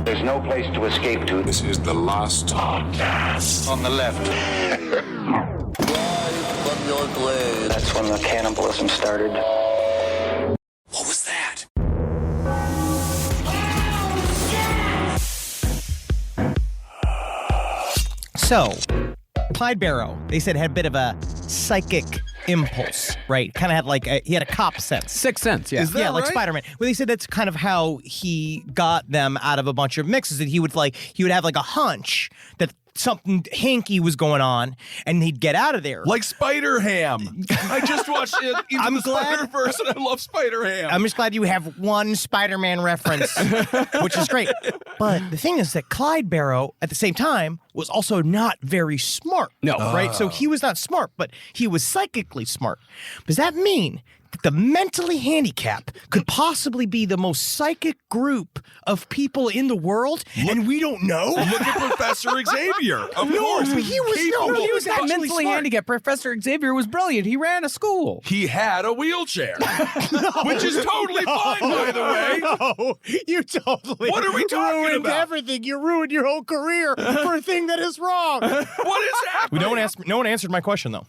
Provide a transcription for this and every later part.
There's no place to escape to. This is the last podcast. On the left. From your grave. That's when the cannibalism started. What was that? So, Clyde Barrow, they said, had a bit of a psychic impulse, right? Kind of had like he had a cop sense. Sixth sense, yeah. Is that Yeah, like right? Spider-Man. Well, they said that's kind of how he got them out of a bunch of mixes. That he would have like a hunch that something hanky was going on, and he'd get out of there. Like Spider-Ham. I just watched Into the Spider-Verse, and I love Spider-Ham. I'm just glad you have one Spider-Man reference, which is great. But the thing is that Clyde Barrow, at the same time, was also not very smart. No. Right? So he was not smart, but he was psychically smart. Does that mean that the mentally handicapped could possibly be the most psychic group of people in the world, and we don't know? Look at Professor Xavier. Of course. But he was Not actually mentally smart. handicapped. Professor Xavier was brilliant. He ran a school. He had a wheelchair, which is totally fine, by the way. No, you totally What are we talking ruined about? everything. You ruined your whole career for a thing that is wrong. What is happening? No one answered my question, though.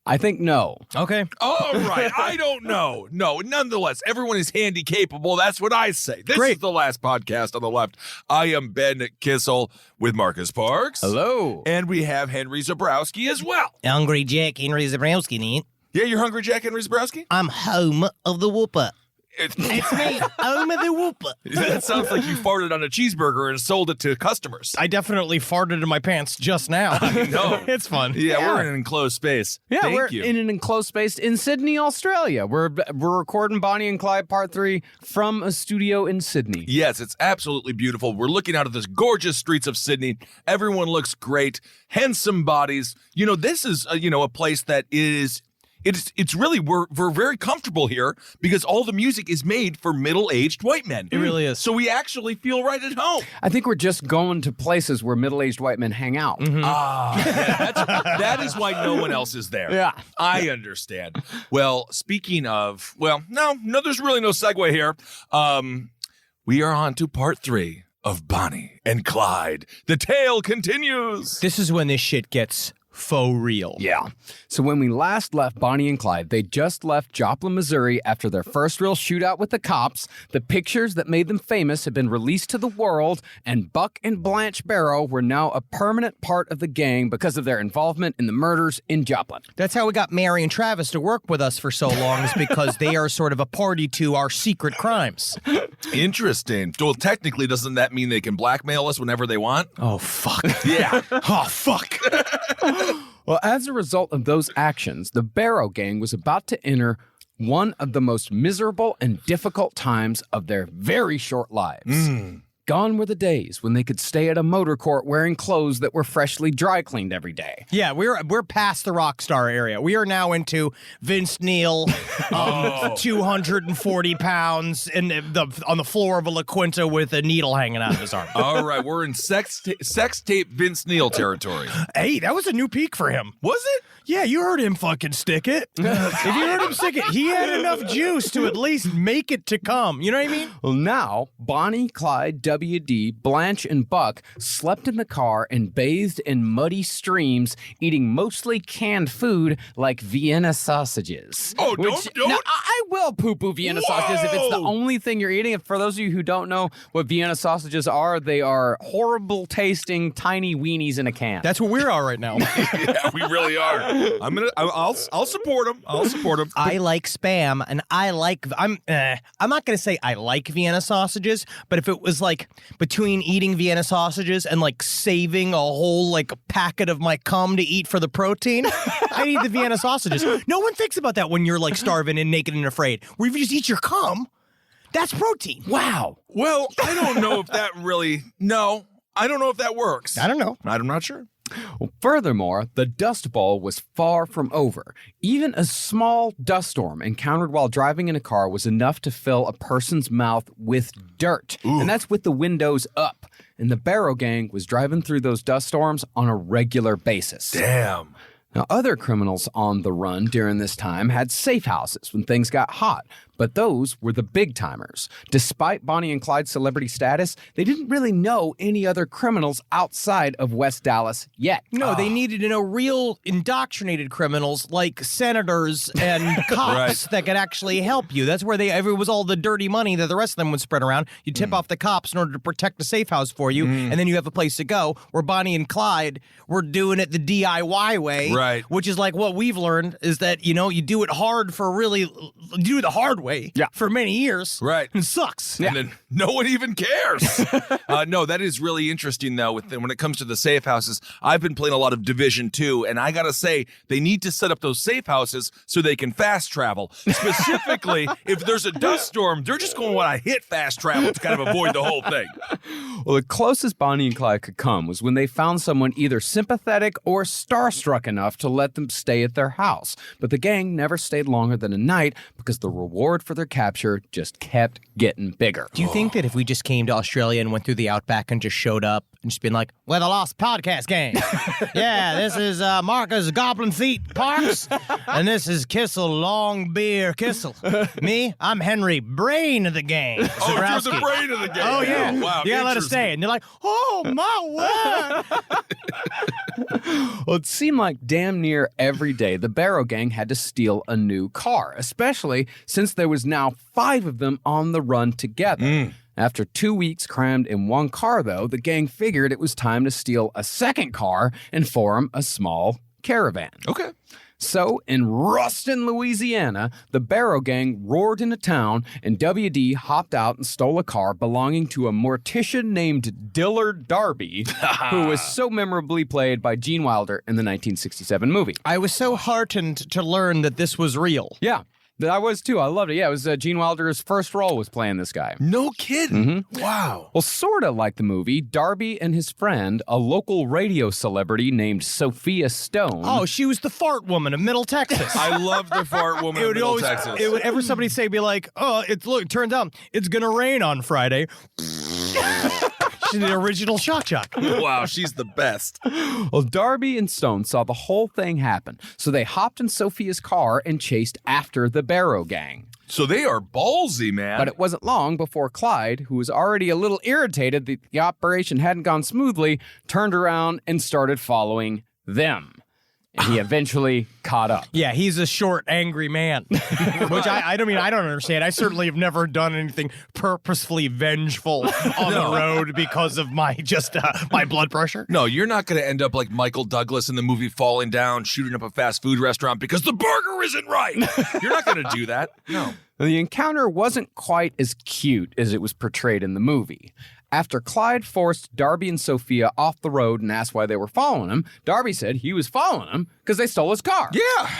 I think no. Okay. All right, I don't know. No, nonetheless, everyone is handy capable. That's what I say. This Great. is the last podcast on the left. I am Ben Kissel with Marcus Parks. Hello. And we have Henry Zabrowski as well. Hungry Jack Henry Zabrowski, need. Yeah, you're hungry, Jack Henry Zabrowski? I'm home of the whooper. It's Me, home of the whooper. That sounds like you farted on a cheeseburger and sold it to customers. I definitely farted in my pants just now. know. It's fun. Yeah, we're in an enclosed space. Yeah, Thank we're you. in an enclosed space in Sydney, Australia. We're recording Bonnie and Clyde Part 3 from a studio in Sydney. Yes, it's absolutely beautiful. We're looking out of this gorgeous streets of Sydney. Everyone looks great. Handsome bodies. You know, this is, a place that is... It's really, we're very comfortable here because all the music is made for middle-aged white men. It really is. So we actually feel right at home. I think we're just going to places where middle-aged white men hang out. That is why no one else is there. Yeah. I understand. Well, speaking of, no, there's really no segue here. We are on to part 3 of Bonnie and Clyde. The tale continues. This is when this shit gets faux real. Yeah. So when we last left Bonnie and Clyde, they just left Joplin, Missouri after their first real shootout with the cops. The pictures that made them famous had been released to the world, and Buck and Blanche Barrow were now a permanent part of the gang because of their involvement in the murders in Joplin. That's how we got Mary and Travis to work with us for so long, is because they are sort of a party to our secret crimes. Interesting. Well, technically, doesn't that mean they can blackmail us whenever they want? Oh, fuck. Yeah. Oh, fuck. Well, as a result of those actions, the Barrow gang was about to enter one of the most miserable and difficult times of their very short lives. Gone were the days when they could stay at a motor court wearing clothes that were freshly dry cleaned every day. Yeah, we're past the rock star area. We are now into Vince Neil, 240 pounds, and on the floor of a La Quinta with a needle hanging out of his arm. All right, we're in sex tape Vince Neil territory. Hey, that was a new peak for him. Was it? Yeah, you heard him fucking stick it. If you heard him stick it, he had enough juice to at least make it to come. You know what I mean? Well, now, Bonnie, Clyde, W.D., Blanche, and Buck slept in the car and bathed in muddy streams, eating mostly canned food like Vienna sausages. Oh, don't. Now, I will poo-poo Vienna sausages if it's the Whoa! only thing you're eating. And for those of you who don't know what Vienna sausages are, they are horrible-tasting tiny weenies in a can. That's what we are right now. Yeah, we really are. I'll support him. I'll support him. I like Spam, and I'm not gonna say I like Vienna sausages, but if it was like between eating Vienna sausages and like saving a whole like packet of my cum to eat for the protein, I'd eat the Vienna sausages. No one thinks about that when you're like starving and naked and afraid. Where if you just eat your cum, that's protein. wow. Well, I don't know if that really. No, I don't know if that works. I don't know. I'm not sure. Well, furthermore, the Dust Bowl was far from over. Even a small dust storm encountered while driving in a car was enough to fill a person's mouth with dirt. And that's with the windows up. And the Barrow gang was driving through those dust storms on a regular basis. Damn. Now, other criminals on the run during this time had safe houses when things got hot, but those were the big timers. Despite Bonnie and Clyde's celebrity status, they didn't really know any other criminals outside of West Dallas yet. No, they needed to know real indoctrinated criminals like senators and cops that could actually help you. That's where it was all the dirty money that the rest of them would spread around. You tip off the cops in order to protect the safe house for you, and then you have a place to go. Where Bonnie and Clyde were doing it the DIY way. Right. Which is like what we've learned is that, you do it hard you do it the hard way for many years. Right. And it sucks. And then no one even cares. No, that is really interesting, though, when it comes to the safe houses. I've been playing a lot of Division 2, and I got to say, they need to set up those safe houses so they can fast travel. Specifically, if there's a dust storm, they're just going to want to hit fast travel to kind of avoid the whole thing. Well, the closest Bonnie and Clyde could come was when they found someone either sympathetic or starstruck enough to let them stay at their house. But the gang never stayed longer than a night because the reward for their capture just kept getting bigger. Do you think that if we just came to Australia and went through the outback and just showed up and just been like, we're the Lost Podcast Gang. Yeah, this is Marcus Goblin Feet Parks, and this is Kissel Long Beer Kissel. Me, I'm Henry Brain of the gang. Oh, you're the brain of the game. Oh, yeah. Wow. You gotta let us stay. And they're like, oh, my word. Well, it seemed like damn near every day the Barrow Gang had to steal a new car, especially since there was now 5 of them on the run together. After 2 weeks crammed in one car, though, the gang figured it was time to steal a second car and form a small caravan. Okay. So, in Ruston, Louisiana, the Barrow Gang roared into town, and WD hopped out and stole a car belonging to a mortician named Dillard Darby, who was so memorably played by Gene Wilder in the 1967 movie. I was so heartened to learn that this was real. Yeah. I was too. I loved it. Yeah, it was Gene Wilder's first role was playing this guy. No kidding. Wow. Well, sort of like the movie, Darby and his friend, a local radio celebrity named Sophia Stone. Oh, she was the fart woman of Middle Texas. I love the fart woman in Middle Texas. Whenever somebody say, be like, oh, it turns out it's going to rain on Friday. She's the original shock jock. Wow, she's the best. Well, Darby and Stone saw the whole thing happen, so they hopped in Sophia's car and chased after the Barrow Gang. So they are ballsy, man. But it wasn't long before Clyde, who was already a little irritated that the operation hadn't gone smoothly, turned around and started following them. And he eventually caught up. Yeah, he's a short, angry man, which I don't understand. I certainly have never done anything purposefully vengeful on the road because of my blood pressure. No, you're not going to end up like Michael Douglas in the movie Falling Down, shooting up a fast food restaurant because the burger isn't right. You're not going to do that. No. The encounter wasn't quite as cute as it was portrayed in the movie. After Clyde forced Darby and Sophia off the road and asked why they were following him, Darby said he was following them because they stole his car. Yeah.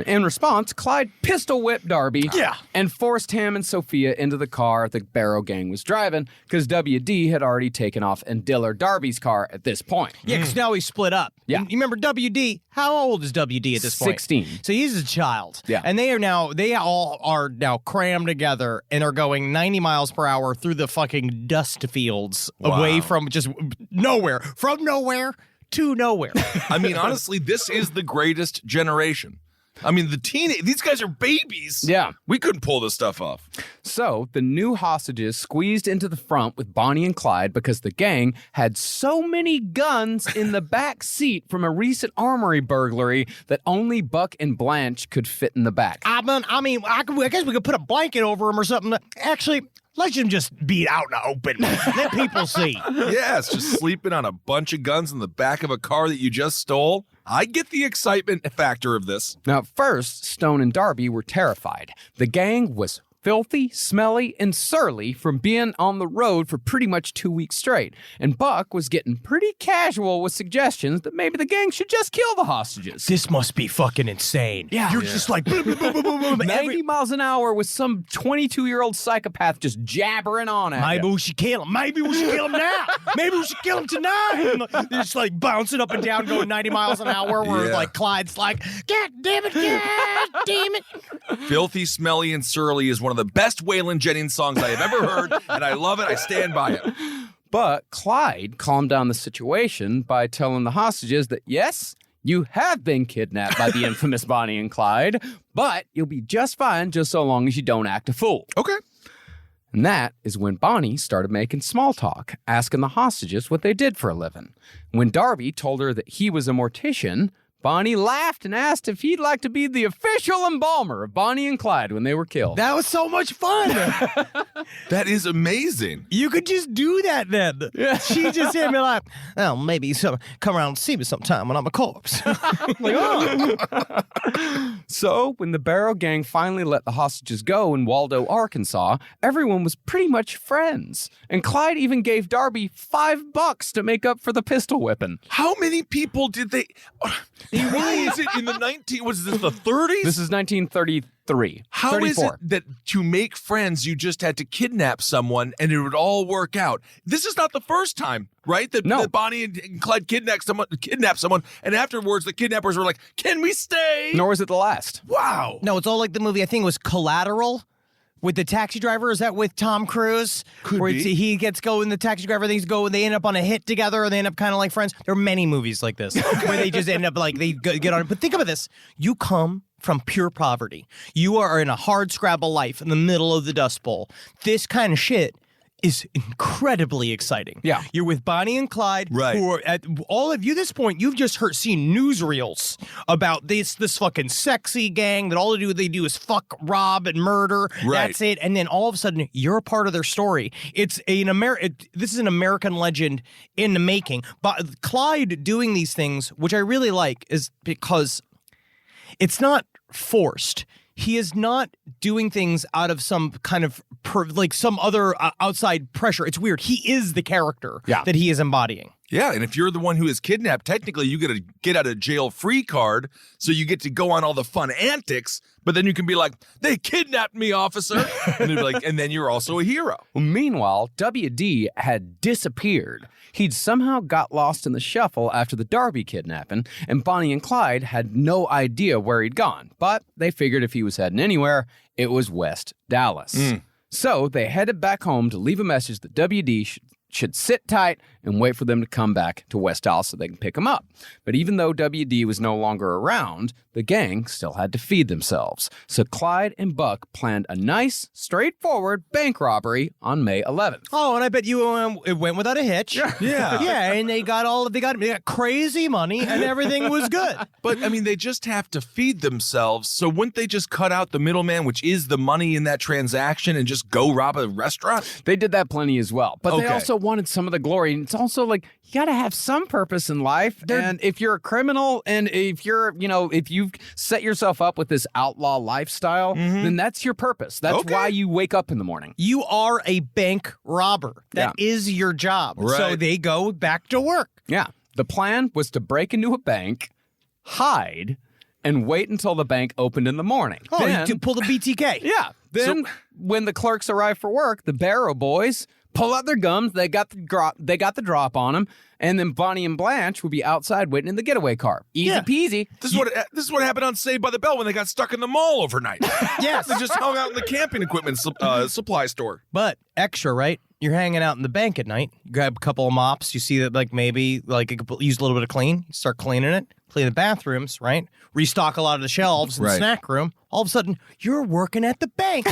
In response, Clyde pistol whipped Darby and forced him and Sophia into the car the Barrow Gang was driving because WD had already taken off in Dillard Darby's car at this point. Yeah, because now he's split up. Yeah. And you remember WD? How old is WD at this point? 16. So he's a child. Yeah. And they all are now crammed together and are going 90 miles per hour through the fucking dust fields away from just nowhere. From nowhere to nowhere. I mean, honestly, this is the greatest generation. I mean, these guys are babies. Yeah. We couldn't pull this stuff off. So the new hostages squeezed into the front with Bonnie and Clyde because the gang had so many guns in the back seat from a recent armory burglary that only Buck and Blanche could fit in the back. I guess we could put a blanket over him or something. Actually, let him just be out in the open. Let people see. Yes, just sleeping on a bunch of guns in the back of a car that you just stole. I get the excitement factor of this. Now, at first, Stone and Darby were terrified. The gang was filthy, smelly, and surly from being on the road for pretty much 2 weeks straight. And Buck was getting pretty casual with suggestions that maybe the gang should just kill the hostages. This must be fucking insane. Yeah. You're just like, boom, boom, boom, boom, boom, boom. 90 miles an hour with some 22-year-old psychopath just jabbering on at Maybe you. we should kill him. Maybe we should kill him now. Maybe we should kill him tonight. And they're just like bouncing up and down, going 90 miles an hour, where like Clyde's like, God damn it, God damn it. Filthy, Smelly, and Surly is one of the best Waylon Jennings songs I have ever heard, and I love it. I stand by it. But Clyde calmed down the situation by telling the hostages that, yes, You have been kidnapped by the infamous Bonnie and Clyde, but you'll be just fine just so long as you don't act a fool. Okay. And that is when Bonnie started making small talk, asking the hostages what they did for a living. When Darby told her that he was a mortician, Bonnie laughed and asked if he'd like to be the official embalmer of Bonnie and Clyde when they were killed. That was so much fun. That is amazing. You could just do that then. She just hit me like, oh, maybe come around and see me sometime when I'm a corpse. Like, oh. So, when the Barrow Gang finally let the hostages go in Waldo, Arkansas, everyone was pretty much friends. And Clyde even gave Darby $5 to make up for the pistol whipping. How many people did they... Why is it in the was this the 30s? This is 1933. How 34. is it that to make friends, you just had to kidnap someone and it would all work out? This is not the first time, right? That Bonnie and Clyde kidnapped someone, and afterwards the kidnappers were like, can we stay? Nor is it the last. Wow. No, it's all like the movie, I think it was Collateral. With the taxi driver, is that with Tom Cruise? Could where be. He gets going, the taxi driver, they end up on a hit together, or they end up kind of like friends. There are many movies like this where they just end up like they get on. But think about this: you come from pure poverty, you are in a hard scrabble life in the middle of the Dust Bowl. This kind of shit is incredibly exciting. Yeah. You're with Bonnie and Clyde, right? Who are at all of you at this point, you've just seen newsreels about this fucking sexy gang that all they do is fuck, rob, and murder. Right. That's it. And then all of a sudden, you're a part of their story. It's this is an American legend in the making. But Clyde doing these things, which I really like, is because it's not forced. He is not doing things out of some kind of some other outside pressure. It's weird. He is the character that he is embodying. Yeah, and if you're the one who is kidnapped, technically you get a get out of jail free card, so you get to go on all the fun antics, but then you can be like, they kidnapped me, officer. And they'd be like, and then you're also a hero. Well, meanwhile, WD had disappeared. He'd somehow got lost in the shuffle after the Darby kidnapping, and Bonnie and Clyde had no idea where he'd gone. But they figured if he was heading anywhere, it was West Dallas. So they headed back home to leave a message that WD should sit tight and wait for them to come back to West Dallas so they can pick him up. But even though WD was no longer around, the gang still had to feed themselves. So Clyde and Buck planned a nice, straightforward bank robbery on May 11th. Oh, and I bet you it went without a hitch. Yeah. Yeah, and they got crazy money and everything was good. But, I mean, they just have to feed themselves, so wouldn't they just cut out the middleman, which is the money in that transaction, and just go rob a restaurant? They did that plenty as well. But they Okay. also wanted some of the glory. And it's also like, you got to have some purpose in life. And if you're a criminal and if you're, if you've set yourself up with this outlaw lifestyle, then that's your purpose. That's why you wake up in the morning. You are a bank robber. That is your job. Right. So they go back to work. Yeah. The plan was to break into a bank, hide, and wait until the bank opened in the morning. Oh, Then- you pull the BTK. Yeah. Then when the clerks arrive for work, the Barrow boys pull out their guns. They got the drop on them, and then Bonnie and Blanche would be outside waiting in the getaway car. Easy peasy. This is what happened on Saved by the Bell when they got stuck in the mall overnight. Yes. They just hung out in the camping equipment supply store. But extra, right? You're hanging out in the bank at night. You grab a couple of mops. You see that maybe it could use a little bit of clean. You start cleaning it. Clean the bathrooms, right? Restock a lot of the shelves in the snack room. All of a sudden, you're working at the bank,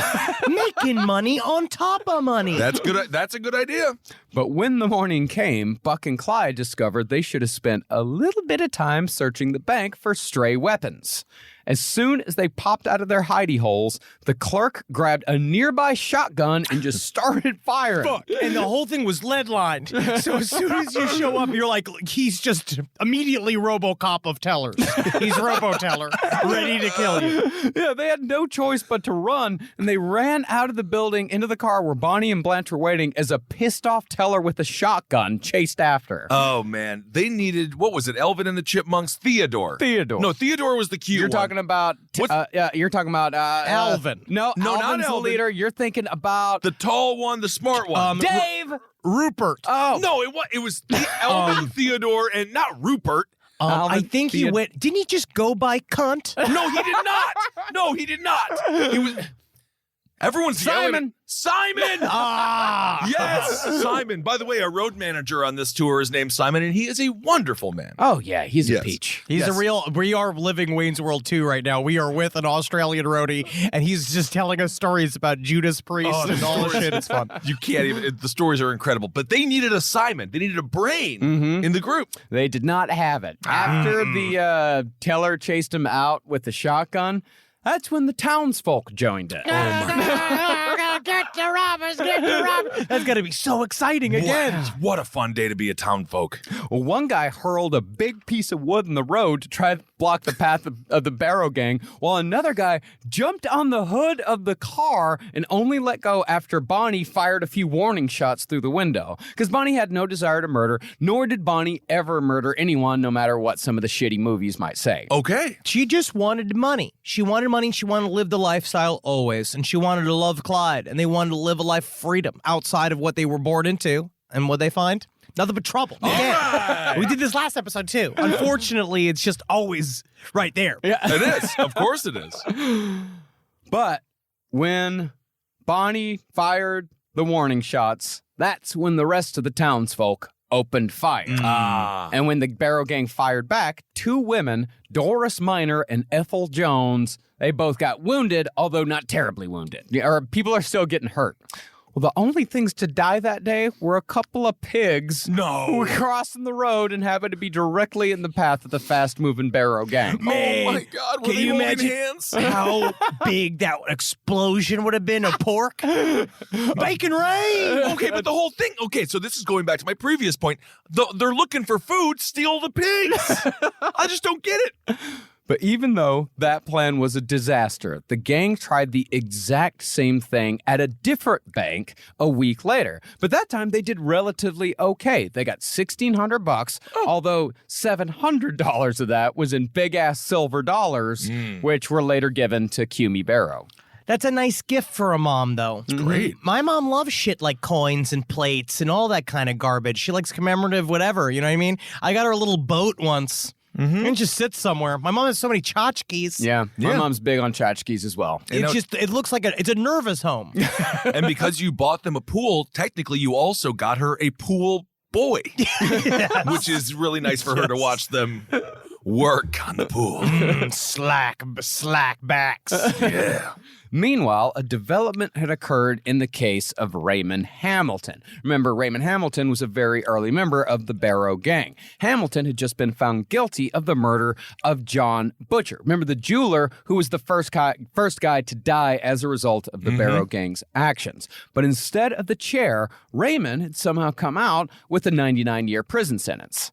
making money on top of money. That's good. That's a good idea. But when the morning came, Buck and Clyde discovered they should have spent a little bit of time searching the bank for stray weapons. As soon as they popped out of their hidey holes, the clerk grabbed a nearby shotgun and just started firing. Fuck. And the whole thing was lead lined. So as soon as you show up, you're like, he's just immediately RoboCop of tellers. He's RoboTeller, ready to kill you. Yeah, they had no choice but to run, and they ran out of the building into the car where Bonnie and Blanche were waiting as a pissed-off teller with a shotgun chased after. Oh, man. They needed, what was it, Elvin and the Chipmunks? Theodore. Theodore. Theodore was the cute You're one. talking about you're talking about Alvin. No, not Alvin's the Alvin. leader. You're thinking about The tall one, the smart one. Dave. Rupert. Oh, No, it was Elvin, Theodore, and not Rupert. I Alvin, think he went. Didn't he just go by cunt? No, he did not. No, he did not. It was Everyone's yelling. Simon! Ah! Yes, Simon. By the way, our road manager on this tour is named Simon, and he is a wonderful man. Oh, yeah, he's Yes. a peach. He's Yes. a real. We are living Wayne's World 2 right now. We are with an Australian roadie, and he's just telling us stories about Judas Priest and all the shit. It's fun. You can't even, the stories are incredible. But they needed a Simon. They needed a brain in the group. They did not have it. After the teller chased him out with the shotgun, that's when the townsfolk joined it. Get the robbers, get the robbers. That's going to be so exciting again. Wow. What a fun day to be a town folk. Well, one guy hurled a big piece of wood in the road to try to block the path of the Barrow Gang, while another guy jumped on the hood of the car and only let go after Bonnie fired a few warning shots through the window. Because Bonnie had no desire to murder, nor did Bonnie ever murder anyone, no matter what some of the shitty movies might say. Okay. She just wanted money. She wanted money. She wanted to live the lifestyle always. And she wanted to love Clyde. And they wanted to live a life of freedom outside of what they were born into. And what they find? Nothing but trouble. Again. Right. We did this last episode too. Unfortunately, it's just always right there. Yeah. It is. Of course it is. But when Bonnie fired the warning shots, that's when the rest of the townsfolk opened fire. And when the Barrow Gang fired back, two women, Doris Minor and Ethel Jones, they both got wounded, although not terribly wounded. Or people are still getting hurt. Well, the only things to die that day were a couple of pigs who were crossing the road and happened to be directly in the path of the fast-moving Barrow Gang. Oh, my God. Were Can they you holding imagine hands? how big that explosion would have been of pork? Bacon rain! Okay, but the whole thing. Okay, so this is going back to my previous point. They're looking for food, steal the pigs. I just don't get it. But even though that plan was a disaster, the gang tried the exact same thing at a different bank a week later. But that time they did relatively okay. They got $1,600, although $700 of that was in big-ass silver dollars, which were later given to Cumie Barrow. That's a nice gift for a mom, though. Great. My mom loves shit like coins and plates and all that kind of garbage. She likes commemorative whatever, you know what I mean? I got her a little boat once. And just sits somewhere. My mom has so many tchotchkes. Yeah, my mom's big on tchotchkes as well. It looks like it's a nervous home. And because you bought them a pool, technically you also got her a pool boy, which is really nice for her to watch them work on the pool. Slack backs. Yeah. Meanwhile, a development had occurred in the case of Raymond Hamilton. Remember, Raymond Hamilton was a very early member of the Barrow Gang. Hamilton had just been found guilty of the murder of John Butcher. Remember the jeweler who was the first guy to die as a result of the Barrow Gang's actions. But instead of the chair, Raymond had somehow come out with a 99-year prison sentence.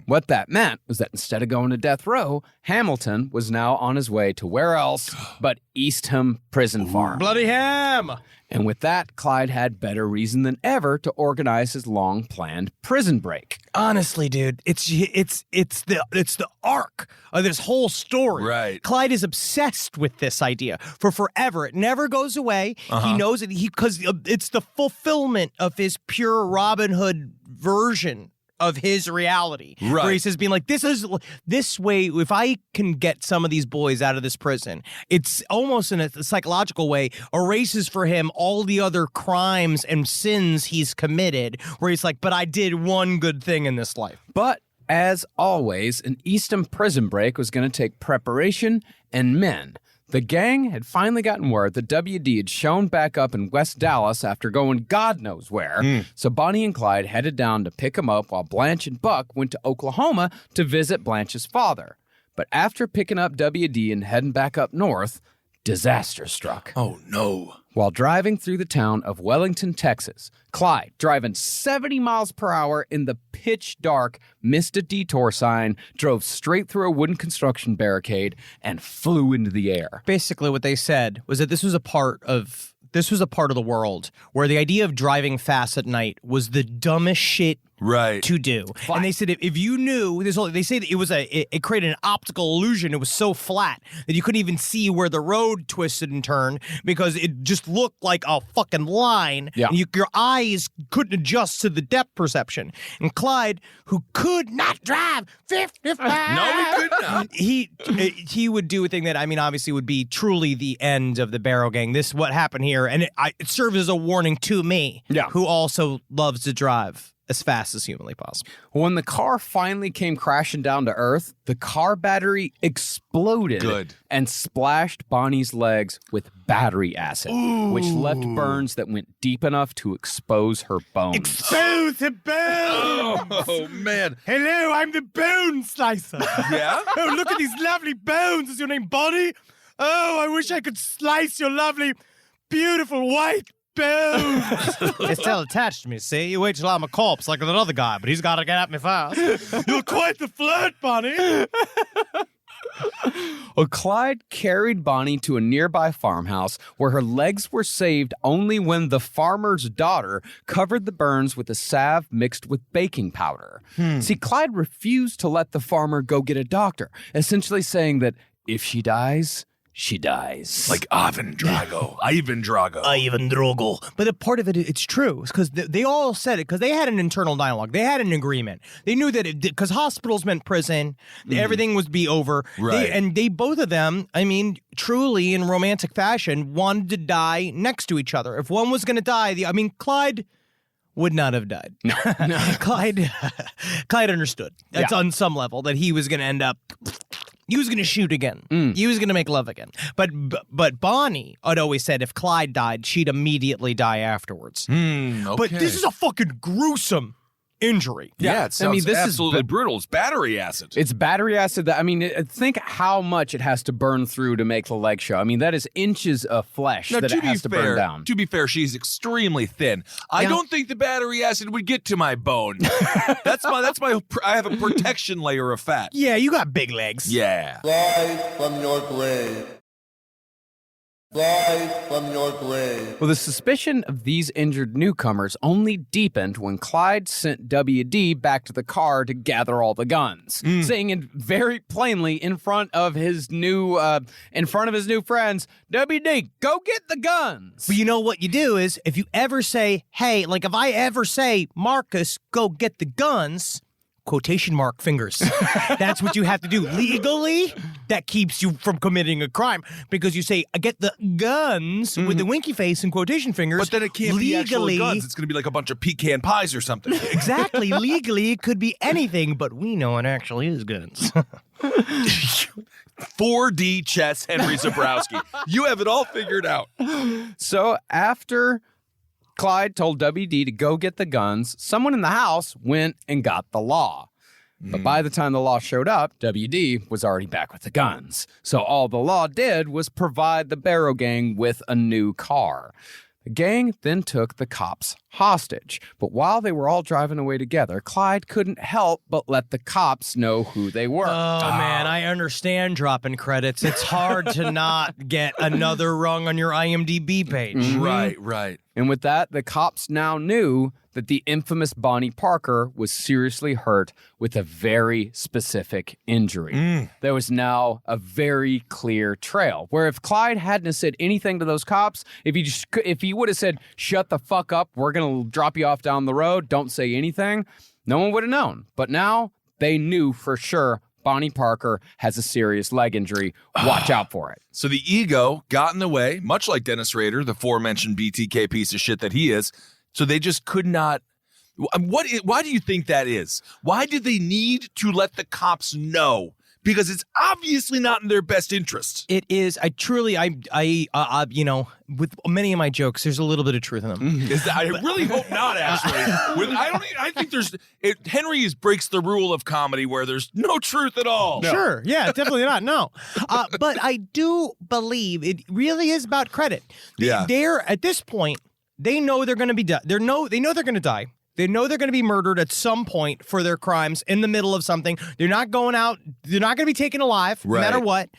What that meant was that instead of going to death row, Hamilton was now on his way to where else but Eastham Prison Farm. Bloody ham! And with that, Clyde had better reason than ever to organize his long-planned prison break. Honestly, dude, it's the arc of this whole story. Right. Clyde is obsessed with this idea for forever. It never goes away. He knows it because it's the fulfillment of his pure Robin Hood version of his reality. Right. Where he says being like, this way, if I can get some of these boys out of this prison, it's almost in a psychological way, erases for him all the other crimes and sins he's committed, where he's like, but I did one good thing in this life. But as always, an Eastham prison break was going to take preparation and men. The gang had finally gotten word that WD had shown back up in West Dallas after going God knows where, so Bonnie and Clyde headed down to pick him up while Blanche and Buck went to Oklahoma to visit Blanche's father. But after picking up WD and heading back up north, disaster struck. Oh, no. While driving through the town of Wellington, Texas, Clyde, driving 70 miles per hour in the pitch dark, missed a detour sign, drove straight through a wooden construction barricade, and flew into the air. Basically, what they said was that this was a part of the world where the idea of driving fast at night was the dumbest shit Right. to do. And they said if you knew they say that it created an optical illusion. It was so flat that you couldn't even see where the road twisted and turned because it just looked like a fucking line. Yeah. And your eyes couldn't adjust to the depth perception. And Clyde, who could not drive 55, No, he could not. he would do a thing that obviously would be truly the end of the Barrow Gang. This is what happened here, and it serves as a warning to me, who also loves to drive as fast as humanly possible. When the car finally came crashing down to earth, the car battery exploded and splashed Bonnie's legs with battery acid, which left burns that went deep enough to expose her bones. Expose the bones! Oh, man. Hello, I'm the bone slicer. Yeah? Oh, look at these lovely bones. Is your name Bonnie? Oh, I wish I could slice your lovely, beautiful white bones. It's still attached to me, see? You wait till I'm a corpse like that other guy, but he's got to get at me fast. You're quite the flirt, Bonnie. Well, Clyde carried Bonnie to a nearby farmhouse where her legs were saved only when the farmer's daughter covered the burns with a salve mixed with baking powder. See, Clyde refused to let the farmer go get a doctor, essentially saying that if she dies, she dies. Like Ivan Drago. Ivan Drogo. But a part of it's true, because they all said it, because they had an internal dialogue. They had an agreement. They knew that because hospitals meant prison, everything would be over. Right. They both of them, truly in romantic fashion, wanted to die next to each other. If one was going to die, Clyde would not have died. No. Clyde understood. That's on some level that he was going to end up. He was going to shoot again. He was going to make love again. But Bonnie had always said if Clyde died, she'd immediately die afterwards. Okay. But this is a fucking gruesome injury. Yeah, it sounds this absolutely is brutal. It's battery acid. It's battery acid. Think how much it has to burn through to make the leg show. That is inches of flesh that it has to burn down. To be fair, she's extremely thin. I don't think the battery acid would get to my bone. That's my. I have a protection layer of fat. Yeah, you got big legs. Yeah. Rise from your grave. Rise from your grave. Well, the suspicion of these injured newcomers only deepened when Clyde sent WD back to the car to gather all the guns, saying it very plainly in front of his new friends, WD, go get the guns. But you know what you do is if you ever say, hey, like if I ever say, Marcus, go get the guns, quotation mark fingers. That's what you have to do. Legally, that keeps you from committing a crime because you say, I get the guns with the winky face and quotation fingers. But then it can't be actual guns. It's going to be like a bunch of pecan pies or something. Exactly. Legally, it could be anything, but we know it actually is guns. 4D chess, Henry Zabrowski. You have it all figured out. So after Clyde told WD to go get the guns, someone in the house went and got the law. But by the time the law showed up, WD was already back with the guns. So all the law did was provide the Barrow Gang with a new car. The gang then took the cops hostage. But while they were all driving away together, Clyde couldn't help but let the cops know who they were. Oh, man, I understand dropping credits. It's hard to not get another rung on your IMDb page. Right. And with that, the cops now knew that the infamous Bonnie Parker was seriously hurt with a very specific injury. There was now a very clear trail, where if Clyde hadn't said anything to those cops, if he would have said, shut the fuck up, we're going to drop you off down the road, don't say anything, no one would have known. But now they knew for sure Bonnie Parker has a serious leg injury. Watch out for it. So the ego got in the way, much like Dennis Rader, the aforementioned BTK piece of shit that he is. So they just could not. Why do you think that is? Why did they need to let the cops know? Because it's obviously not in their best interest. It is. With many of my jokes, there's a little bit of truth in them. I really hope not, actually. I think Henry breaks the rule of comedy where there's no truth at all. No. Sure. Yeah, definitely not. No. But I do believe it really is about credit. They're at this point, they know they're going to be they know they're going to die. They know they're going to be murdered at some point for their crimes in the middle of something. They're not going out. They're not going to be taken alive, no matter what.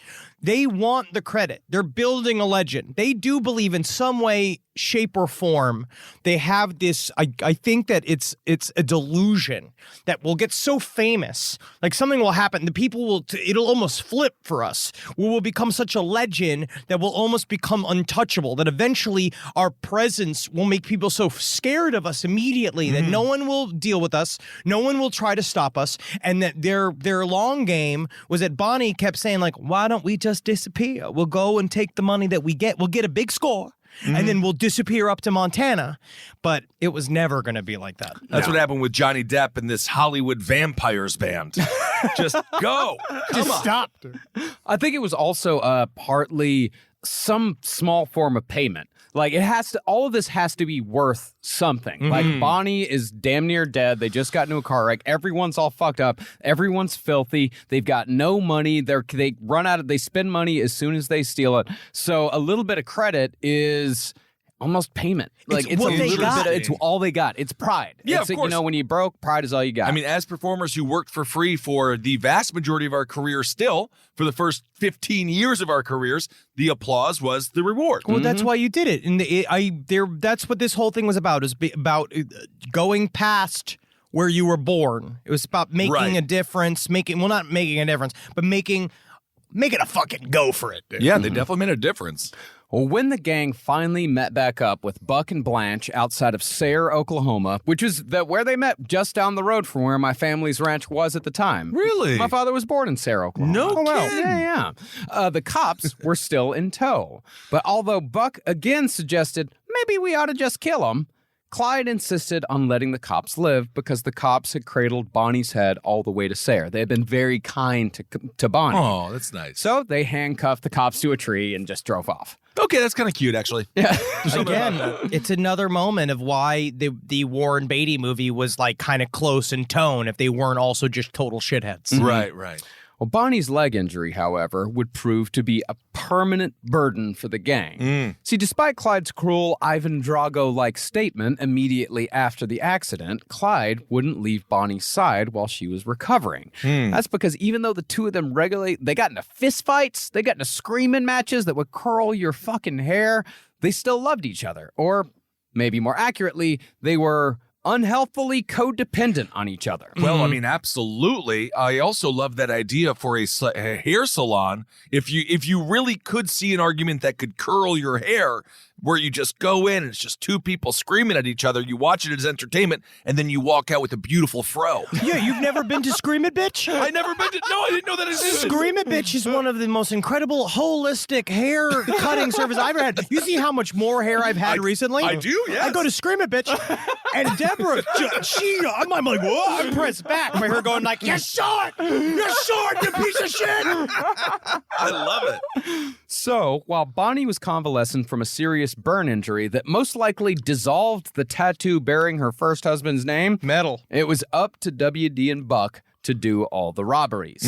They want the credit. They're building a legend. They do believe in some way, shape, or form. They have this, I think that it's a delusion that will get so famous. Like something will happen. The people will, it'll almost flip for us. We will become such a legend that will almost become untouchable, that eventually our presence will make people so scared of us immediately that no one will deal with us. No one will try to stop us. And that their long game was that Bonnie kept saying, like, why don't we just disappear? We'll go and take the money that we get. We'll get a big score. And then we'll disappear up to Montana. But it was never going to be like that. That's what happened with Johnny Depp and this Hollywood vampires band. Just go. Just stop. I think it was also partly some small form of payment. Like all of this has to be worth something. Like Bonnie is damn near dead. They just got into a car wreck. Everyone's all fucked up. Everyone's filthy. They've got no money. They spend money as soon as they steal it. So a little bit of credit is almost payment. Like it's all they got. It's pride. Yeah, it's of course. when you broke, pride is all you got. I mean, as performers who worked for free for the vast majority of our career still, for the first 15 years of our careers, the applause was the reward. Well, that's why you did it. And that's what this whole thing was about, about going past where you were born. It was about making a difference, not making a difference, but making a fucking go for it, dude. Yeah, they definitely made a difference. Well, when the gang finally met back up with Buck and Blanche outside of Sayre, Oklahoma, which is where they met just down the road from where my family's ranch was at the time. Really? My father was born in Sayre, Oklahoma. No kidding. Yeah. The cops were still in tow. But although Buck again suggested maybe we ought to just kill him, Clyde insisted on letting the cops live because the cops had cradled Bonnie's head all the way to Sayre. They had been very kind to Bonnie. Oh, that's nice. So they handcuffed the cops to a tree and just drove off. Okay, that's kind of cute, actually. Yeah. Again, it's another moment of why the Warren Beatty movie was like kind of close in tone if they weren't also just total shitheads. Right. Well, Bonnie's leg injury, however, would prove to be a permanent burden for the gang. See, despite Clyde's cruel Ivan Drago-like statement immediately after the accident, Clyde wouldn't leave Bonnie's side while she was recovering. That's because even though the two of them they got into fistfights, they got into screaming matches that would curl your fucking hair, they still loved each other. Or maybe more accurately, they were unhealthfully codependent on each other. Well, I mean, absolutely. I also love that idea for a hair salon. If you really could see an argument that could curl your hair, where you just go in and it's just two people screaming at each other, you watch it as entertainment, and then you walk out with a beautiful fro. Yeah, you've never been to Scream It, Bitch? I never been to. No, I didn't know that existed. Scream It, Bitch is one of the most incredible holistic hair cutting service I've ever had. You see how much more hair I've had recently? I do, yes. I go to Scream It, Bitch, and Deborah, I'm like, whoa, I'm pressed back by her going like, you're short, you piece of shit. I love it. So, while Bonnie was convalescent from a serious burn injury that most likely dissolved the tattoo bearing her first husband's name, Metal. It was up to WD and Buck to do all the robberies.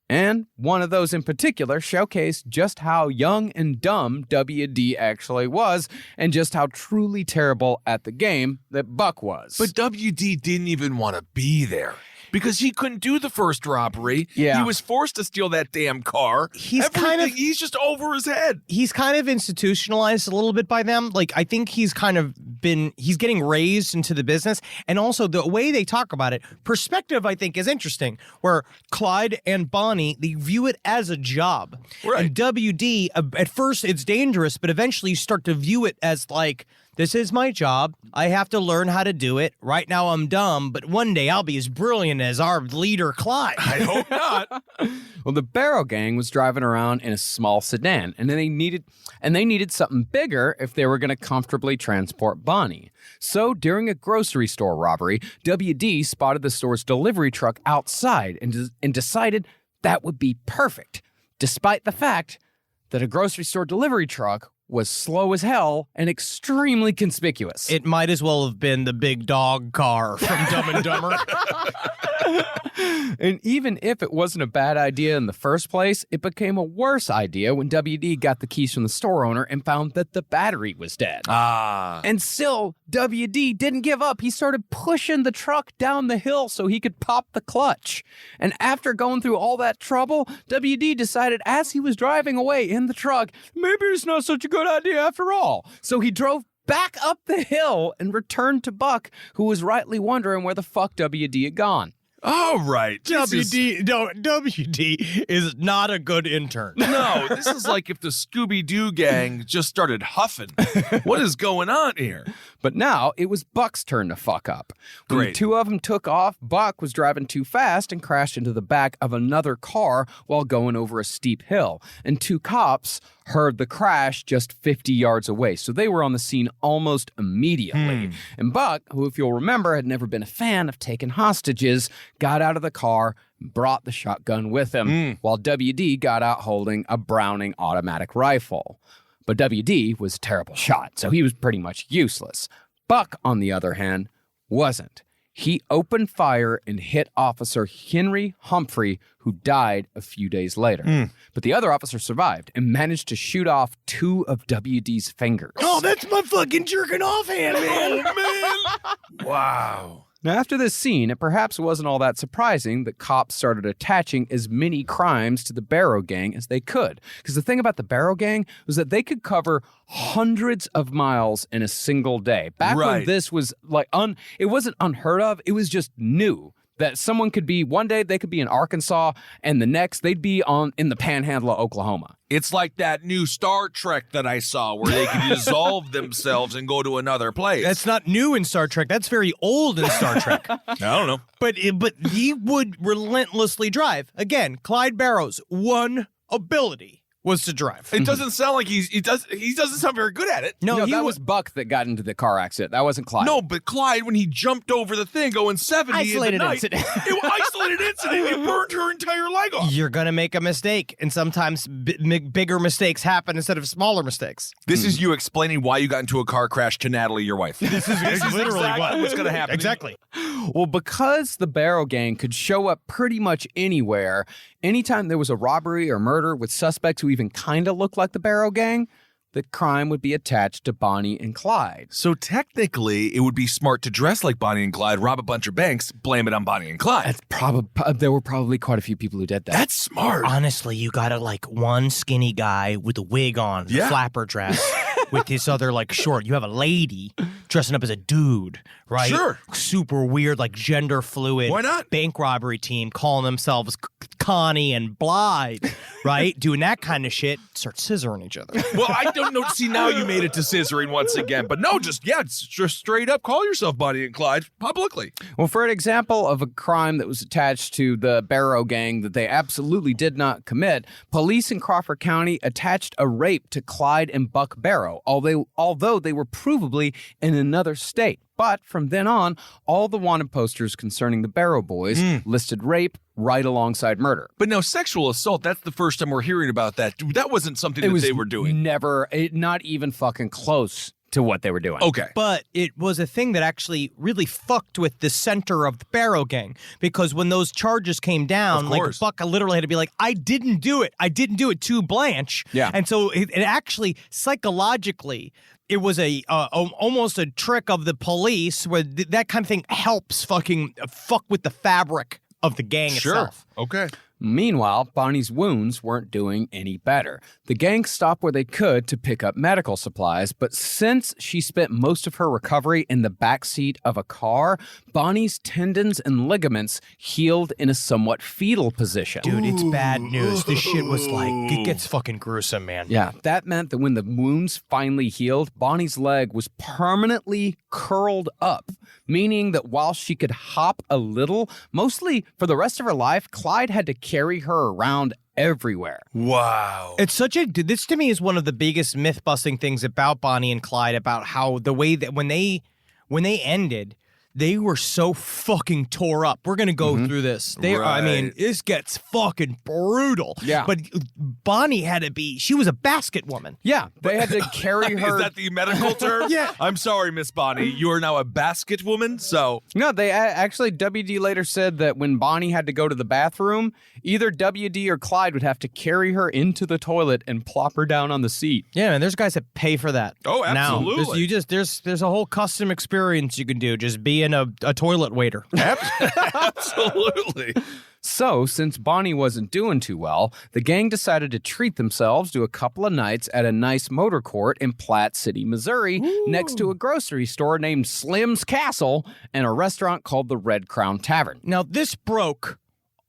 And one of those in particular showcased just how young and dumb WD actually was, and just how truly terrible at the game that Buck was. But WD didn't even want to be there, because he couldn't do the first robbery. Yeah. He was forced to steal that damn car. He's just over his head. He's kind of institutionalized a little bit by them. Like, I think he's getting raised into the business. And also the way they talk about it, perspective, I think, is interesting, where Clyde and Bonnie, they view it as a job. Right. And WD, at first it's dangerous, but eventually you start to view it as like, this is my job. I have to learn how to do it. Right now I'm dumb, but one day I'll be as brilliant as our leader, Clyde. I hope not. Well, the Barrow gang was driving around in a small sedan, and they needed something bigger if they were going to comfortably transport Bonnie. So, during a grocery store robbery, WD spotted the store's delivery truck outside and decided that would be perfect, despite the fact that a grocery store delivery truck was slow as hell and extremely conspicuous. It might as well have been the big dog car from Dumb and Dumber. And even if it wasn't a bad idea in the first place, it became a worse idea when WD got the keys from the store owner and found that the battery was dead. And still, WD didn't give up. He started pushing the truck down the hill so he could pop the clutch. And after going through all that trouble, WD decided as he was driving away in the truck, maybe it's not such a good idea after all. So he drove back up the hill and returned to Buck, who was rightly wondering where the fuck WD had gone. All right. WD is not a good intern. No, this is like if the Scooby-Doo gang just started huffing. What is going on here? But now it was Buck's turn to fuck up. When the Great. two of them took off, Buck was driving too fast and crashed into the back of another car while going over a steep hill. And two cops heard the crash just 50 yards away. So they were on the scene almost immediately. And Buck, who, if you'll remember, had never been a fan of taking hostages, got out of the car, brought the shotgun with him, while WD got out holding a Browning automatic rifle. But WD was a terrible shot, so he was pretty much useless. Buck, on the other hand, wasn't. He opened fire and hit Officer Henry Humphrey, who died a few days later. But the other officer survived and managed to shoot off two of WD's fingers. Oh, that's my fucking jerking off hand, man. Wow. Now, after this scene, it perhaps wasn't all that surprising that cops started attaching as many crimes to the Barrow Gang as they could. Because the thing about the Barrow Gang was that they could cover hundreds of miles in a single day. Back when this was like, it wasn't unheard of, it was just new. That someone could be, one day they could be in Arkansas, and the next they'd be in the panhandle of Oklahoma. It's like that new Star Trek that I saw where they can dissolve themselves and go to another place. That's not new in Star Trek. That's very old in Star Trek. I don't know. But he would relentlessly drive. Again, Clyde Barrow's one ability was to drive. It doesn't sound like he doesn't sound very good at it. No, that was Buck that got into the car accident. That wasn't Clyde. No, but Clyde, when he jumped over the thing going 70 Isolated in the night, incident. it was isolated incident. It burned her entire leg off. You're going to make a mistake, and sometimes bigger mistakes happen instead of smaller mistakes. This is you explaining why you got into a car crash to Natalie, your wife. This is literally exactly what's going to happen. Exactly. Well, because the Barrow Gang could show up pretty much anywhere, anytime there was a robbery or murder with suspects who even kind of looked like the Barrow Gang, the crime would be attached to Bonnie and Clyde. So technically, it would be smart to dress like Bonnie and Clyde, rob a bunch of banks, blame it on Bonnie and Clyde. There were probably quite a few people who did that. That's smart. Honestly, you got to like one skinny guy with a wig on, Yeah. flapper dress, with this other like short. You have a lady dressing up as a dude, right? Sure. Super weird, like gender fluid. Why not? Bank robbery team calling themselves Connie and Blythe, right? Doing that kind of shit. Start scissoring each other. Well, I don't know. See, now you made it to scissoring once again. But no, just straight up call yourself Bonnie and Clyde publicly. Well, for an example of a crime that was attached to the Barrow Gang that they absolutely did not commit, police in Crawford County attached a rape to Clyde and Buck Barrow, although they were provably in another state. But from then on, all the wanted posters concerning the Barrow boys listed rape right alongside murder. But no, sexual assault, that's the first time we're hearing about that. That wasn't something that they were doing. Not even fucking close to what they were doing. Okay. But it was a thing that actually really fucked with the center of the Barrow Gang, because when those charges came down, like Buck literally had to be like, I didn't do it to Blanche. Yeah. And so it actually psychologically, it was almost a trick of the police where that kind of thing helps fuck with the fabric of the gang itself. Okay. Meanwhile, Bonnie's wounds weren't doing any better. The gang stopped where they could to pick up medical supplies, but since she spent most of her recovery in the backseat of a car, Bonnie's tendons and ligaments healed in a somewhat fetal position. Dude, it's bad news. This shit was like, it gets fucking gruesome, man. Yeah, that meant that when the wounds finally healed, Bonnie's leg was permanently curled up, meaning that while she could hop a little, mostly for the rest of her life, Clyde had to carry her around everywhere. Wow. It's this to me is one of the biggest myth-busting things about Bonnie and Clyde, about how the way that when they ended, they were so fucking tore up. We're going to go through this. I mean, Right. this gets fucking brutal. Yeah. But Bonnie had to be, she was a basket woman. Yeah, they had to carry her. Is that the medical term? Yeah. I'm sorry, Miss Bonnie. You are now a basket woman, so... No, they actually, WD later said that when Bonnie had to go to the bathroom, either WD or Clyde would have to carry her into the toilet and plop her down on the seat. Yeah, man, there's guys that pay for that. Oh, Now, absolutely. there's a whole custom experience you can do just being a toilet waiter. Absolutely. So, since Bonnie wasn't doing too well, the gang decided to treat themselves to a couple of nights at a nice motor court in Platte City, Missouri, next to a grocery store named Slim's Castle and a restaurant called the Red Crown Tavern. Now, this broke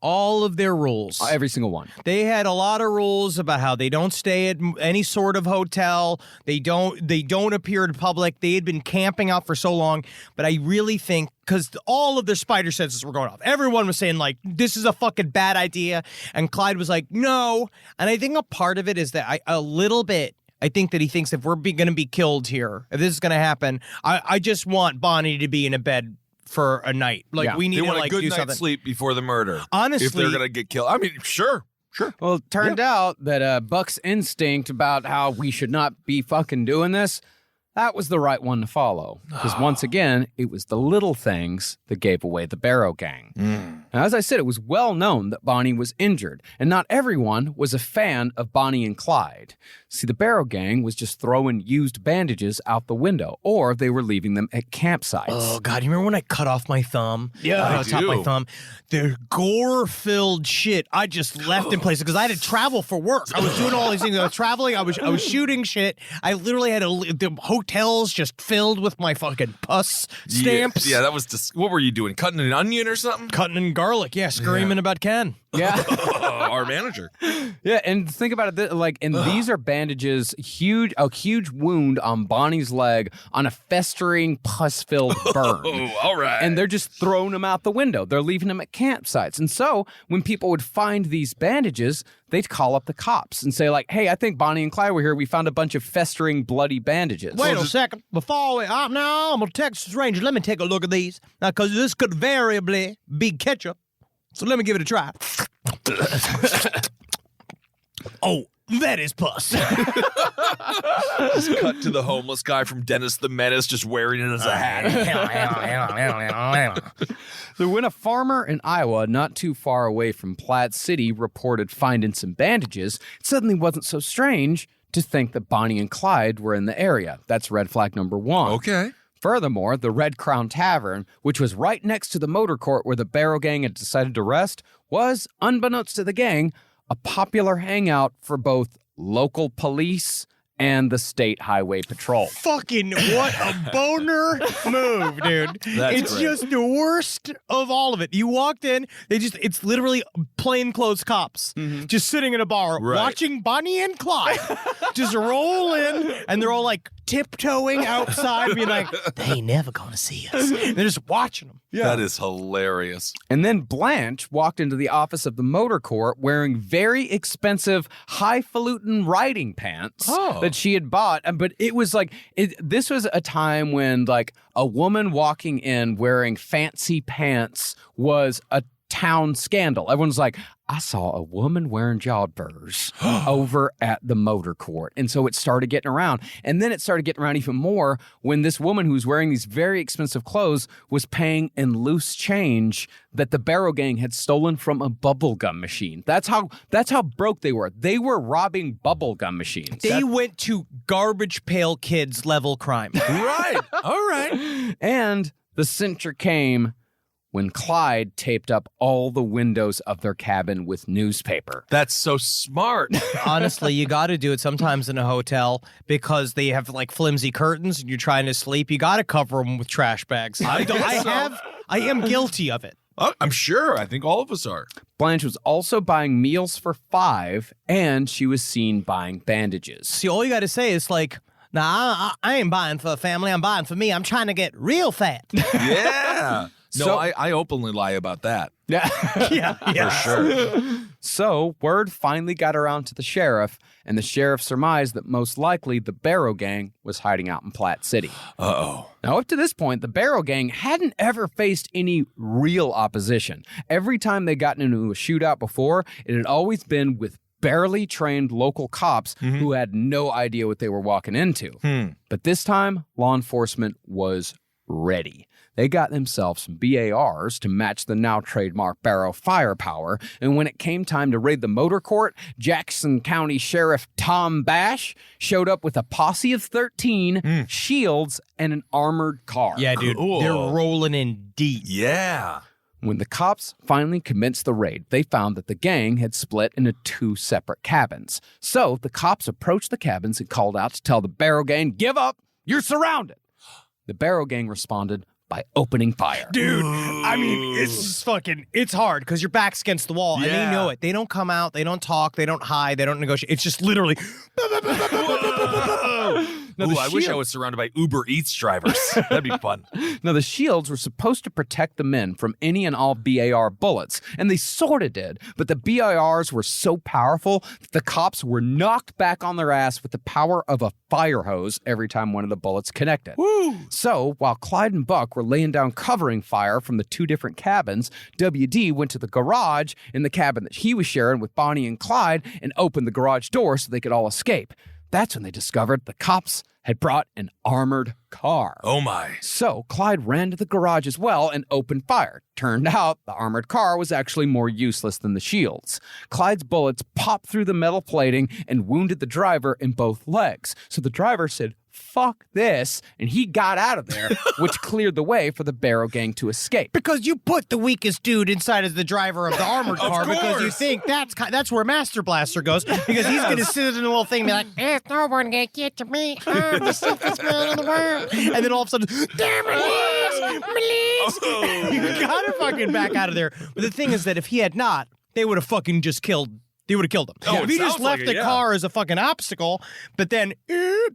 all of their rules. Every single one. They had a lot of rules about how they don't stay at any sort of hotel. They don't appear in public. They had been camping out for so long, but I really think because all of their spider senses were going off. Everyone was saying like, "This is a fucking bad idea," and Clyde was like, "No." And I think a part of it is that I think that he thinks if we're going to be killed here, if this is going to happen, I just want Bonnie to be in a bed for a night. Like Yeah. we need They to want a like good do night's something. sleep before the murder. Honestly, if they're going to get killed. I mean, sure. Well, it turned out that Buck's instinct about how we should not be fucking doing this, that was the right one to follow. Because once again, it was the little things that gave away the Barrow Gang. Now, as I said, it was well known that Bonnie was injured, and not everyone was a fan of Bonnie and Clyde. See, the Barrow Gang was just throwing used bandages out the window, or they were leaving them at campsites. Oh God! You remember when I cut off my thumb? Yeah, I top of my do. thumb. The gore-filled shit I just left in place because I had to travel for work. I was doing all these things. I was traveling. I was shooting shit. I literally had the hotels just filled with my fucking pus stamps. Yeah, that was... what were you doing? Cutting an onion or something? Cutting in garlic. Yeah, screaming about Ken. Yeah. Our manager. Yeah, and think about it, these are bandages, a huge wound on Bonnie's leg on a festering, pus-filled burn. Oh, all right. And they're just throwing them out the window. They're leaving them at campsites. And so when people would find these bandages, they'd call up the cops and say, like, "Hey, I think Bonnie and Clyde were here. We found a bunch of festering, bloody bandages." Wait a second. Before we... now, I'm a Texas Ranger. Let me take a look at these. Now, because this could variably be ketchup. So let me give it a try. Oh, that is pus. Just cut to the homeless guy from Dennis the Menace just wearing it as a hat. So when a farmer in Iowa, not too far away from Platte City, reported finding some bandages, it suddenly wasn't so strange to think that Bonnie and Clyde were in the area. That's red flag number one. Okay. Furthermore, the Red Crown Tavern, which was right next to the motor court where the Barrow Gang had decided to rest, was, unbeknownst to the gang, a popular hangout for both local police and the State Highway Patrol. Fucking what a boner move, dude. That's it's great. just the worst of all of it. You walked in, it's literally plainclothes cops just sitting in a bar Right. watching Bonnie and Clyde just roll in, and they're all like tiptoeing outside, being like, "They ain't never gonna see us." And they're just watching them. That is hilarious. And then Blanche walked into the office of the motor court wearing very expensive, highfalutin riding pants that she had bought. But it was like, this was a time when like a woman walking in wearing fancy pants was a town scandal. Everyone's like, "I saw a woman wearing jodhpurs over at the motor court." And so it started getting around. And then it started getting around even more when this woman who's wearing these very expensive clothes was paying in loose change that the Barrow Gang had stolen from a bubblegum machine. That's how broke they were. They were robbing bubblegum machines. They went to garbage pail kids level crime. Right. All right. And the censure came when Clyde taped up all the windows of their cabin with newspaper. That's so smart. Honestly, you got to do it sometimes in a hotel because they have like flimsy curtains and you're trying to sleep. You got to cover them with trash bags. I am guilty of it. I'm sure. I think all of us are. Blanche was also buying meals for 5, and she was seen buying bandages. See, all you got to say is like, "Nah, I ain't buying for a family. I'm buying for me. I'm trying to get real fat." Yeah. No, I openly lie about that. Yeah. Yeah. For sure. So, word finally got around to the sheriff, and the sheriff surmised that most likely the Barrow Gang was hiding out in Platte City. Uh-oh. Now, up to this point, the Barrow Gang hadn't ever faced any real opposition. Every time they gotten into a shootout before, it had always been with barely trained local cops who had no idea what they were walking into. But this time, law enforcement was ready. They got themselves some BARs to match the now trademark Barrow firepower, and when it came time to raid the motor court, Jackson County Sheriff Tom Bash showed up with a posse of 13, shields, and an armored car. Yeah, dude. Cool. They're rolling in deep. Yeah. When the cops finally commenced the raid, they found that the gang had split into 2 separate cabins. So the cops approached the cabins and called out to tell the Barrow Gang, "Give up! You're surrounded!" The Barrow Gang responded by opening fire. Dude, I mean, it's just it's hard because your back's against the wall and they Yeah. know it. They don't come out, they don't talk, they don't hide, they don't negotiate. It's just literally. Now, Ooh, I wish I was surrounded by Uber Eats drivers. That'd be fun. Now, the shields were supposed to protect the men from any and all BAR bullets, and they sort of did, but the BARs were so powerful that the cops were knocked back on their ass with the power of a fire hose every time one of the bullets connected. Woo! So, while Clyde and Buck were laying down covering fire from the 2 different cabins, WD went to the garage in the cabin that he was sharing with Bonnie and Clyde and opened the garage door so they could all escape. That's when they discovered the cops had brought an armored car. Oh, my. So Clyde ran to the garage as well and opened fire. Turned out the armored car was actually more useless than the shields. Clyde's bullets popped through the metal plating and wounded the driver in both legs. So the driver said, "Fuck this," and he got out of there, which cleared the way for the Barrow Gang to escape. Because you put the weakest dude inside as the driver of the armored car because you course. think that's where Master Blaster goes because he's going to sit in a little thing and be like, "There's no one going to get to me. I'm the safest man in the world." And then all of a sudden, "Damn it, you got to fucking back out of there. But the thing is that if he had not, they would have fucking just killed. They would have killed him. Oh, If it he just sounds left like the it, yeah. car as a fucking obstacle, but then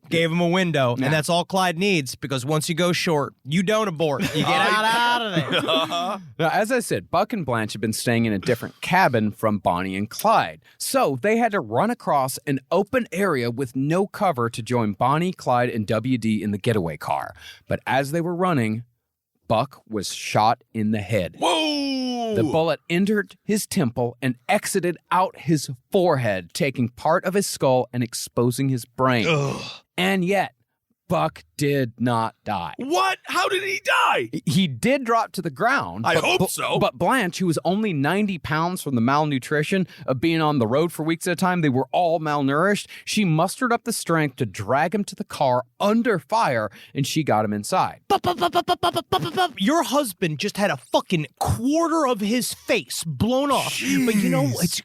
gave him a window, and that's all Clyde needs because once you go short, you don't abort. You get out of there. Now, as I said, Buck and Blanche had been staying in a different cabin from Bonnie and Clyde. So they had to run across an open area with no cover to join Bonnie, Clyde, and WD in the getaway car. But as they were running, Buck was shot in the head. Whoa! The bullet entered his temple and exited out his forehead, taking part of his skull and exposing his brain. And yet, Buck did not die. What? How did he die? He did drop to the ground. I hope so. But Blanche, who was only 90 pounds from the malnutrition of being on the road for weeks at a time, they were all malnourished. She mustered up the strength to drag him to the car under fire, and she got him inside. Your husband just had a fucking quarter of his face blown off. But you know, it's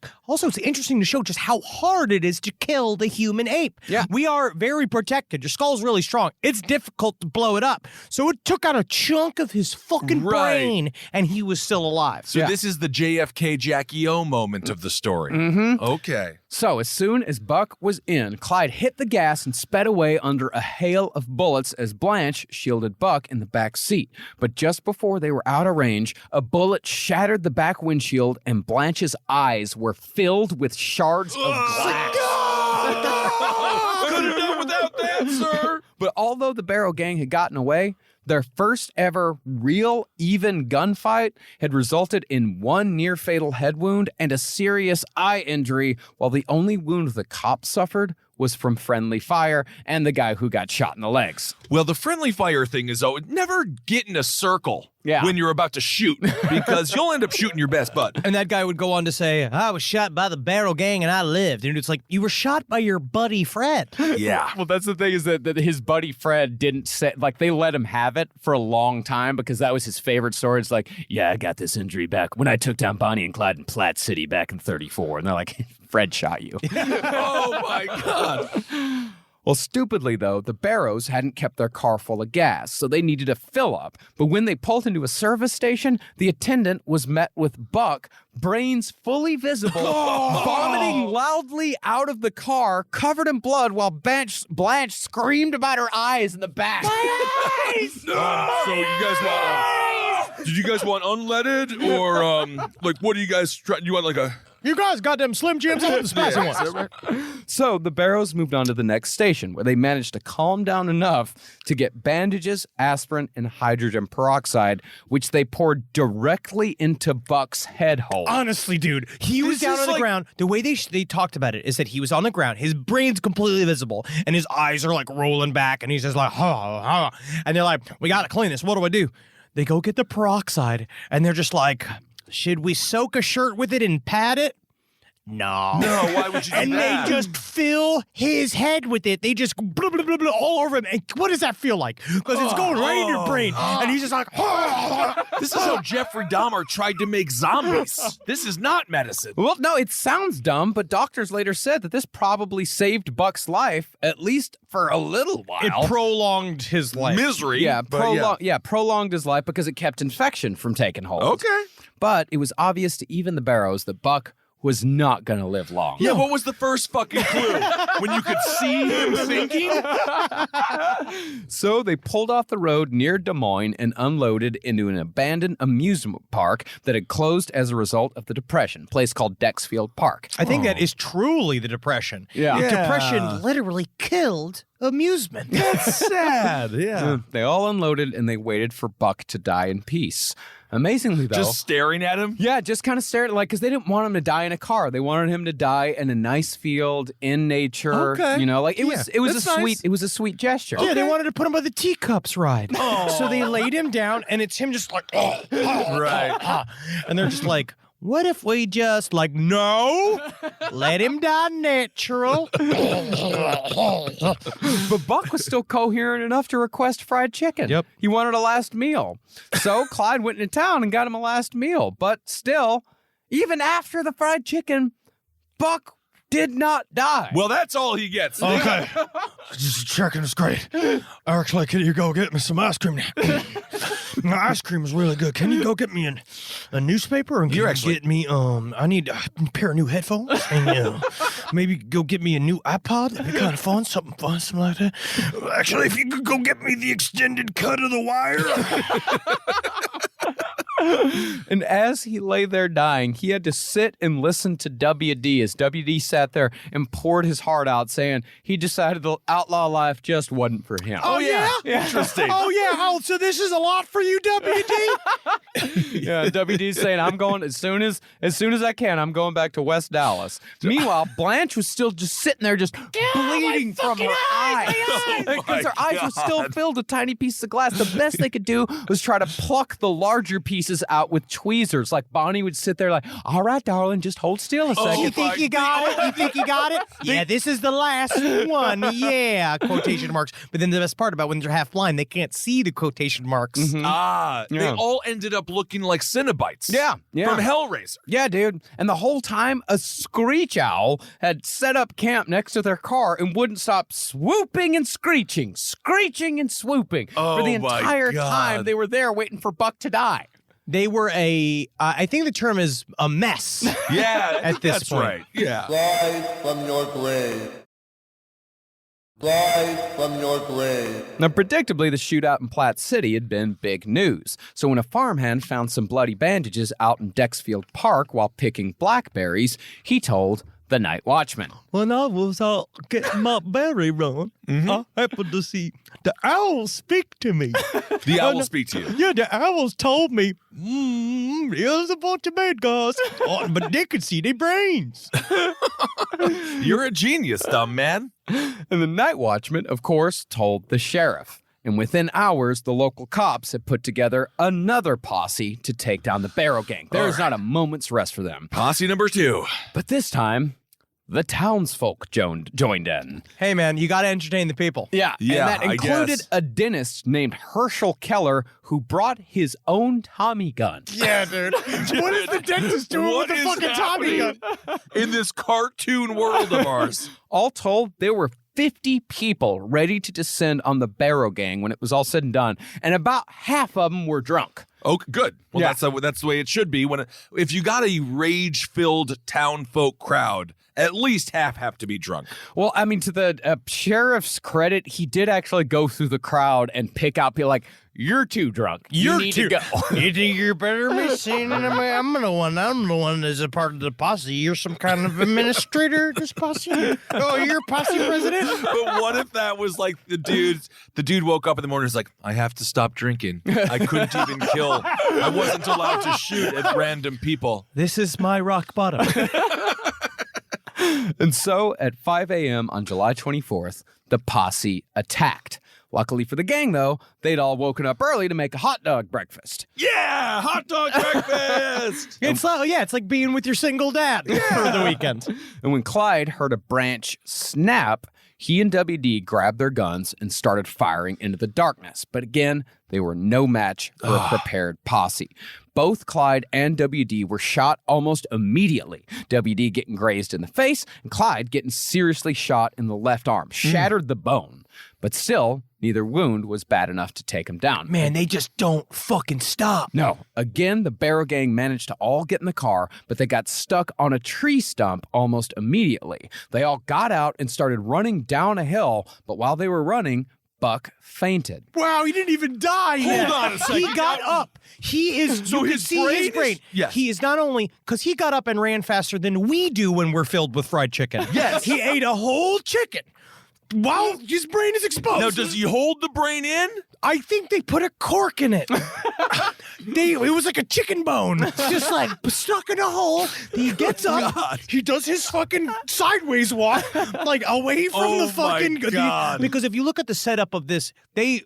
interesting to show just how hard it is to kill the human ape. Yeah. We are very protected. Your skull's really strong. It's difficult to blow it up. So it took out a chunk of his fucking Right. brain, and he was still alive. So Yeah. this is the JFK Jackie O moment of the story. Mm-hmm. Okay. So as soon as Buck was in, Clyde hit the gas and sped away under a hail of bullets as Blanche shielded Buck in the back seat. But just before they were out of range, a bullet shattered the back windshield and Blanche's eyes were filled with shards of glass. Could have done without that, sir. But although the Barrow Gang had gotten away, their first ever real even gunfight had resulted in one near fatal head wound and a serious eye injury, while the only wound the cops suffered was from friendly fire and the guy who got shot in the legs. Well, the friendly fire thing is never get in a circle when you're about to shoot because you'll end up shooting your best bud. And that guy would go on to say, "I was shot by the Barrow Gang and I lived." And it's like, you were shot by your buddy Fred. Yeah. Well, that's the thing is that his buddy Fred didn't say, like, they let him have it for a long time because that was his favorite story. It's like, yeah, I got this injury back when I took down Bonnie and Clyde in Platte City back in 34. And they're like, Fred shot you. Oh, my God. Well, stupidly, though, the Barrows hadn't kept their car full of gas, so they needed to fill up. But when they pulled into a service station, the attendant was met with Buck, brains fully visible, vomiting loudly out of the car, covered in blood, while Blanche screamed about her eyes in the back. So you guys want Did you guys want unleaded or like what do you guys try? You want like a? You guys got them Slim Jims or the spicy ones? So the Barrows moved on to the next station, where they managed to calm down enough to get bandages, aspirin, and hydrogen peroxide, which they poured directly into Buck's head hole. Honestly, dude, he was This down is on the like- ground. The way they talked about it is that he was on the ground. His brain's completely visible, and his eyes are like rolling back, and he's just like, and they're like, we got to clean this. What do? They go get the peroxide, and they're just like, should we soak a shirt with it and pat it? No. No, why would you do And that? they just fill his head with it. They just blah, blah, blah, blah, all over him. And what does that feel like? Because it's going right in your brain. And he's just like, This is how Jeffrey Dahmer tried to make zombies. This is not medicine. Well, no, it sounds dumb, but doctors later said that this probably saved Buck's life, at least for a little while. it prolonged his life. Misery. yeah, but prolonged his life because it kept infection from taking hold. Okay. But it was obvious to even the Barrows that Buck was not going to live long. Yeah, what was the first fucking clue? When you could see him thinking? So they pulled off the road near Des Moines and unloaded into an abandoned amusement park that had closed as a result of the Depression, a place called Dexfield Park. I think that is truly the Depression. Yeah. The Depression literally killed amusement. Sad, yeah. They all unloaded and they waited for Buck to die in peace. Amazingly, though. Just staring at him? Yeah, just kind of stared like because they didn't want him to die in a car. They wanted him to die in a nice field in nature. Okay. You know, like it was that's nice. it was a sweet gesture. Yeah, they wanted to put him by the teacups ride. So they laid him down, and it's him just like, Right. and they're just like, what if we just like, no, let him die natural. But Buck was still coherent enough to request fried chicken. Yep. He wanted a last meal. So Clyde went into town and got him a last meal. But still, even after the fried chicken, Buck did not die. Well, that's all he gets. Okay. Just checking is great. Actually, can you go get me some ice cream now? My ice cream is really good. Can you go get me a newspaper and You're actually- get me I need a pair of new headphones and maybe go get me a new iPod. That'd be kind of fun, something like that. Actually, if you could go get me the extended cut of the wire. And as he lay there dying, he had to sit and listen to WD as WD sat there and poured his heart out, saying he decided the outlaw life just wasn't for him. Oh, yeah? Interesting. Oh yeah. Oh, so this is a lot for you, WD. Yeah, WD's saying I'm going as soon as I can. I'm going back to West Dallas. Meanwhile, Blanche was still just sitting there, just bleeding from her eyes because her eyes were still filled with tiny pieces of glass. The best they could do was try to pluck the larger pieces out with tweezers. Like Bonnie would sit there, like, "All right, darling, just hold still a second." You think you got it? You think you got it? Yeah, this is the last one. Yeah, quotation marks. But then the best part about when they're half blind, they can't see the quotation marks. They Yeah. all ended up looking like Cenobites. Yeah. From Hellraiser. Yeah, dude. And the whole time, a screech owl had set up camp next to their car and wouldn't stop swooping and screeching and swooping for the Oh, my entire God. time they were there waiting for Buck to die. They were I think the term is a mess. Yeah, At this that's point. right. Yeah. Rise from your grave. Rise from your grave. Now, predictably, the shootout in Platte City had been big news. So when a farmhand found some bloody bandages out in Dexfield Park while picking blackberries, he told the night watchman. When I was out getting my berry run, I happened to see the owls speak to me. The owl will speak to you. Yeah, the owls told me, there's a bunch of bad guys. But they could see their brains. You're a genius, dumb man. And the night watchman, of course, told the sheriff. And within hours, the local cops had put together another posse to take down the Barrow Gang. There is not a moment's rest for them. Posse number 2. But this time, the townsfolk joined in. Hey, man, you got to entertain the people. Yeah, Yeah, and that I included guess. a dentist named Herschel Keller who brought his own Tommy gun. Yeah, dude. What is the dentist doing What with the is fucking Tommy gun? happening in this cartoon world of ours? All told, there were 50 people ready to descend on the Barrow Gang when it was all said and done, and about half of them were drunk. Oh, good. Well, Yeah. that's the way it should be. If you got a rage-filled town folk crowd, at least half have to be drunk. Well, I mean, to the sheriff's credit, he did actually go through the crowd and pick out people like, you're too drunk. You're need too- to go. You think you're better than me? Saying I'm the one that's a part of the posse. You're some kind of administrator of this posse? Oh, you're a posse president? But what if that was like the dude woke up in the morning and was like, I have to stop drinking. I couldn't even kill. I wasn't allowed to shoot at random people. This is my rock bottom. And so at 5 a.m. on July 24th, the posse attacked. Luckily for the gang, though, they'd all woken up early to make a hot dog breakfast. Yeah, hot dog breakfast. It's like being with your single dad for the weekend. And when Clyde heard a branch snap, he and WD grabbed their guns and started firing into the darkness. But again, they were no match for a prepared posse. Both Clyde and WD were shot almost immediately. WD getting grazed in the face and Clyde getting seriously shot in the left arm, shattered the bone. But still, neither wound was bad enough to take him down. Man, they just don't fucking stop. No. Again, the Barrow Gang managed to all get in the car, but they got stuck on a tree stump almost immediately. They all got out and started running down a hill, but while they were running, Buck fainted. Wow, he didn't even die. Hold on a second. He got up. He is. So you can his see brain his brain. is- Yes. He is not only because he got up and ran faster than we do when we're filled with fried chicken. Yes. He ate a whole chicken. While his brain is exposed. Now, does he hold the brain in? I think they put a cork in it. It was like a chicken bone, just like stuck in a hole. He gets up, God. he does his fucking sideways walk, like away from Oh the fucking. my God. Because if you look at the setup of this, they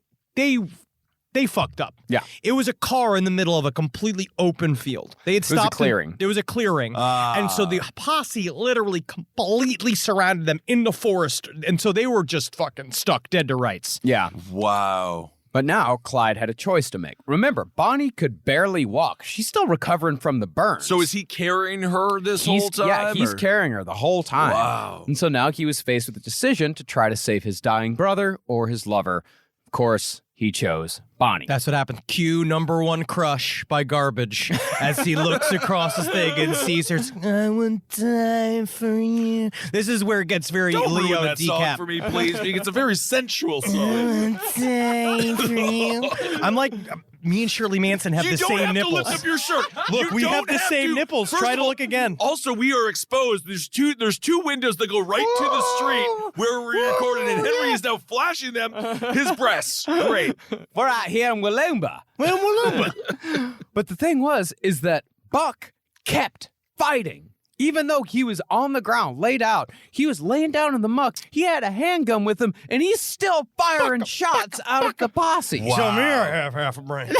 fucked up. Yeah. It was a car in the middle of a completely open field. They had was a stopped. clearing. There was a clearing. And so the posse literally completely surrounded them in the forest. And so they were just fucking stuck dead to rights. Yeah. Wow. But now Clyde had a choice to make. Remember, Bonnie could barely walk. She's still recovering from the burns. So is he carrying her this whole time? Yeah, he's or- carrying her the whole time. Wow. And so now he was faced with the decision to try to save his dying brother or his lover. Of course, he chose Bonnie. That's what happened. Cue number one crush by Garbage as he looks across his thing and sees her. I would die for you. This is where it gets very Don't Leo ruin that song decap. for me, please. Because it's a very sensual song. Die for you. I'm like, me and Shirley Manson have You the don't same have nipples. to lift up your shirt. Look, You we have don't the same to. nipples. First Try of to all- look again. Also, we are exposed. There's two windows that go right to the street where we're recording, and Henry is now flashing them his breasts. Great. We're out here in Walloomba. But the thing is that Buck kept fighting. Even though he was on the ground, laid out, he was laying down in the muck. He had a handgun with him, and he's still firing shots out at the posse. Tell me I have half a brain.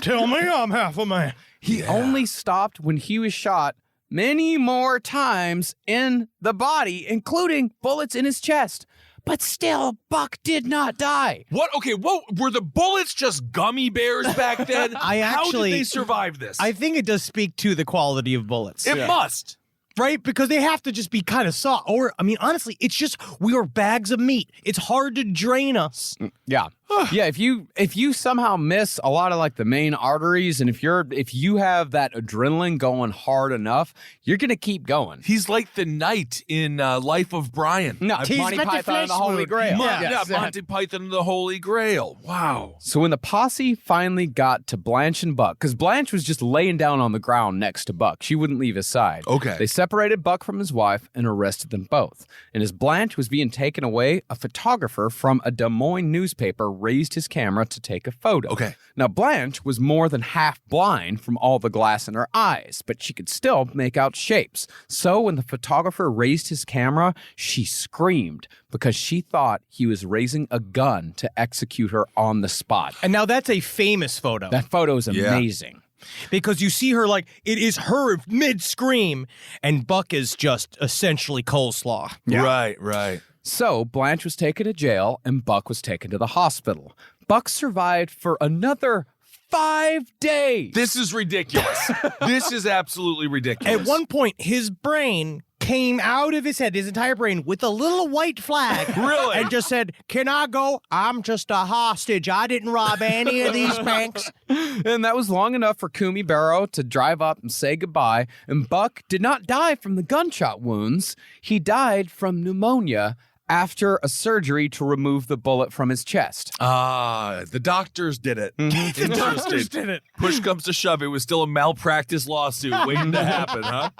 Tell me I'm half a man. He only stopped when he was shot many more times in the body, including bullets in his chest. But still, Buck did not die. What? Okay, what were the bullets just gummy bears back then? How did they survive this? I think it does speak to the quality of bullets. it must. Right? Because they have to just be kind of soft. Or, I mean, honestly, it's just we are bags of meat. It's hard to drain us. Yeah. Yeah, if you somehow miss a lot of like the main arteries, and if you have that adrenaline going hard enough, you're gonna keep going. He's like the knight in Life of Brian. No, He's Monty got the Python and the flesh Holy wound. Grail. Yeah, Monty Python and the Holy Grail. Wow. So when the posse finally got to Blanche and Buck, because Blanche was just laying down on the ground next to Buck, she wouldn't leave his side. Okay. They separated Buck from his wife and arrested them both. And as Blanche was being taken away, a photographer from a Des Moines newspaper raised his camera to take a photo. Okay. Now, Blanche was more than half blind from all the glass in her eyes, but she could still make out shapes. So when the photographer raised his camera, she screamed because she thought he was raising a gun to execute her on the spot. And now that's a famous photo. That photo is amazing. Because you see her like, it is her mid-scream, and Buck is just essentially coleslaw. Right. So Blanche was taken to jail and Buck was taken to the hospital. Buck survived for another 5 days. This is ridiculous. This is absolutely ridiculous. At one point, his brain came out of his head, his entire brain, with a little white flag. Really? And just said, can I go? I'm just a hostage. I didn't rob any of these banks. And that was long enough for Kumi Barrow to drive up and say goodbye. And Buck did not die from the gunshot wounds. He died from pneumonia after a surgery to remove the bullet from his chest. The doctors did it. The doctors Interesting. did it. Push comes to shove, it was still a malpractice lawsuit waiting to happen, huh?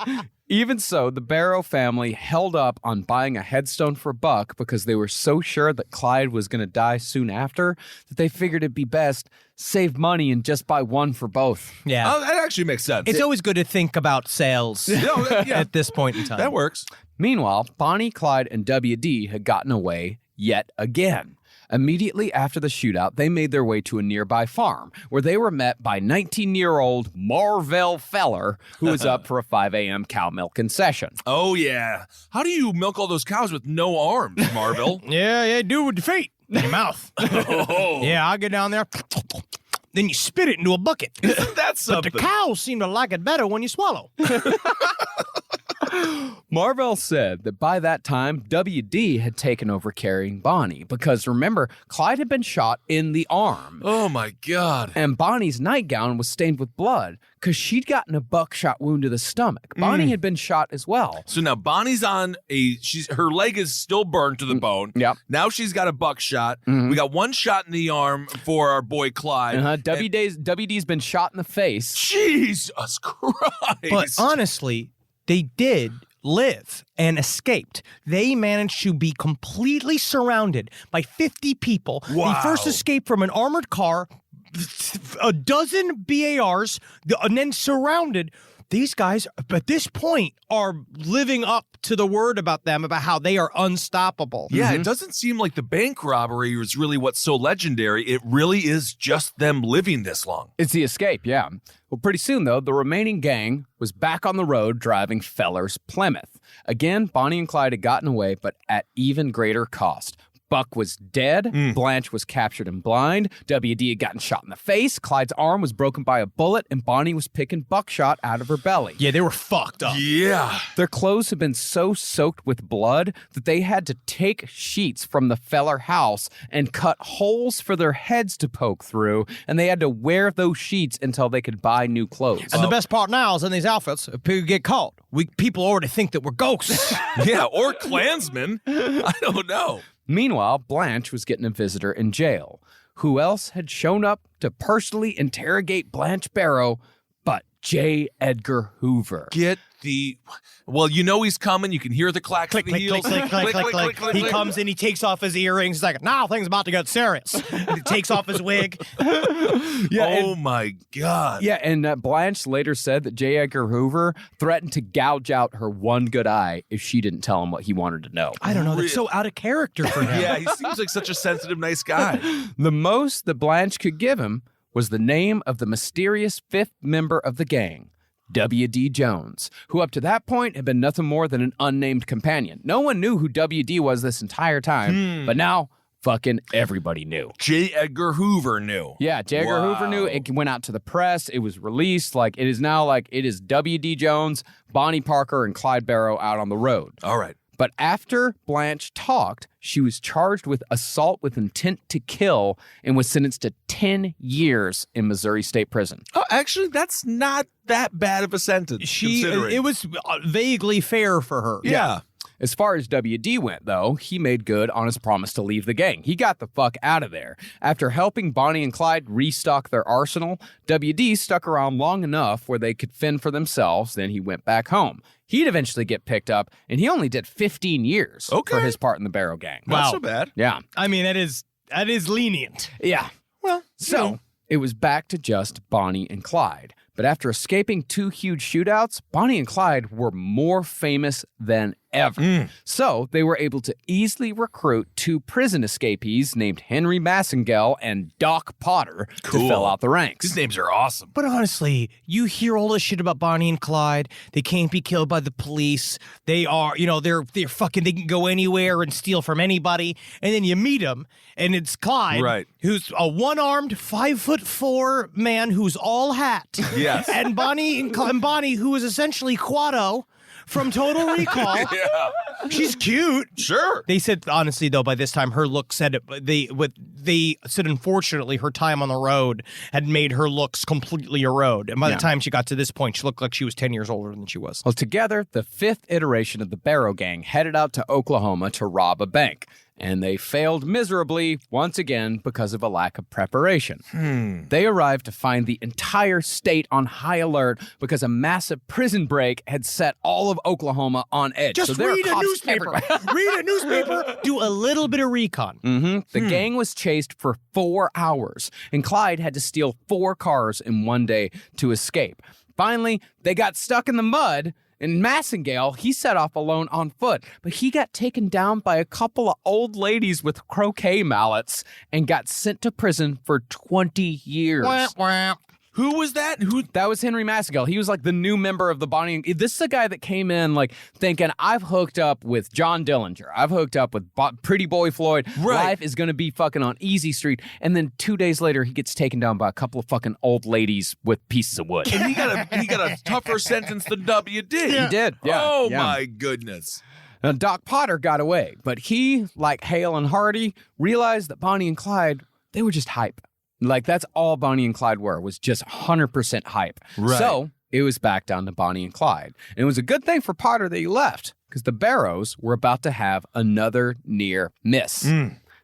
Even so, the Barrow family held up on buying a headstone for Buck because they were so sure that Clyde was going to die soon after that they figured it'd be best save money and just buy one for both. Yeah. Oh, that actually makes sense. It's always good to think about sales yeah. at this point in time. That works. Meanwhile, Bonnie, Clyde, and WD had gotten away yet again. Immediately after the shootout, they made their way to a nearby farm where they were met by 19-year-old Marvell Feller, who was up for a 5 a.m. cow milking session. Oh, yeah. How do you milk all those cows with no arms, Marvell? Yeah, do it with your feet. In your mouth. Oh. Yeah, I'll get down there. Then you spit it into a bucket. Isn't that But something? the cows seem to like it better when you swallow. Marvell said that by that time, WD had taken over carrying Bonnie because remember, Clyde had been shot in the arm. Oh, my God. And Bonnie's nightgown was stained with blood because she'd gotten a buckshot wound to the stomach. Bonnie had been shot as well. So now Bonnie's on her leg is still burned to the bone. Yep. Now she's got a buckshot. We got one shot in the arm for our boy Clyde. WD's been shot in the face. Jesus Christ. But honestly, they did live and escaped. They managed to be completely surrounded by 50 people. Wow. They first escaped from an armored car, a dozen BARs, and then surrounded. These guys, at this point, are living up to the word about them, about how they are unstoppable. Yeah, it doesn't seem like the bank robbery is really what's so legendary. It really is just them living this long. It's the escape, yeah. Well, pretty soon, though, the remaining gang was back on the road driving Feller's Plymouth. Again, Bonnie and Clyde had gotten away, but at even greater cost. Buck was dead. Blanche was captured and blind. WD had gotten shot in the face. Clyde's arm was broken by a bullet, and Bonnie was picking buckshot out of her belly. Yeah, they were fucked up. Yeah. Their clothes had been so soaked with blood that they had to take sheets from the Feller house and cut holes for their heads to poke through, and they had to wear those sheets until they could buy new clothes. And the best part now is in these outfits, if people get caught, people already think that we're ghosts. Yeah, or Klansmen. I don't know. Meanwhile, Blanche was getting a visitor in jail. Who else had shown up to personally interrogate Blanche Barrow but J. Edgar Hoover? Well, you know he's coming. You can hear the clacks Click, of the click, click, heels. click, click, click, click. He comes in, he takes off his earrings. He's like, now things about to get serious. And he takes off his wig. Oh, my God. Yeah, and Blanche later said that J. Edgar Hoover threatened to gouge out her one good eye if she didn't tell him what he wanted to know. I don't know. That's so out of character for him. Yeah, he seems like such a sensitive, nice guy. The most that Blanche could give him was the name of the mysterious fifth member of the gang, W.D. Jones, who up to that point had been nothing more than an unnamed companion. No one knew who W.D. was this entire time, but now fucking everybody knew. J. Edgar Hoover knew. Yeah, J. Edgar Hoover knew. It went out to the press. It was released. It is W.D. Jones, Bonnie Parker, and Clyde Barrow out on the road. All right. But after Blanche talked, she was charged with assault with intent to kill and was sentenced to 10 years in Missouri State Prison. Oh, actually, that's not that bad of a sentence. considering. It was vaguely fair for her. Yeah. As far as WD went, though, he made good on his promise to leave the gang. He got the fuck out of there. After helping Bonnie and Clyde restock their arsenal, WD stuck around long enough where they could fend for themselves, then he went back home. He'd eventually get picked up, and he only did 15 years for his part in the Barrow Gang. Not Wow. so bad. Yeah. I mean, that is lenient. Yeah. Well, So it was back to just Bonnie and Clyde. But after escaping two huge shootouts, Bonnie and Clyde were more famous than ever. So they were able to easily recruit two prison escapees named Henry Massengale and Doc Potter to fill out the ranks. These names are awesome. But honestly, you hear all this shit about Bonnie and Clyde. They can't be killed by the police. They are, they're fucking, they can go anywhere and steal from anybody. And then you meet them, and it's Clyde, Right. who's a one-armed, 5'4" man who's all hat. Yes. And Bonnie, who is essentially Quado from Total Recall. Yeah. She's cute. Sure. They said, honestly, though, by this time, her look said it. They said, unfortunately, her time on the road had made her looks completely erode. And by the time she got to this point, she looked like she was 10 years older than she was. Well, together, the fifth iteration of the Barrow Gang headed out to Oklahoma to rob a bank. And they failed miserably once again because of a lack of preparation. They arrived to find the entire state on high alert because a massive prison break had set all of Oklahoma on edge. Just there are read a cops newspaper. everywhere. Read a newspaper. Do a little bit of recon. The gang was chased for 4 hours, and Clyde had to steal 4 cars in one day to escape. Finally, they got stuck in the mud. And Massengale, he set off alone on foot, but he got taken down by a couple of old ladies with croquet mallets and got sent to prison for 20 years. Who was that? That was Henry Massengale. He was like the new member of the Bonnie and... This is a guy that came in like thinking, I've hooked up with John Dillinger. I've hooked up with Pretty Boy Floyd. Right. Life is going to be fucking on easy street. And then 2 days later, he gets taken down by a couple of fucking old ladies with pieces of wood. And he got a tougher sentence than W did. He did. Yeah. Oh, Yeah. my goodness. Now, Doc Potter got away, but he, like Hale and Hardy, realized that Bonnie and Clyde, they were just hype. Like, that's all Bonnie and Clyde were, was just 100% hype. Right. So it was back down to Bonnie and Clyde. And it was a good thing for Potter that he left, because the Barrows were about to have another near miss.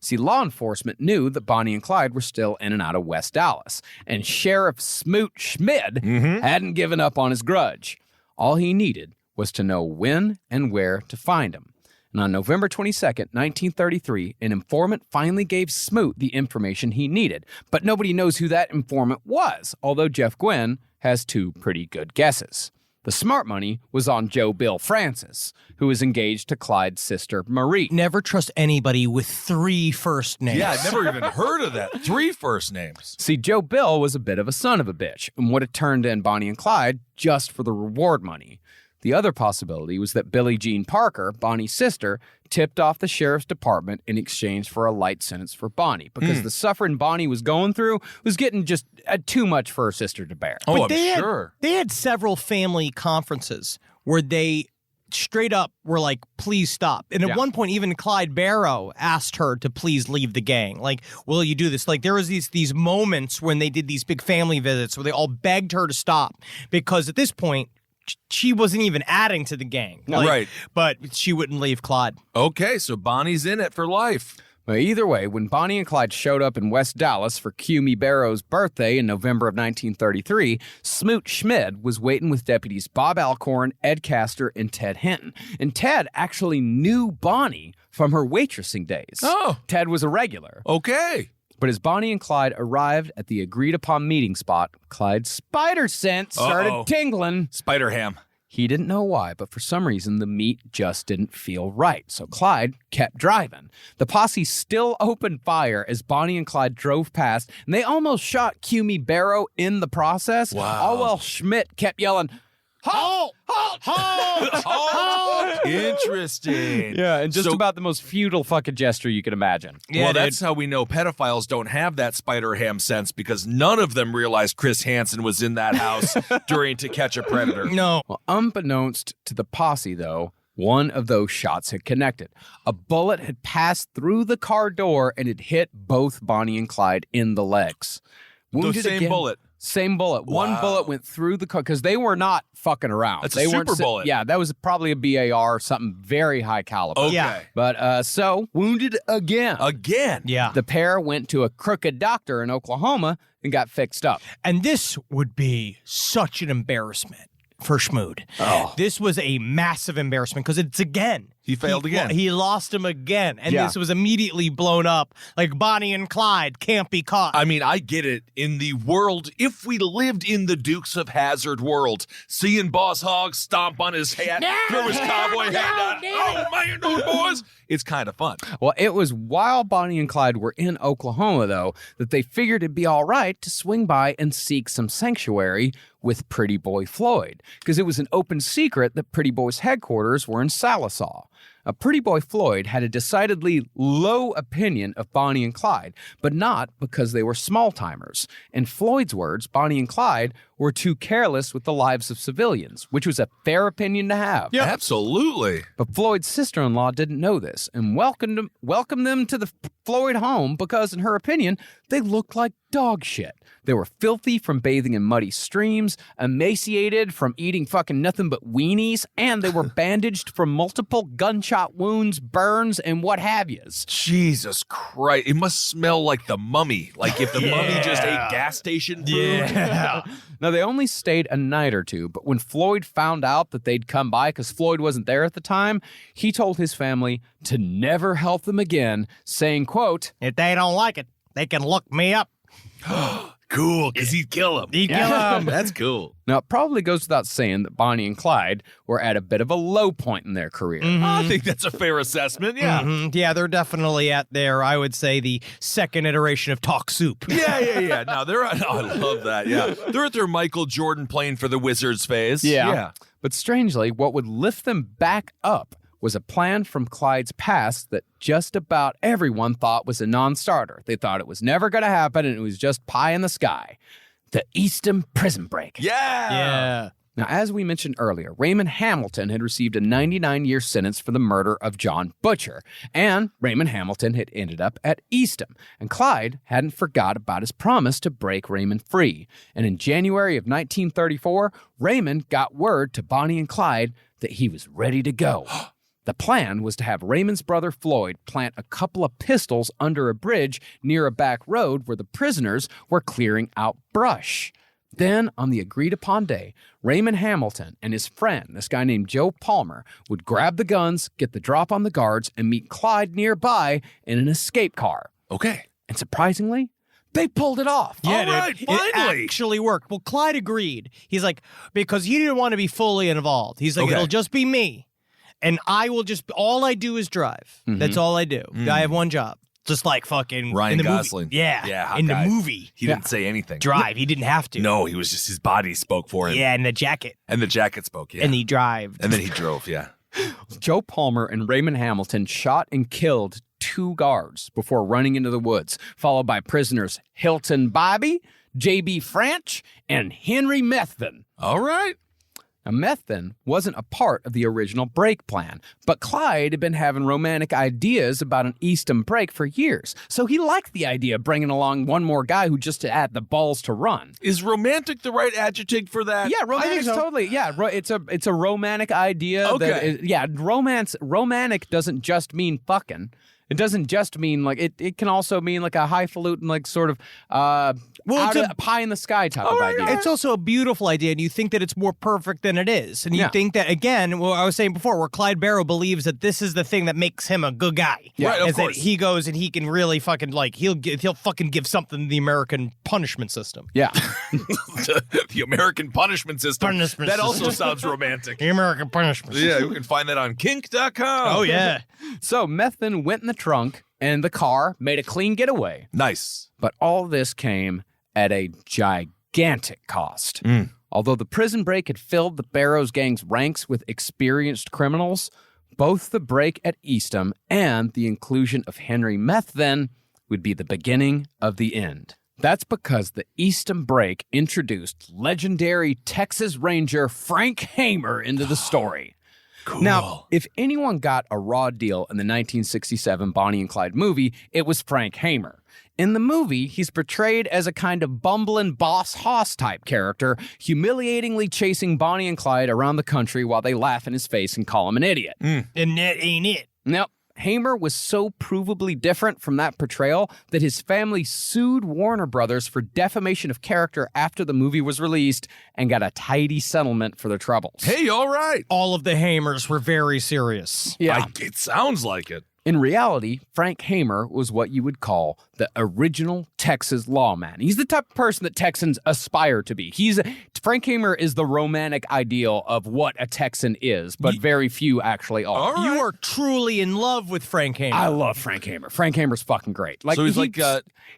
See, law enforcement knew that Bonnie and Clyde were still in and out of West Dallas, and Sheriff Smoot Schmid hadn't given up on his grudge. All he needed was to know when and where to find him. And on November 22nd, 1933, an informant finally gave Smoot the information he needed. But nobody knows who that informant was, although Jeff Gwynn has 2 pretty good guesses. The smart money was on Joe Bill Francis, who was engaged to Clyde's sister, Marie. Never trust anybody with 3 first names. Yeah, I'd never even heard of that. 3 first names. See, Joe Bill was a bit of a son of a bitch and would have turned in Bonnie and Clyde just for the reward money. The other possibility was that Billie Jean Parker, Bonnie's sister, tipped off the sheriff's department in exchange for a light sentence for Bonnie because the suffering Bonnie was going through was getting just too much for her sister to bear. Oh, But I'm sure. They had several family conferences where they straight up were like, please stop. And at one point, even Clyde Barrow asked her to please leave the gang. Like, will you do this? Like, there was these moments when they did these big family visits where they all begged her to stop because at this point, she wasn't even adding to the gang. Like, Right. But she wouldn't leave Clyde. Okay, so Bonnie's in it for life. Well, either way, when Bonnie and Clyde showed up in West Dallas for Cumie Barrow's birthday in November of 1933, Smoot Schmid was waiting with deputies Bob Alcorn, Ed Castor, and Ted Hinton. And Ted actually knew Bonnie from her waitressing days. Oh. Ted was a regular. Okay. But as Bonnie and Clyde arrived at the agreed-upon meeting spot, Clyde's spider sense started tingling. Spider ham. He didn't know why, but for some reason, the meat just didn't feel right. So Clyde kept driving. The posse still opened fire as Bonnie and Clyde drove past, and they almost shot Cumie Barrow in the process. Wow. All while Schmidt kept yelling, "Halt! Halt! Halt! Halt!" Interesting. Yeah, and just So- about the most futile fucking gesture you can imagine. Well, that's how we know pedophiles don't have that spider ham sense because none of them realized Chris Hansen was in that house during To Catch a Predator. No. Well, unbeknownst to the posse, though, one of those shots had connected. A bullet had passed through the car door and had hit both Bonnie and Clyde in the legs. Wounded same again. bullet. Same bullet. One Wow. bullet went through the car because they were not fucking around. That's a they weren't super bullet. Yeah, that was probably a BAR, something very high caliber. Okay. Yeah. But so, wounded again. Again. Yeah. The pair went to a crooked doctor in Oklahoma and got fixed up. And this would be such an embarrassment for Schmood. Oh. This was a massive embarrassment because it's again. He failed again. He lost him again. And Yeah. this was immediately blown up like Bonnie and Clyde can't be caught. I mean, I get it. In the world, if we lived in the Dukes of Hazzard world, seeing Boss Hogg stomp on his hat, throw his cowboy hat down, oh man, those boys, it's kind of fun. Well, it was while Bonnie and Clyde were in Oklahoma, though, that they figured it'd be all right to swing by and seek some sanctuary with Pretty Boy Floyd, because it was an open secret that Pretty Boy's headquarters were in Salisaw. Pretty Boy Floyd had a decidedly low opinion of Bonnie and Clyde, but not because they were small-timers. In Floyd's words, Bonnie and Clyde were too careless with the lives of civilians, which was a fair opinion to have. Yeah, absolutely. But Floyd's sister-in-law didn't know this and welcomed them to the Floyd home because, in her opinion, they looked like dog shit. They were filthy from bathing in muddy streams, emaciated from eating fucking nothing but weenies, and they were bandaged from multiple gunshot wounds, burns, and what have yous. Jesus Christ. It must smell like the mummy. Like if the mummy just ate gas station food. Yeah. Now, they only stayed a night or two, but when Floyd found out that they'd come by, because Floyd wasn't there at the time, he told his family to never help them again, saying, quote, If they don't like it, they can look me up. Cool, because he'd kill him. He'd kill him. That's cool. Now, it probably goes without saying that Bonnie and Clyde were at a bit of a low point in their career. I think that's a fair assessment, yeah. Mhm. Yeah, they're definitely at their, I would say, the second iteration of Talk Soup. Yeah. No, I love that, yeah. They're at their Michael Jordan playing for the Wizards phase. Yeah. But strangely, what would lift them back up was a plan from Clyde's past that just about everyone thought was a non-starter. They thought it was never going to happen and it was just pie in the sky. The Eastham prison break. Yeah. Now, as we mentioned earlier, Raymond Hamilton had received a 99-year sentence for the murder of John Butcher, and Raymond Hamilton had ended up at Eastham, and Clyde hadn't forgot about his promise to break Raymond free. And in January of 1934, Raymond got word to Bonnie and Clyde that he was ready to go. The plan was to have Raymond's brother Floyd plant a couple of pistols under a bridge near a back road where the prisoners were clearing out brush. Then, on the agreed-upon day, Raymond Hamilton and his friend, this guy named Joe Palmer, would grab the guns, get the drop on the guards, and meet Clyde nearby in an escape car. Okay. And surprisingly, they pulled it off. Yeah, all right, It finally. actually worked. Well, Clyde agreed. He's like, because he didn't want to be fully involved. He's like, Okay. It'll just be me. And I will just, all I do is drive. That's all I do. I have one job. Just like fucking Ryan in the Gosling. Movie. Yeah. Yeah, in Hawkeye. the movie. He didn't say anything. Drive. He didn't have to. No, he was just, his body spoke for him. Yeah, and the jacket. And the jacket spoke, yeah. And he drove. And then he drove, yeah. Joe Palmer and Raymond Hamilton shot and killed 2 guards before running into the woods, followed by prisoners Hilton Bobby, J.B. French, and Henry Methvin. All right. Now, Methvin wasn't a part of the original break plan, but Clyde had been having romantic ideas about an Eastham break for years, so he liked the idea of bringing along one more guy who just had the balls to run. Is romantic the right adjective for that? Yeah, romantic totally. Yeah, it's a romantic idea. Okay. Romantic doesn't just mean fucking. It doesn't just mean like it can also mean like a highfalutin, like sort of it's a pie in the sky type of idea. It's also a beautiful idea, and you think that it's more perfect than it is. And you Yeah. think that, again, well, I was saying before, where Clyde Barrow believes that this is the thing that makes him a good guy. Yeah. Right, of is that course. he goes and he can really fucking, like, he'll fucking give something to the American punishment system. Yeah. The American punishment system. Punishment that also system. sounds romantic. The American punishment system. Yeah, you can find that on kink.com. Oh, yeah. So Methvin went in the trunk, and the car made a clean getaway. Nice. But all this came at a gigantic cost. Mm. Although the prison break had filled the Barrows gang's ranks with experienced criminals, both the break at Eastham and the inclusion of Henry Methvin would be the beginning of the end. That's because the Eastham break introduced legendary Texas Ranger Frank Hamer into the story. Cool. Now, if anyone got a raw deal in the 1967 Bonnie and Clyde movie, it was Frank Hamer. In the movie, he's portrayed as a kind of bumbling Boss Hoss type character, humiliatingly chasing Bonnie and Clyde around the country while they laugh in his face and call him an idiot. And that ain't it. Now, Hamer was so provably different from that portrayal that his family sued Warner Brothers for defamation of character after the movie was released and got a tidy settlement for their troubles. Hey, all right. All of the Hamers were very serious. Yeah. It sounds like it. In reality, Frank Hamer was what you would call the original Texas lawman. He's the type of person that Texans aspire to be. Frank Hamer is the romantic ideal of what a Texan is, but very few actually are. All right. You are truly in love with Frank Hamer. I love Frank Hamer. Frank Hamer's fucking great. So he's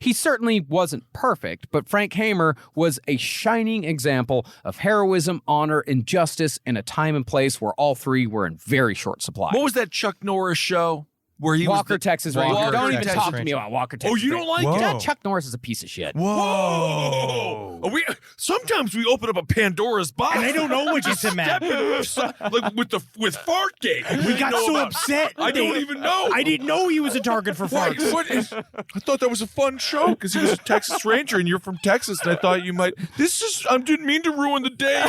he certainly wasn't perfect, but Frank Hamer was a shining example of heroism, honor, and justice in a time and place where all three were in very short supply. What was that Chuck Norris show? Where he Walker, was Texas Ranger. Walker, Don't even Texas talk to me about Walker, Texas you don't Ranger. like God, it? Chuck Norris is a piece of shit. Whoa! Sometimes we open up a Pandora's box. And I don't know what just Like with Fartgate. We got so upset. I don't even know. I didn't know he was a target for farts. I thought that was a fun show because he was a Texas Ranger and you're from Texas, and I thought you might. I didn't mean to ruin the day.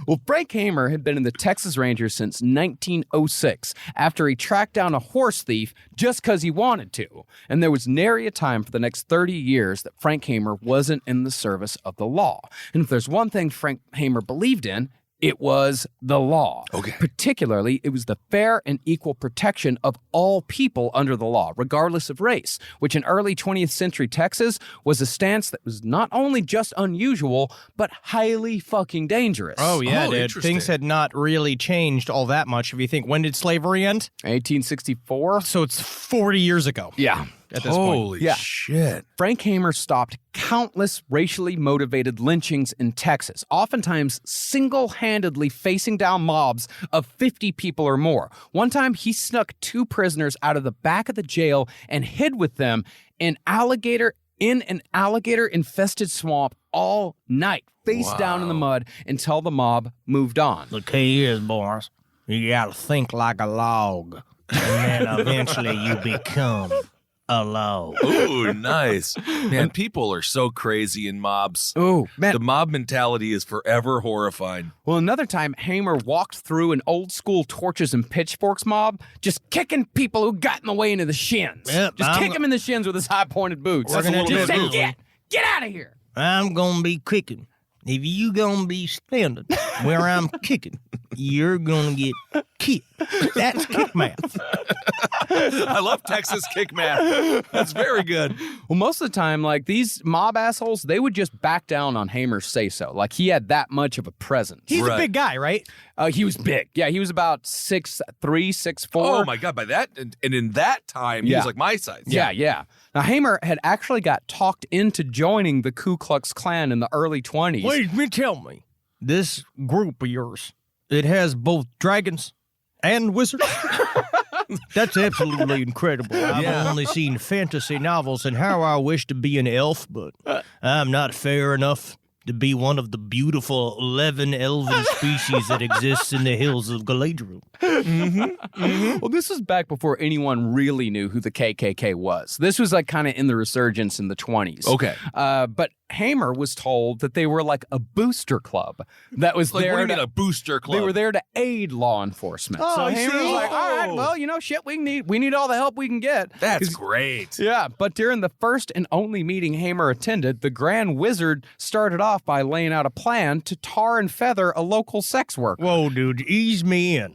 Well, Frank Hamer had been in the Texas Rangers since 1906 after he tracked down a horse thief just because he wanted to. And there was nary a time for the next 30 years that Frank Hamer wasn't in the service of the law. And if there's one thing Frank Hamer believed in, it was the law. Okay. Particularly, it was the fair and equal protection of all people under the law, regardless of race, which in early 20th century Texas was a stance that was not only just unusual, but highly fucking dangerous. Oh, yeah, dude. Interesting. Things had not really changed all that much. If you think, when did slavery end? 1864? So it's 40 years ago. Yeah. At this point. Holy Yeah. shit. Frank Hamer stopped countless racially motivated lynchings in Texas, oftentimes single-handedly facing down mobs of 50 people or more. One time, he snuck 2 prisoners out of the back of the jail and hid with them in an alligator-infested swamp all night, face down in the mud until the mob moved on. The key is, boys, you gotta think like a log, and then eventually you become a log. Ooh, nice. Man, people are so crazy in mobs. Oh, man. The mob mentality is forever horrifying. Well, another time, Hamer walked through an old-school torches and pitchforks mob, just kicking people who got in the way into the shins. Yep, just kick them in the shins with his high-pointed boots. We're gonna Just do say, it. get out of here. I'm gonna be kicking. If you gonna be standing where I'm kicking, you're gonna get kicked. That's kick math. I love Texas kick math. That's very good. Well, most of the time, like, these mob assholes, they would just back down on Hamer's say-so. Like, he had that much of a presence. He's Right. a big guy, right? He was big. Yeah, he was about 6'3", 6'4". Oh my God! By that and in that time, he Yeah. was like my size. Yeah. Now, Hamer had actually got talked into joining the Ku Klux Klan in the early 20s. Tell me. This group of yours, it has both dragons and wizards? That's absolutely incredible. I've only seen fantasy novels and how I wish to be an elf, but I'm not fair enough to be one of the beautiful 11 elven species that exists in the hills of Galadriel. Well, this was back before anyone really knew who the KKK was. This was like kind of in the resurgence in the 20s. Okay. But Hamer was told that they were like a booster club that was Like, there what do you to, mean a booster club? they were there to aid law enforcement. Oh, so I Hamer see. was like, all right, well, you know, shit, we need all the help we can get. That's great. Yeah, but during the first and only meeting Hamer attended, the Grand Wizard started off by laying out a plan to tar and feather a local sex worker. Whoa, dude, ease me in.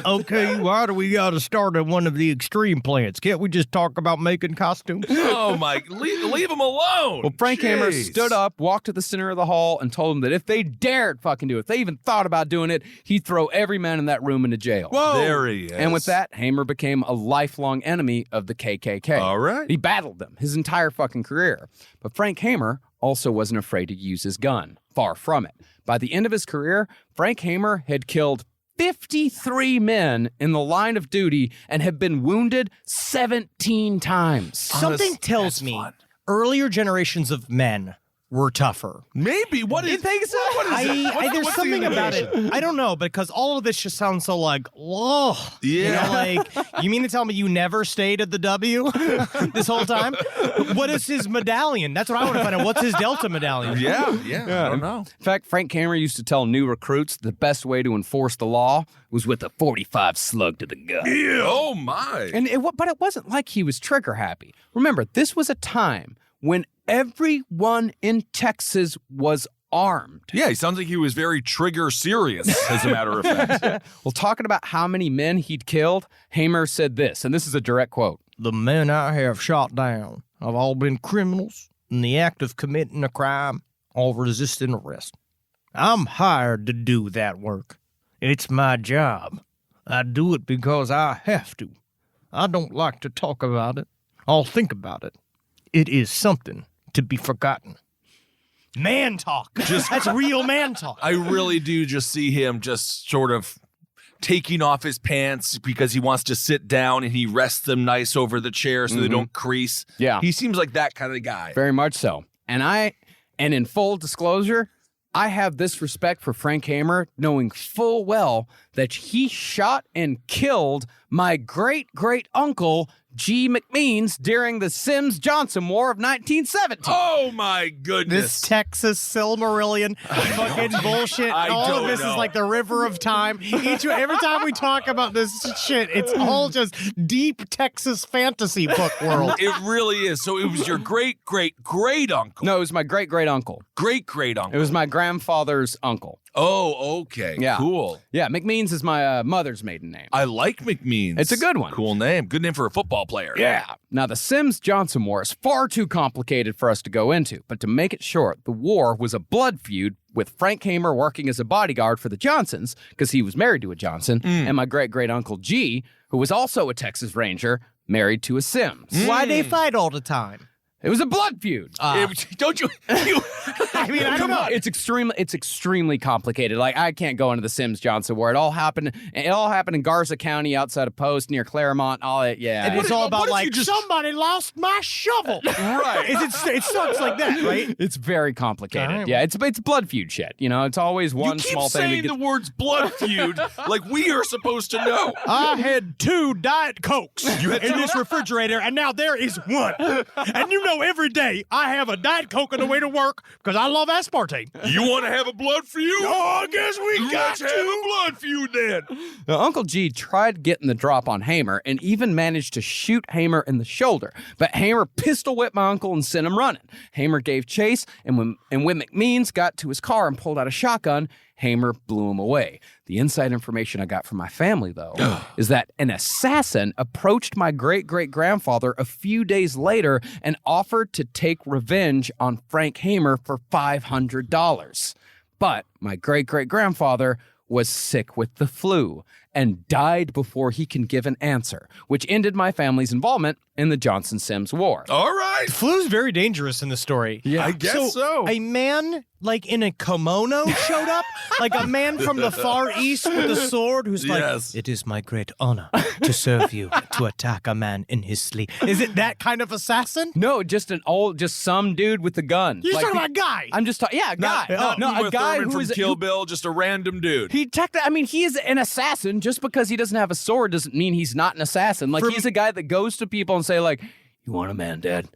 Okay, why do we gotta start at one of the extreme plans? Can't we just talk about making costumes? Oh my! Leave him alone. Well, Frank Hamer Jeez. stood up, walked to the center of the hall, and told them that if they dared fucking do it, if they even thought about doing it, he'd throw every man in that room into jail. Whoa! There he is. And with that, Hamer became a lifelong enemy of the KKK. All right. He battled them his entire fucking career. But Frank Hamer also wasn't afraid to use his gun. Far from it. By the end of his career, Frank Hamer had killed 53 men in the line of duty and had been wounded 17 times. Something tells that's me fun. earlier generations of men were tougher. Maybe. What is? You think so? What is it? There's What's the something about innovation? it. I don't know, because all of this just sounds so like, whoa. You Yeah. know, like, you mean to tell me you never stayed at the W this whole time? What is his medallion? That's what I want to find out. What's his Delta medallion? Yeah. I don't know. In fact, Frank Hamer used to tell new recruits the best way to enforce the law was with a 45 slug to the gut. Oh my! But it wasn't like he was trigger happy. Remember, this was a time when everyone in Texas was armed. Yeah, he sounds like he was very trigger serious, as a matter of fact. Well, talking about how many men he'd killed, Hamer said this, and this is a direct quote. The men I have shot down have all been criminals in the act of committing a crime or resisting arrest. I'm hired to do that work. It's my job. I do it because I have to. I don't like to talk about it. I'll think about it. It is something to be forgotten. Man talk. That's real man talk. I really do just see him just sort of taking off his pants because he wants to sit down and he rests them nice over the chair so they don't crease. Yeah. He seems like that kind of guy. Very much so. And in full disclosure, I have this respect for Frank Hamer, knowing full well that he shot and killed my great-great-uncle, G. McMeans, during the Sims-Johnson War of 1917. Oh, my goodness. This Texas Silmarillion fucking bullshit. I All of don't this know. is like the river of time. Every time we talk about this shit, it's all just deep Texas fantasy book world. It really is. So it was your great-great-great-uncle. No, it was my great-great-uncle. Great-great-uncle. It was my grandfather's uncle. Oh, okay. Yeah. Cool. Yeah, McMeans is my mother's maiden name. I like McMeans. It's a good one. Cool name. Good name for a football player. Yeah. Now, the Sims-Johnson War is far too complicated for us to go into, but to make it short, the war was a blood feud with Frank Hamer working as a bodyguard for the Johnsons, because he was married to a Johnson, and my great-great-uncle G, who was also a Texas Ranger, married to a Sims. Why they fight all the time? It was a blood feud. Don't you? I mean, I don't know. It's extremely complicated. Like, I can't go into the Sims-Johnson War. It all happened in Garza County outside of Post near Claremont. And it's all about like somebody lost my shovel. Right. It starts like that, right? It's very complicated. All right. Yeah, it's blood feud shit. You know, it's always one You keep small thing. saying the words blood feud like we are supposed to know. I had 2 Diet Cokes in this refrigerator, and now there is 1. And you know, every day I have a Diet Coke on the way to work because I love aspartame. You want to have a blood feud? Oh, I guess we got Let's have a blood feud then. Now, Uncle G tried getting the drop on Hamer and even managed to shoot Hamer in the shoulder. But Hamer pistol whipped my uncle and sent him running. Hamer gave chase, and when McMeans got to his car and pulled out a shotgun, Hamer blew him away. The inside information I got from my family, though, is that an assassin approached my great-great-grandfather a few days later and offered to take revenge on Frank Hamer for $500. But my great-great-grandfather was sick with the flu and died before he can give an answer, which ended my family's involvement in the Johnson-Sims War. All right. Flu's very dangerous in the story. Yeah. I guess so. A man like in a kimono showed up, like a man from the Far East with a sword who's Yes. like, "It is my great honor to serve you, to attack a man in his sleep." Is it that kind of assassin? No, just some dude with a gun. You're Like, talking about a guy. I'm just talking, yeah, a guy. Uma a guy Thurman who from is Kill Bill, just a random dude. he is an assassin. Just because he doesn't have a sword doesn't mean he's not an assassin. Like, he's a guy that goes to people and say, like, "You want a man dead?"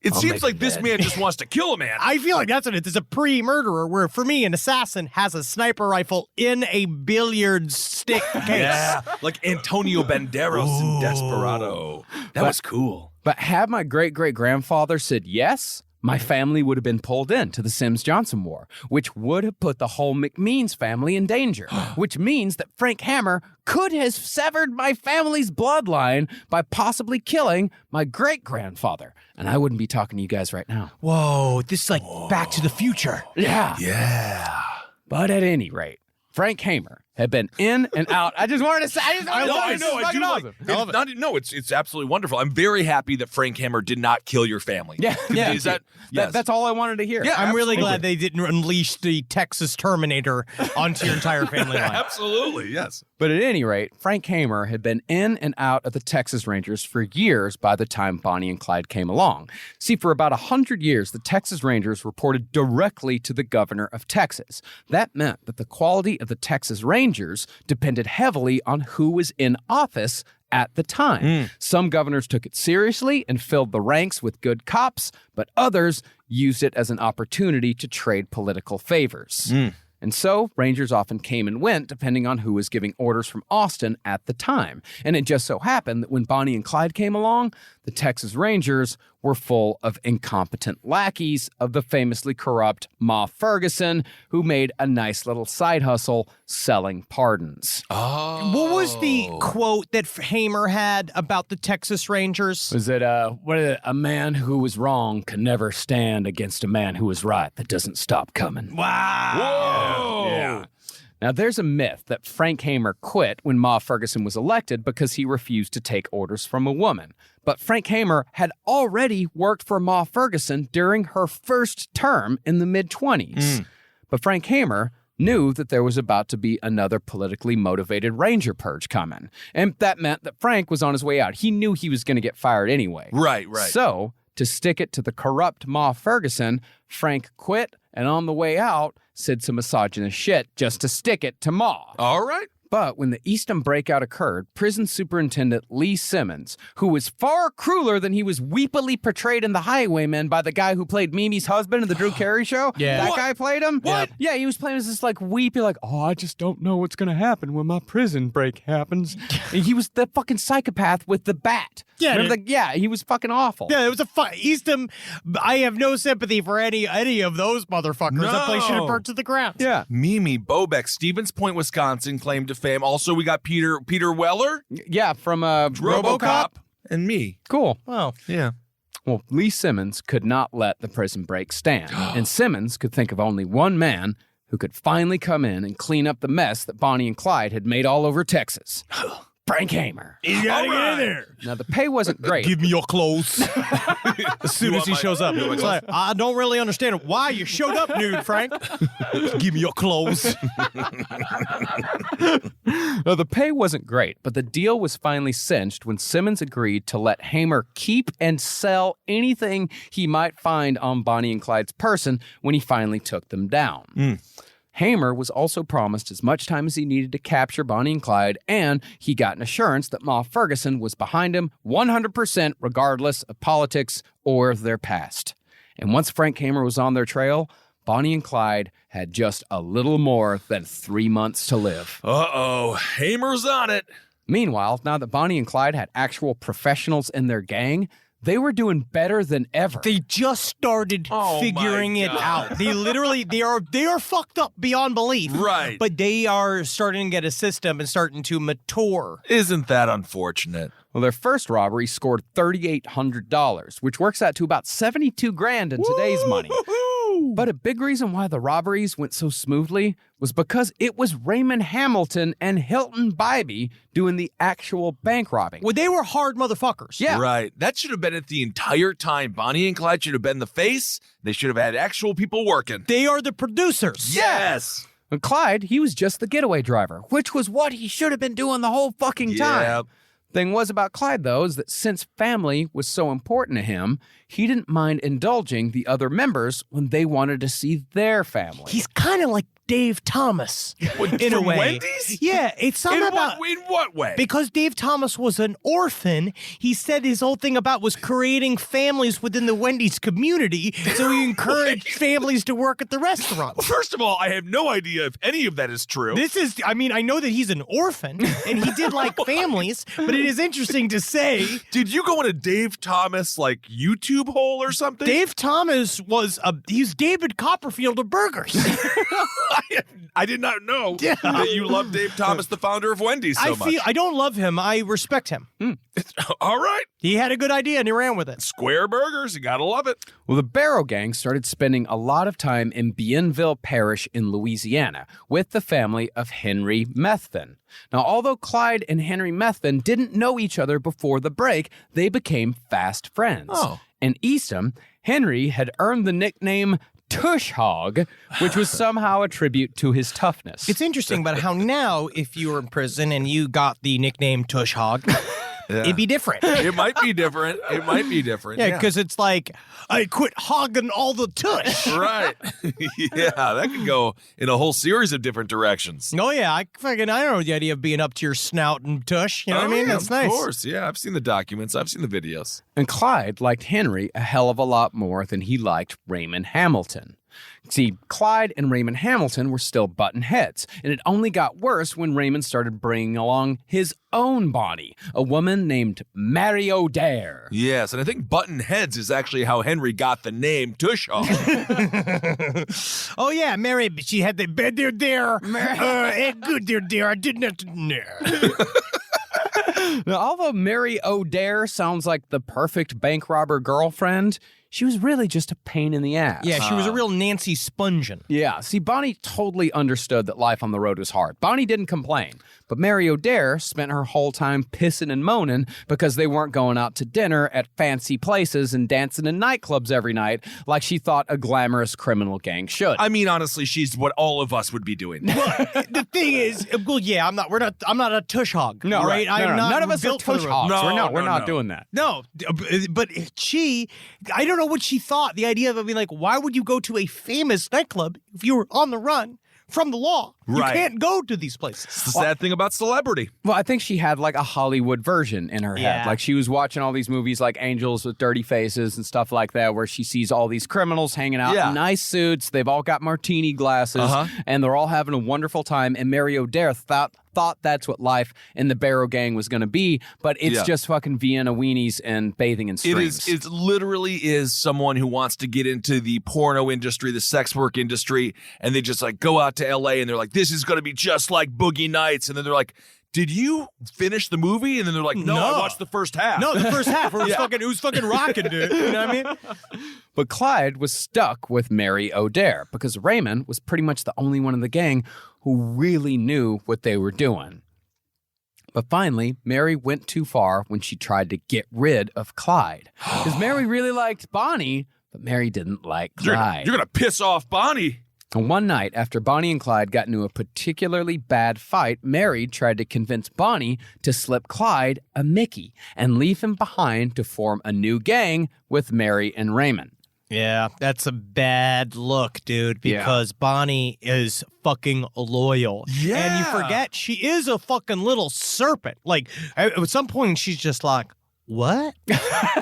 It I'll seems make like him this dead. man just wants to kill a man. I feel like that's what it is. It's a pre-murderer, where for me, an assassin has a sniper rifle in a billiard stick case. Yeah, like Antonio Banderas in Desperado. That was cool. But had my great-great-grandfather said yes, my family would have been pulled into the Sims-Johnson War, which would have put the whole McMeans family in danger, which means that Frank Hamer could have severed my family's bloodline by possibly killing my great-grandfather. And I wouldn't be talking to you guys right now. Whoa, this is like Back to the Future. Yeah. Yeah. But at any rate, Frank Hamer had been in and out. I just wanted to say, I know. I do like it. It's absolutely wonderful. I'm very happy that Frank Hamer did not kill your family. Yeah. Is that? Yes. That's all I wanted to hear. Yeah. I'm really Absolutely. glad they didn't unleash the Texas Terminator onto your entire family line. Absolutely. Yes. But at any rate, Frank Hamer had been in and out of the Texas Rangers for years by the time Bonnie and Clyde came along. See, for about 100 years, the Texas Rangers reported directly to the governor of Texas. That meant that the quality of the Texas Rangers depended heavily on who was in office at the time. Some governors took it seriously and filled the ranks with good cops, but others used it as an opportunity to trade political favors. And so, Rangers often came and went depending on who was giving orders from Austin at the time. And it just so happened that when Bonnie and Clyde came along, the Texas Rangers were full of incompetent lackeys of the famously corrupt Ma Ferguson, who made a nice little side hustle selling pardons. Oh. What was the quote that Hamer had about the Texas Rangers? Was it, a man who was wrong can never stand against a man who was right that doesn't stop coming. Wow. Whoa. Yeah. Now, there's a myth that Frank Hamer quit when Ma Ferguson was elected because he refused to take orders from a woman. But Frank Hamer had already worked for Ma Ferguson during her first term in the mid-20s. But Frank Hamer knew that there was about to be another politically motivated Ranger purge coming. And that meant that Frank was on his way out. He knew he was going to get fired anyway. Right. So, to stick it to the corrupt Ma Ferguson, Frank quit, and on the way out, said some misogynist shit just to stick it to Ma. All right. But when the Eastham breakout occurred, prison superintendent Lee Simmons, who was far crueler than he was weepily portrayed in The Highwaymen by the guy who played Mimi's husband in the Drew Carey show. Yeah. That What? guy played him. What? Yeah, he was playing as this like weepy, like, oh, I just don't know what's going to happen when my prison break happens. And he was the fucking psychopath with the bat. Yeah, Remember he was fucking awful. Yeah, it was Eastham. I have no sympathy for any of those motherfuckers. That place should have burnt to the ground. Yeah. Mimi, Bobeck, Stevens Point, Wisconsin, claim to fame. Also, we got Peter Weller, Yeah, from RoboCop, and me. Cool. Wow. Yeah. Well, Lee Simmons could not let the prison break stand, and Simmons could think of only one man who could finally come in and clean up the mess that Bonnie and Clyde had made all over Texas. Frank Hamer. You gotta get in there. Now, the pay wasn't great. Give me your clothes. As soon as he shows up, you want it's my like, I don't really understand why you showed up nude, Frank. Give me your clothes. Now, the pay wasn't great, but the deal was finally cinched when Simmons agreed to let Hamer keep and sell anything he might find on Bonnie and Clyde's person when he finally took them down. Hamer was also promised as much time as he needed to capture Bonnie and Clyde, and he got an assurance that Ma Ferguson was behind him 100% regardless of politics or their past. And once Frank Hamer was on their trail, Bonnie and Clyde had just a little more than 3 months to live. Uh-oh. Hamer's on it. Meanwhile, now that Bonnie and Clyde had actual professionals in their gang, they were doing better than ever. They just started Oh, figuring my it God. out. They are fucked up beyond belief. Right. But they are starting to get a system and starting to mature. Isn't that unfortunate? Well, their first robbery scored $3,800, which works out to about $72,000 in today's money. But a big reason why the robberies went so smoothly was because it was Raymond Hamilton and Hilton Bybee doing the actual bank robbing. Well, they were hard motherfuckers. Yeah. Right. That should have been it the entire time. Bonnie and Clyde should have been the face. They should have had actual people working. They are the producers. Yes. And Clyde, he was just the getaway driver, which was what he should have been doing the whole fucking time. Yeah. Thing was about Clyde, though, is that since family was so important to him, he didn't mind indulging the other members when they wanted to see their family. He's kind of like Dave Thomas in a From way. Wendy's? Yeah, it's something about In what way? because Dave Thomas was an orphan. He said his whole thing about was creating families within the Wendy's community, so he encouraged families to work at the restaurant. First of all, I have no idea if any of that is true. I know that he's an orphan and he did like families, but it is interesting to say Did you go in a Dave Thomas like YouTube hole or something? Dave Thomas he's David Copperfield of burgers. I did not know that you love Dave Thomas, the founder of Wendy's, so much. I don't love him. I respect him. All right. He had a good idea and he ran with it. Square burgers, you gotta love it. Well, the Barrow Gang started spending a lot of time in Bienville Parish in Louisiana with the family of Henry Methvin. Now, although Clyde and Henry Methvin didn't know each other before the break, they became fast friends. Oh. In Eastham, Henry had earned the nickname Tush Hog, which was somehow a tribute to his toughness. It's interesting about how now, if you were in prison and you got the nickname Tush Hog, it'd be different. It might be different. It might be different. Yeah, because it's like, I quit hogging all the tush. Right. Yeah, that could go in a whole series of different directions. Oh, yeah, I don't know the idea of being up to your snout and tush. You know what I mean? Yeah, That's nice. Of course, yeah. I've seen the documents. I've seen the videos. And Clyde liked Henry a hell of a lot more than he liked Raymond Hamilton. See, Clyde and Raymond Hamilton were still button heads, and it only got worse when Raymond started bringing along his own Bonnie, a woman named Mary O'Dare. Yes, and I think button heads is actually how Henry got the name Tushog. Oh, yeah, Mary, she had the bed there. Good there. I did not know. Now, although Mary O'Dare sounds like the perfect bank robber girlfriend, she was really just a pain in the ass. Yeah, she was a real Nancy Spungen. Yeah, see, Bonnie totally understood that life on the road was hard. Bonnie didn't complain, but Mary O'Dare spent her whole time pissing and moaning because they weren't going out to dinner at fancy places and dancing in nightclubs every night like she thought a glamorous criminal gang should. I mean, honestly, she's what all of us would be doing. The thing is, well, yeah, I'm not a tush hog. No, right? no, I'm not none of us are built for the tush road. hogs. We're not no. doing that. No, but I don't know what she thought. The idea of being like, why would you go to a famous nightclub if you were on the run from the law? Right. You can't go to these places. It's the sad thing about celebrity. Well, I think she had like a Hollywood version in her head. Yeah. Like she was watching all these movies like Angels with Dirty Faces and stuff like that, where she sees all these criminals hanging out Yeah. in nice suits. They've all got martini glasses and they're all having a wonderful time. And Mary O'Dare thought that's what life in the Barrow Gang was going to be, but it's just fucking Vienna weenies and bathing in streams. It literally is someone who wants to get into the porno industry, the sex work industry, and they just like go out to LA and they're like, this is going to be just like Boogie Nights. And then they're like, did you finish the movie? And then they're like, no. I watched the first half. No, the first half it was fucking rocking, dude. You know what I mean? But Clyde was stuck with Mary O'Dare because Raymond was pretty much the only one in the gang who really knew what they were doing. But finally, Mary went too far when she tried to get rid of Clyde. Because Mary really liked Bonnie, but Mary didn't like Clyde. You're going to piss off Bonnie. And one night, after Bonnie and Clyde got into a particularly bad fight, Mary tried to convince Bonnie to slip Clyde a Mickey and leave him behind to form a new gang with Mary and Raymond. Yeah, that's a bad look, dude, because Bonnie is fucking loyal. Yeah. And you forget she is a fucking little serpent. Like, at some point, she's just like, what?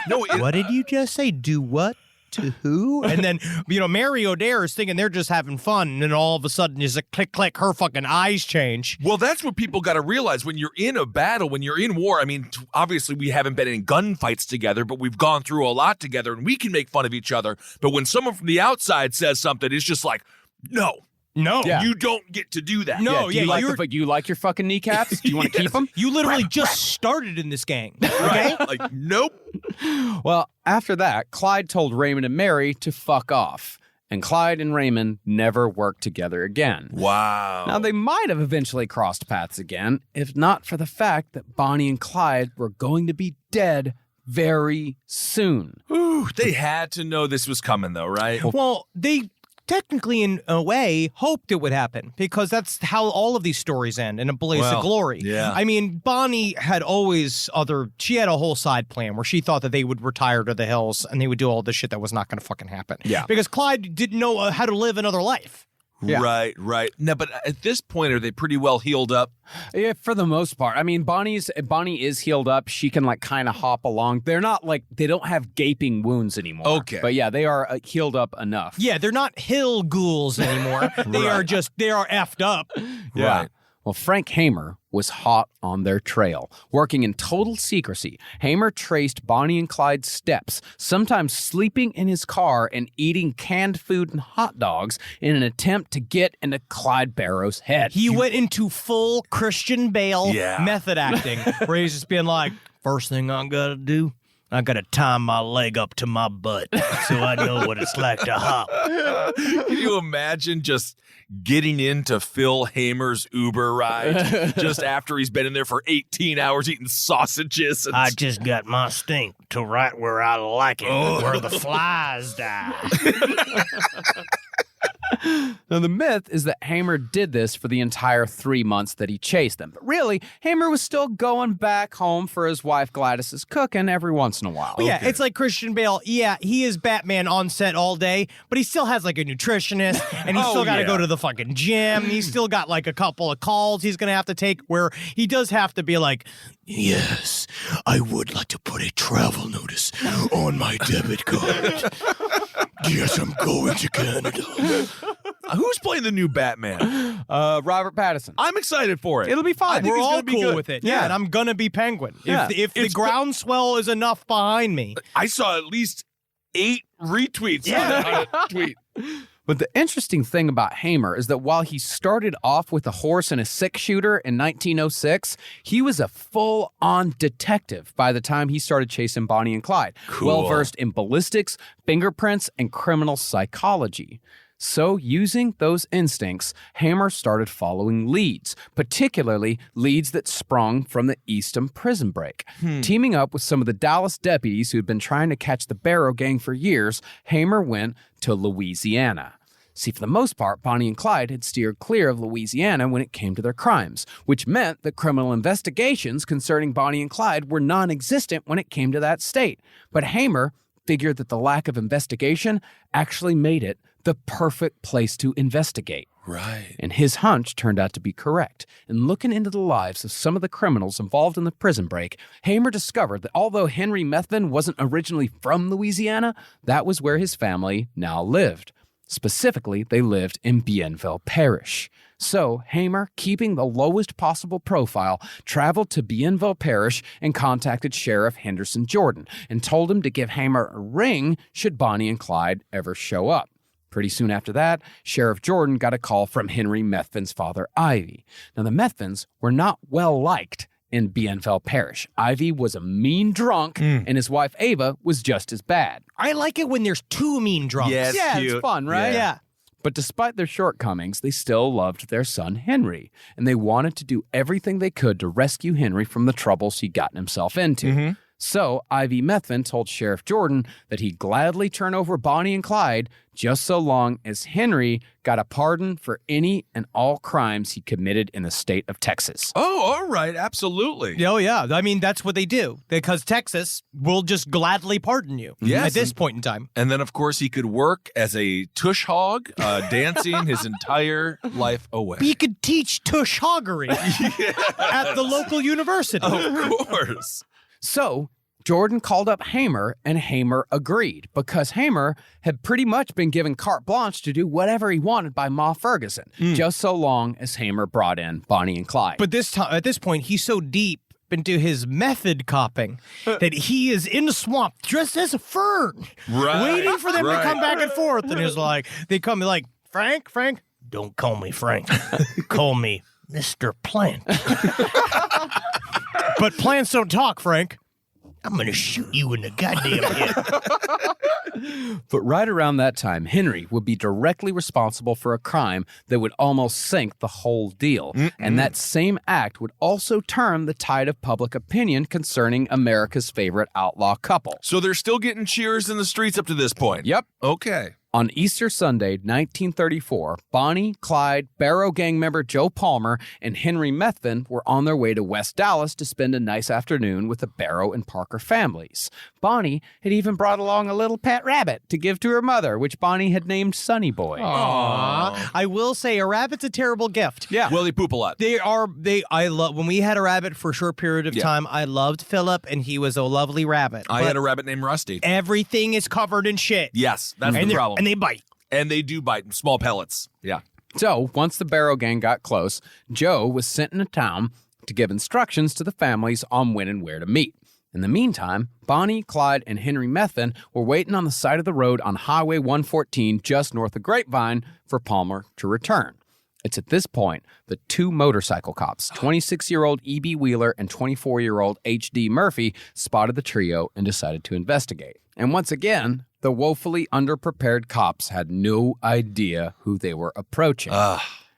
What did you just say? Do what? To who? And then, Mary O'Dare is thinking they're just having fun, and then all of a sudden, just a click, click, her fucking eyes change. Well, that's what people got to realize when you're in a battle, when you're in war. I mean, obviously, we haven't been in gunfights together, but we've gone through a lot together, and we can make fun of each other. But when someone from the outside says something, it's just like, no. You don't get to do that. No, Do you like your fucking kneecaps? Do you want to keep them? You literally just started in this gang, okay? Right. Like, nope. Well, after that, Clyde told Raymond and Mary to fuck off. And Clyde and Raymond never worked together again. Wow. Now, they might have eventually crossed paths again, if not for the fact that Bonnie and Clyde were going to be dead very soon. Ooh, they had to know this was coming, though, right? Well, they technically, in a way, hoped it would happen because that's how all of these stories end, in a blaze of glory. Yeah. I mean, Bonnie had she had a whole side plan where she thought that they would retire to the hills and they would do all this shit that was not going to fucking happen. Yeah. Because Clyde didn't know how to live another life. Yeah. Right. No, but at this point, are they pretty well healed up? Yeah, for the most part. I mean, Bonnie is healed up. She can like kind of hop along. They're not like, they don't have gaping wounds anymore. Okay. But yeah, they are healed up enough. Yeah, they're not hill ghouls anymore. They are effed up. Yeah. Right. Well, Frank Hamer was hot on their trail. Working in total secrecy, Hamer traced Bonnie and Clyde's steps, sometimes sleeping in his car and eating canned food and hot dogs in an attempt to get into Clyde Barrow's head. He went into full Christian Bale Yeah. method acting, where he's just being like, first thing I gotta do, I gotta tie my leg up to my butt so I know what it's like to hop. Can you imagine just getting into Phil Hamer's Uber ride just after he's been in there for 18 hours eating sausages? And I just got my stink to right where I like it, where the flies die. Now, the myth is that Hamer did this for the entire 3 months that he chased them. But really, Hamer was still going back home for his wife Gladys's cooking every once in a while. Yeah, it's like Christian Bale. Yeah, he is Batman on set all day, but he still has like a nutritionist, and he's still got to go to the fucking gym. He's still got like a couple of calls he's going to have to take where he does have to be like, yes, I would like to put a travel notice on my debit card. Yes, I'm going to Canada. Who's playing the new Batman? Robert Pattinson. I'm excited for it. It'll be fine. I think We're he's all gonna be cool good. with it. Yeah. Yeah, and I'm gonna be Penguin. Yeah. If the It's groundswell is enough behind me. I saw at least 8 retweets on a tweet. But the interesting thing about Hamer is that while he started off with a horse and a six-shooter in 1906, he was a full-on detective by the time he started chasing Bonnie and Clyde. Cool. Well-versed in ballistics, fingerprints, and criminal psychology. So, using those instincts, Hamer started following leads, particularly leads that sprung from the Eastham prison break. Teaming up with some of the Dallas deputies who had been trying to catch the Barrow Gang for years, Hamer went to Louisiana. See, for the most part, Bonnie and Clyde had steered clear of Louisiana when it came to their crimes, which meant that criminal investigations concerning Bonnie and Clyde were non-existent when it came to that state. But Hamer figured that the lack of investigation actually made it the perfect place to investigate. Right. And his hunch turned out to be correct. And looking into the lives of some of the criminals involved in the prison break, Hamer discovered that although Henry Methvin wasn't originally from Louisiana, that was where his family now lived. Specifically, they lived in Bienville Parish. So, Hamer, keeping the lowest possible profile, traveled to Bienville Parish and contacted Sheriff Henderson Jordan and told him to give Hamer a ring should Bonnie and Clyde ever show up. Pretty soon after that, Sheriff Jordan got a call from Henry Methvin's father, Ivy. Now, the Methvins were not well liked in Bienville Parish. Ivy was a mean drunk, and his wife, Ava, was just as bad. I like it when there's two mean drunks. Yeah, it's Yeah, cute. it's fun, right? Yeah. But despite their shortcomings, they still loved their son Henry, and they wanted to do everything they could to rescue Henry from the troubles he'd gotten himself into. So, Ivy Methvin told Sheriff Jordan that he'd gladly turn over Bonnie and Clyde just so long as Henry got a pardon for any and all crimes he committed in the state of Texas. Oh, all right. Absolutely. Oh, yeah. I mean, that's what they do because Texas will just gladly pardon you Yes, at this and- point in time. And then, of course, he could work as a tush hog, dancing his entire life away. He could teach tush hoggery at the local university. Of course. So, Jordan called up Hamer, and Hamer agreed because Hamer had pretty much been given carte blanche to do whatever he wanted by Ma Ferguson, just so long as Hamer brought in Bonnie and Clyde. But at this point, he's so deep into his method copying that he is in the swamp dressed as a fern, Right. waiting for them Right. to come back and forth. And he's like, they come like, Frank, don't call me Frank. Call me Mr. Plant. But plants don't talk, Frank. I'm going to shoot you in the goddamn head. But right around that time, Henry would be directly responsible for a crime that would almost sink the whole deal. And that same act would also turn the tide of public opinion concerning America's favorite outlaw couple. So they're still getting cheers in the streets up to this point. Yep. Okay. On Easter Sunday, 1934, Bonnie, Clyde, Barrow Gang member Joe Palmer, and Henry Methvin were on their way to West Dallas to spend a nice afternoon with the Barrow and Parker families. Bonnie had even brought along a little pet rabbit to give to her mother, which Bonnie had named Sonny Boy. Aw. I will say a rabbit's a terrible gift. Yeah. Well, they poop a lot. I love when we had a rabbit for a short period of time. I loved Philip, and he was a lovely rabbit. I But had a rabbit named Rusty. everything is covered in shit. Yes, that's and the problem. And they bite. And they do bite small pellets. Yeah. So, once the Barrow Gang got close, Joe was sent into town to give instructions to the families on when and where to meet. In the meantime, Bonnie, Clyde, and Henry Methvin were waiting on the side of the road on Highway 114 just north of Grapevine for Palmer to return. It's at this point the two motorcycle cops, 26-year-old E.B. Wheeler and 24-year-old H.D. Murphy, spotted the trio and decided to investigate. And once again, the woefully underprepared cops had no idea who they were approaching.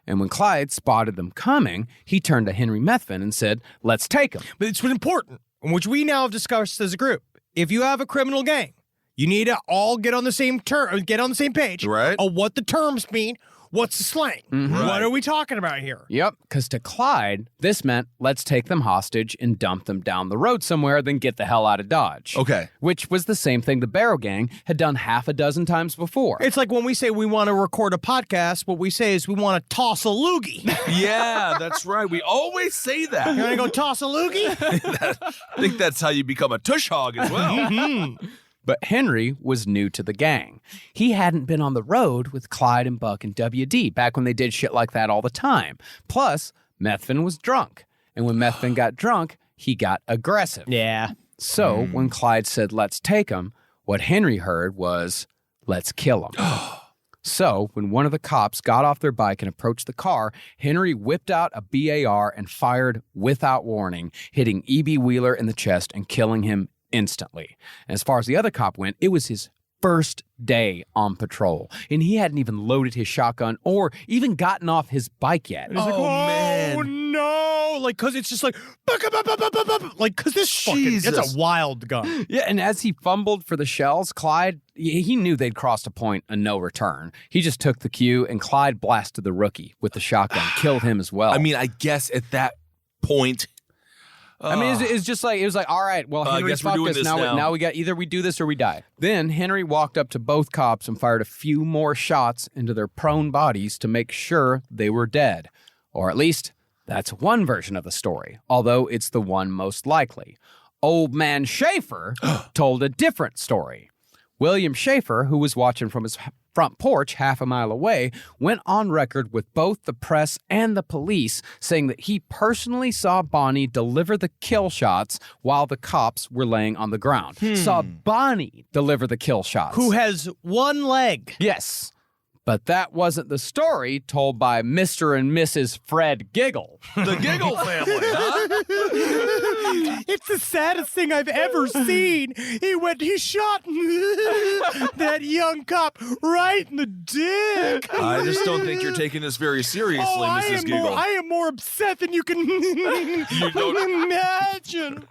And when Clyde spotted them coming, he turned to Henry Methvin and said, "Let's take them." But it's important, which we now have discussed as a group. If you have a criminal gang, you need to all get on the same page. Right. Of what the terms mean. What's the slang? What are we talking about here? Yep, because to Clyde, this meant let's take them hostage and dump them down the road somewhere, then get the hell out of Dodge. Okay. Which was the same thing the Barrow Gang had done half a dozen times before. It's like when we say we want to record a podcast, what we say is we want to toss a loogie. Yeah, that's right. We always say You that. want to go toss a loogie? I think that's how you become a tush hog as well. But Henry was new to the gang. He hadn't been on the road with Clyde and Buck and WD back when they did shit like that all the time. Plus, Methvin was drunk. And when Methvin got drunk, he got aggressive. Yeah. So when Clyde said, let's take him, what Henry heard was, let's kill him. So when one of the cops got off their bike and approached the car, Henry whipped out a BAR and fired without warning, hitting E.B. Wheeler in the chest and killing him instantly. And as far as the other cop went, it was his first day on patrol, and he hadn't even loaded his shotgun or even gotten off his bike yet. He's like, oh no! Like, cause it's just like, cause this fucking, it's a wild gun. Yeah, and as he fumbled for the shells, Clyde, he knew they'd crossed a point of no return. He just took the cue, and Clyde blasted the rookie with the shotgun, killed him as well. I mean, I guess at that point, I mean, it's just like, it was like, all right, well, Henry, guess we're fuck doing this. this Now now. we got, either we do this or we die. Then Henry walked up to both cops and fired a few more shots into their prone bodies to make sure they were dead. Or at least, that's one version of the story, although it's the one most likely. Old Man Schaefer told a different story. William Schaefer, who was watching from his front porch half a mile away, went on record with both the press and the police saying that he personally saw Bonnie deliver the kill shots while the cops were laying on the ground. Saw Bonnie deliver the kill shots. Who has one leg? Yes. But that wasn't the story told by Mr. and Mrs. Fred Giggle. the Giggle family, huh? It's the saddest thing I've ever seen. He shot that young cop right in the dick. I just don't think you're taking this very seriously, Mrs. Giggle. I am more upset than you can imagine.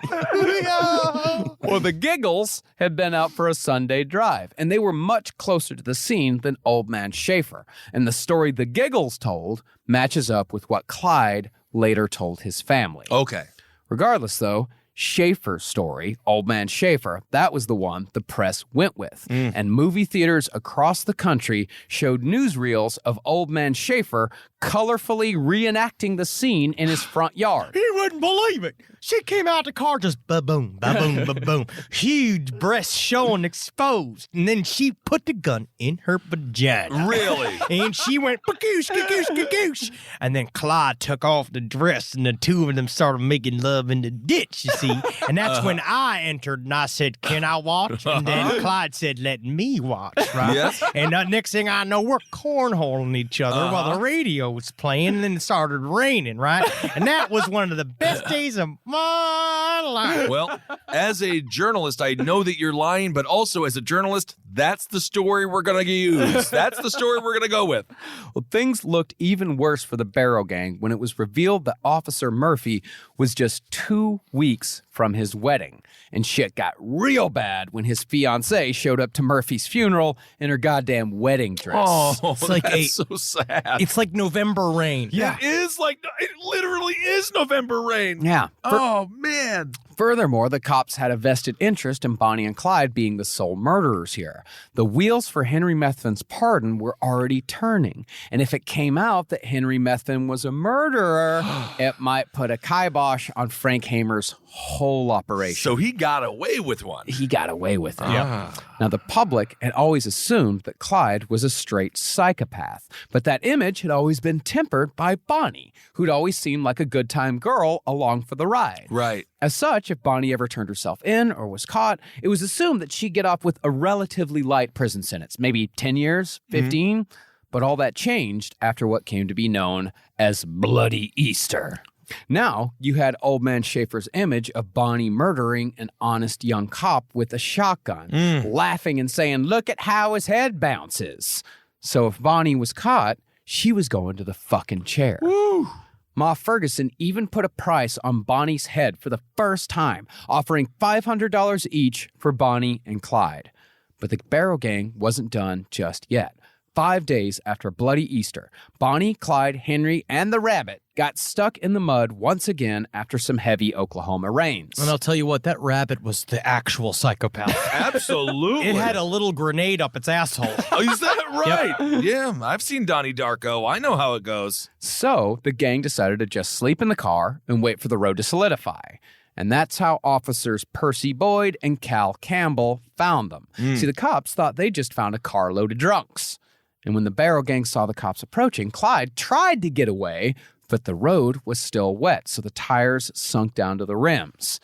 Well, the Giggles had been out for a Sunday drive, and they were much closer to the scene than Old Man Schaefer. And the story the Giggles told matches up with what Clyde later told his family. Okay. Regardless, though, Schaefer's story, Old Man Schaefer, that was the one the press went with. And movie theaters across the country showed newsreels of Old Man Schaefer colorfully reenacting the scene in his front yard. He wouldn't believe it. She came out the car just ba-boom, ba-boom, ba-boom. Huge breasts showing exposed. And then she put the gun in her vagina. Really? And she went, ba-goosh, ga-goosh, ga-goosh. And then Clyde took off the dress and the two of them started making love in the ditch, you see. And that's when I entered and I said, can I watch? And then Clyde said, let me watch, right? Yes. And next thing I know, we're cornholing each other while the radio was playing, and then it started raining, right? And that was one of the best days of my life. Well, as a journalist, I know that you're lying, but also as a journalist, that's the story we're going to use. That's the story we're going to go with. Well, things looked even worse for the Barrow Gang when it was revealed that Officer Murphy was just 2 weeks from his wedding. And shit got real bad when his fiancée showed up to Murphy's funeral in her goddamn wedding dress. Oh, It's like that's so sad. It's like November rain. It is like, it literally is November rain. Yeah. Oh, man. Furthermore, the cops had a vested interest in Bonnie and Clyde being the sole murderers here. The wheels for Henry Methvin's pardon were already turning, and if it came out that Henry Methvin was a murderer, it might put a kibosh on Frank Hamer's whole operation. So he got away with one. He got away with it. Yeah. Now, the public had always assumed that Clyde was a straight psychopath, but that image had always been tempered by Bonnie, who'd always seemed like a good-time girl along for the ride. Right. As such, if Bonnie ever turned herself in or was caught, it was assumed that she'd get off with a relatively light prison sentence, maybe 10 years, 15, but all that changed after what came to be known as Bloody Easter. Now, you had Old Man Schaefer's image of Bonnie murdering an honest young cop with a shotgun, laughing and saying, look at how his head bounces. So if Bonnie was caught, she was going to the fucking chair. Woo! Ma Ferguson even put a price on Bonnie's head for the first time, offering $500 each for Bonnie and Clyde. But the Barrow Gang wasn't done just yet. 5 days after Bloody Easter, Bonnie, Clyde, Henry, and the rabbit got stuck in the mud once again after some heavy Oklahoma rains. And I'll tell you what, that rabbit was the actual psychopath. Absolutely. It had a little grenade up its asshole. Oh, is that right? Yeah, I've seen Donnie Darko. I know how it goes. So the gang decided to just sleep in the car and wait for the road to solidify. And that's how officers Percy Boyd and Cal Campbell found them. See, the cops thought they just found a carload of drunks. And when the Barrow Gang saw the cops approaching, Clyde tried to get away, but the road was still wet, so the tires sunk down to the rims.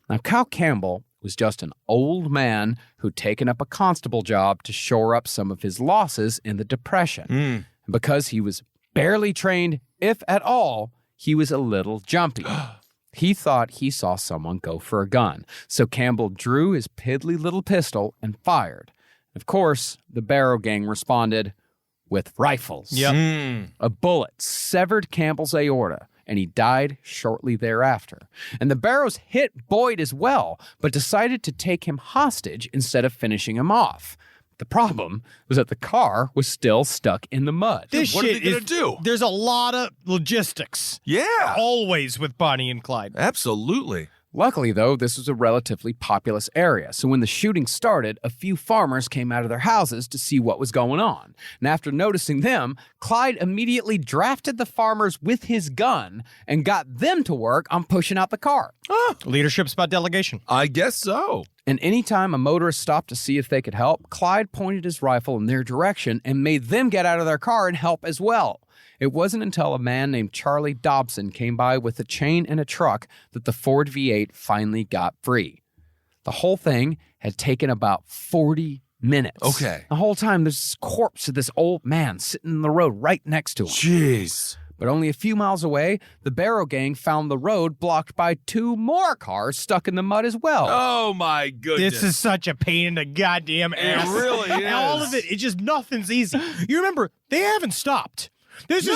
Now, Cal Campbell was just an old man who'd taken up a constable job to shore up some of his losses in the Depression. And because he was barely trained, if at all, he was a little jumpy. He thought he saw someone go for a gun. So Campbell drew his piddly little pistol and fired. Of course, the Barrow Gang responded with rifles. A bullet severed Campbell's aorta, and he died shortly thereafter. And the Barrows hit Boyd as well, but decided to take him hostage instead of finishing him off. The problem was that the car was still stuck in the mud. This What are shit they gonna is- do? There's a lot of logistics. Yeah. Always with Bonnie and Clyde. Absolutely. Luckily, though, this was a relatively populous area, so when the shooting started, a few farmers came out of their houses to see what was going on. And after noticing them, Clyde immediately drafted the farmers with his gun and got them to work on pushing out the car. Leadership's about delegation. I guess so. And anytime a motorist stopped to see if they could help, Clyde pointed his rifle in their direction and made them get out of their car and help as well. It wasn't until a man named Charlie Dobson came by with a chain and a truck that the Ford V8 finally got free. The whole thing had taken about 40 minutes. Okay. The whole time, there's this corpse of this old man sitting in the road right next to him. Jeez. But only a few miles away, the Barrow Gang found the road blocked by 2 more cars stuck in the mud as well. Oh, my goodness. This is such a pain in the goddamn ass. really And all is. of it just nothing's easy. You remember, they haven't stopped. This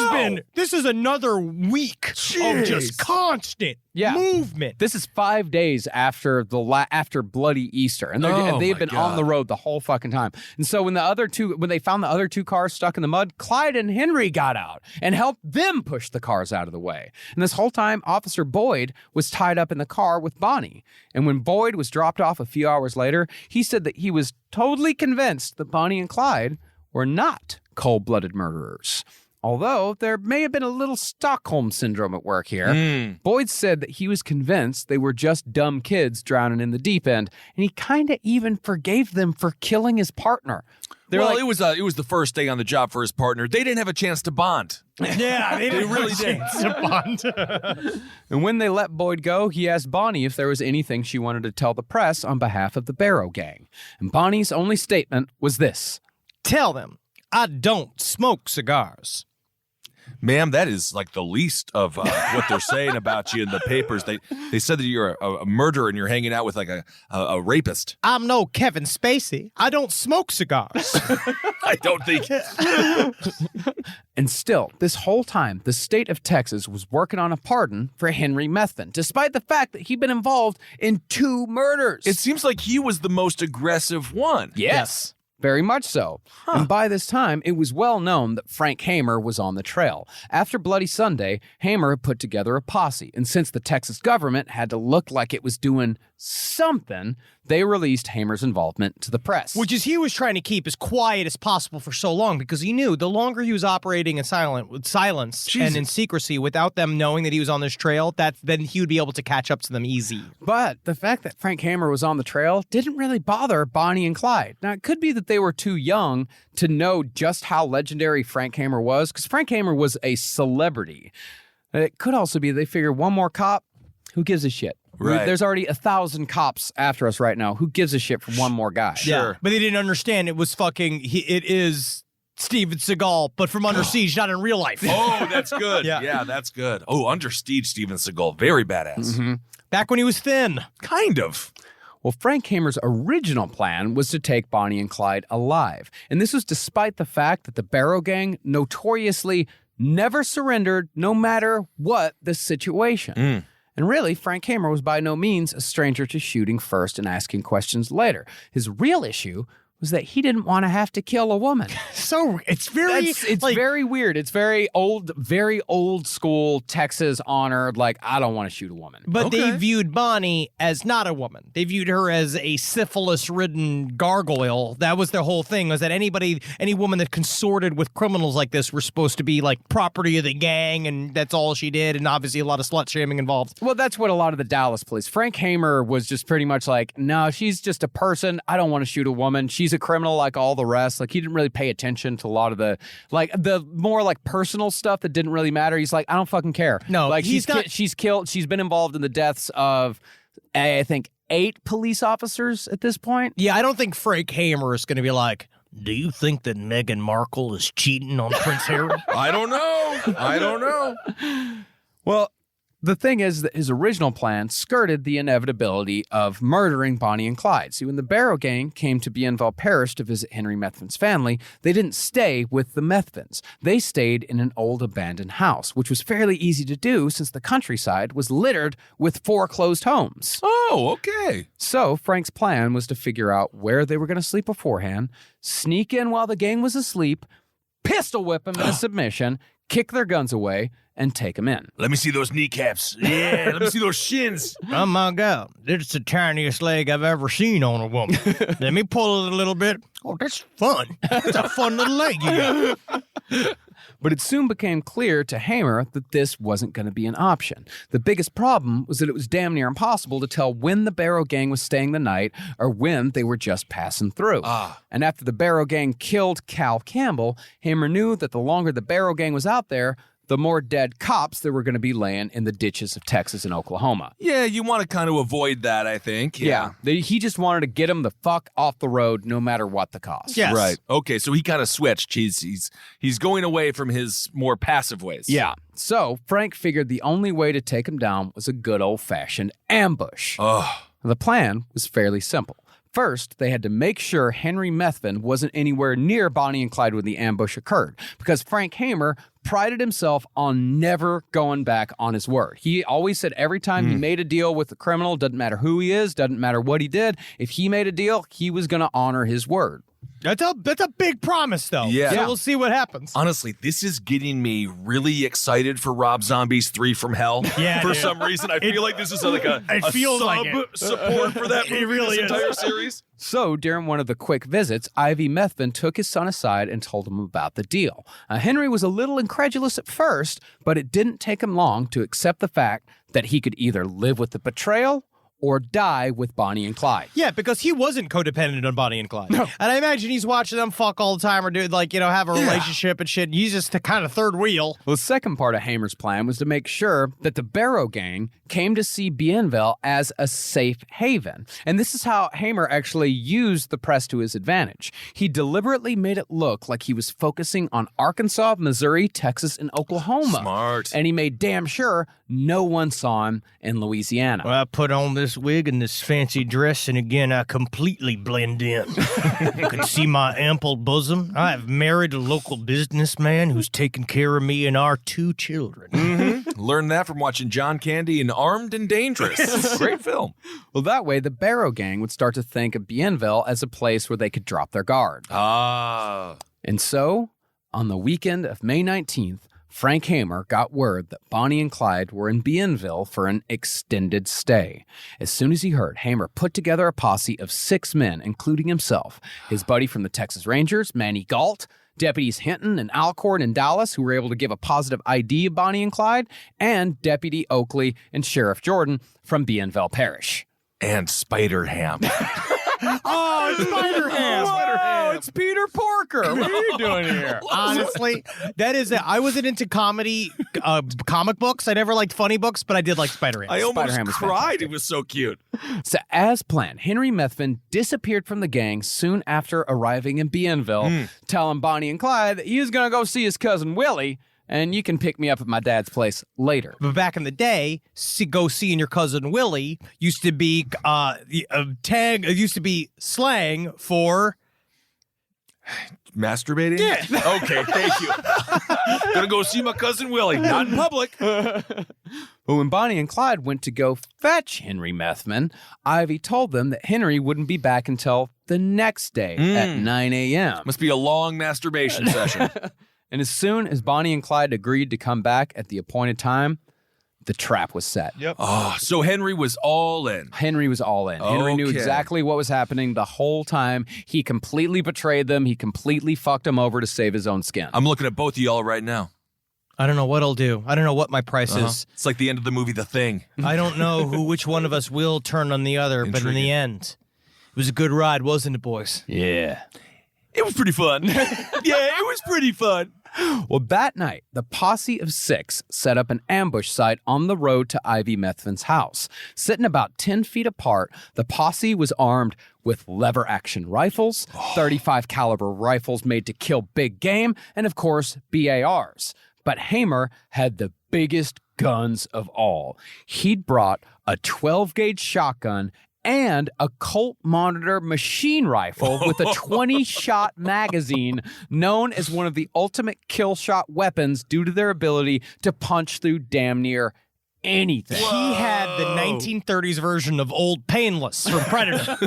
is another week of just Jeez. constant movement. This is 5 days after after Bloody Easter, and they've been on the road the whole fucking time. And so when they found the other 2 cars stuck in the mud, Clyde and Henry got out and helped them push the cars out of the way. And this whole time, Officer Boyd was tied up in the car with Bonnie. And when Boyd was dropped off a few hours later, he said that he was totally convinced that Bonnie and Clyde were not cold-blooded murderers. Although there may have been a little Stockholm syndrome at work here. Boyd said that he was convinced they were just dumb kids drowning in the deep end, and he kind of even forgave them for killing his partner. It was the first day on the job for his partner. They didn't have a chance to bond. Yeah, they really did. And when they let Boyd go, he asked Bonnie if there was anything she wanted to tell the press on behalf of the Barrow Gang. And Bonnie's only statement was this: Tell them I don't smoke cigars. Ma'am, that is like the least of what they're saying about you in the papers. They said that you're a murderer and you're hanging out with like a rapist. I'm no Kevin Spacey. I don't smoke cigars. I don't think. And still, this whole time, the state of Texas was working on a pardon for Henry Methvin, despite the fact that he'd been involved in 2 murders. It seems like he was the most aggressive one. Yes. Very much so. And by this time, it was well known that Frank Hamer was on the trail. After Bloody Sunday, Hamer had put together a posse, and since the Texas government had to look like it was doing something, they released Hamer's involvement to the press. Which is he was trying to keep as quiet as possible for so long because he knew the longer he was operating in silence and in secrecy without them knowing that he was on this trail, then he would be able to catch up to them easy. But the fact that Frank Hamer was on the trail didn't really bother Bonnie and Clyde. Now, it could be that they were too young to know just how legendary Frank Hamer was, because Frank Hamer was a celebrity. It could also be they figure one more cop, who gives a shit? Right. There's already 1,000 cops after us right now. Who gives a shit for one more guy? Sure. But they didn't understand it was it is Steven Seagal, but from Under Siege, not in real life. Oh, that's good. Yeah. Yeah, that's good. Oh, Under Siege, Steven Seagal. Very badass. Back when he was thin. Kind of. Well, Frank Hamer's original plan was to take Bonnie and Clyde alive. And this was despite the fact that the Barrow Gang notoriously never surrendered no matter what the situation. And really, Frank Hamer was by no means a stranger to shooting first and asking questions later. His real issue was that he didn't want to have to kill a woman. So it's very, It's like, very weird. It's very old school Texas honored. Like, I don't want to shoot a woman. But they Okay. viewed Bonnie as not a woman. They viewed her as a syphilis-ridden gargoyle. That was their whole thing, was that any woman that consorted with criminals like this were supposed to be like property of the gang, and that's all she did, and obviously a lot of slut-shaming involved. Well, that's what a lot of the Dallas police. Frank Hamer was just pretty much like, no, she's just a person. I don't want to shoot a woman. She's a criminal like all the rest. Like, he didn't really pay attention to a lot of the more like personal stuff that didn't really matter. He's like, I don't fucking care. No, like he's not- she's killed. She's been involved in the deaths of, I think, 8 police officers at this point. Yeah, I don't think Frank Hamer is going to be like, do you think that Meghan Markle is cheating on Prince Harry? I don't know. Well, the thing is that his original plan skirted the inevitability of murdering Bonnie and Clyde. See, when the Barrow Gang came to Bienville Parish to visit Henry Methvin's family, they didn't stay with the Methvins. They stayed in an old abandoned house, which was fairly easy to do since the countryside was littered with foreclosed homes. Oh, okay. So Frank's plan was to figure out where they were going to sleep beforehand, sneak in while the gang was asleep, pistol whip them into submission, kick their guns away, and take them in. Let me see those kneecaps. Yeah, let me see those shins. Oh my God, it's the tiniest leg I've ever seen on a woman. Let me pull it a little bit. Oh, that's fun. That's a fun little leg you got. But it soon became clear to Hamer that this wasn't going to be an option. The biggest problem was that it was damn near impossible to tell when the Barrow Gang was staying the night or when they were just passing through. And after the Barrow Gang killed Cal Campbell, Hamer knew that the longer the Barrow Gang was out there, the more dead cops there were going to be laying in the ditches of Texas and Oklahoma. Yeah, you want to kind of avoid that, I think. Yeah. He just wanted to get them the fuck off the road no matter what the cost. Yes. Right. Okay, so he kind of switched. He's going away from his more passive ways. Yeah. So Frank figured the only way to take him down was a good old-fashioned ambush. Oh. The plan was fairly simple. First, they had to make sure Henry Methvin wasn't anywhere near Bonnie and Clyde when the ambush occurred, because Frank Hamer prided himself on never going back on his word. He always said every time he made a deal with the criminal, doesn't matter who he is, doesn't matter what he did, if he made a deal, he was going to honor his word. That's a big promise, though. Yeah. So we'll see what happens. Honestly, this is getting me really excited for Rob Zombie's 3 from Hell. Yeah, For dude. some reason, I feel like this is like a feels like it. support for that movie, really this is. entire series. So, during one of the quick visits, Ivy Methvin took his son aside and told him about the deal. Henry was a little incredulous at first, but it didn't take him long to accept the fact that he could either live with the betrayal or die with Bonnie and Clyde. Yeah, because he wasn't codependent on Bonnie and Clyde. No. And I imagine he's watching them fuck all the time or do have a relationship and shit. And he's just the kind of third wheel. Well, the second part of Hamer's plan was to make sure that the Barrow Gang came to see Bienville as a safe haven. And this is how Hamer actually used the press to his advantage. He deliberately made it look like he was focusing on Arkansas, Missouri, Texas, and Oklahoma. Smart. And he made damn sure no one saw him in Louisiana. Well, I put on this wig and this fancy dress, and again, I completely blend in. You can see my ample bosom. I have married a local businessman who's taken care of me and our 2 children. Learned that from watching John Candy in Armed and Dangerous. Great film. Well, that way, the Barrow Gang would start to think of Bienville as a place where they could drop their guard. Ah. And so, on the weekend of May 19th, Frank Hamer got word that Bonnie and Clyde were in Bienville for an extended stay. As soon as he heard, Hamer put together a posse of 6 men, including himself, his buddy from the Texas Rangers, Manny Galt, Deputies Hinton and Alcorn in Dallas, who were able to give a positive ID of Bonnie and Clyde, and Deputy Oakley and Sheriff Jordan from Bienville Parish. And Spider Ham. Oh, Spider-Ham! Whoa, it's Peter Porker. What are you doing here? Honestly, that is it. I wasn't into comedy, comic books. I never liked funny books, but I did like Spider-Ham. I almost Spider-Ham was cried. fantastic. It was so cute. So, as planned, Henry Methvin disappeared from the gang soon after arriving in Bienville, telling Bonnie and Clyde that he was going to go see his cousin Willie, and you can pick me up at my dad's place later. But back in the day, go seeing your cousin Willie used to be used to be slang for Masturbating? Yeah. Okay, thank you. Gonna go see my cousin Willie. Not in public. But when Bonnie and Clyde went to go fetch Henry Methvin, Ivy told them that Henry wouldn't be back until the next day at 9 a.m. Must be a long masturbation session. And as soon as Bonnie and Clyde agreed to come back at the appointed time, the trap was set. Yep. Oh, so Henry was all in. Henry was all in. Henry knew Okay. exactly what was happening the whole time. He completely betrayed them. He completely fucked them over to save his own skin. I'm looking at both of y'all right now. I don't know what I'll do. I don't know what my price is. It's like the end of the movie The Thing. I don't know which one of us will turn on the other, but in Intriguing. the end, it was a good ride, wasn't it, boys? Yeah. It was pretty fun. Yeah, it was pretty fun. Well, that night, the posse of 6 set up an ambush site on the road to Ivy Methvin's house. Sitting about 10 feet apart, the posse was armed with lever-action rifles, 35 caliber rifles made to kill big game, and of course, BARs. But Hamer had the biggest guns of all. He'd brought a 12-gauge shotgun and a Colt Monitor machine rifle with a 20-shot magazine, known as one of the ultimate kill shot weapons due to their ability to punch through damn near anything. He had the 1930s version of Old Painless from Predator.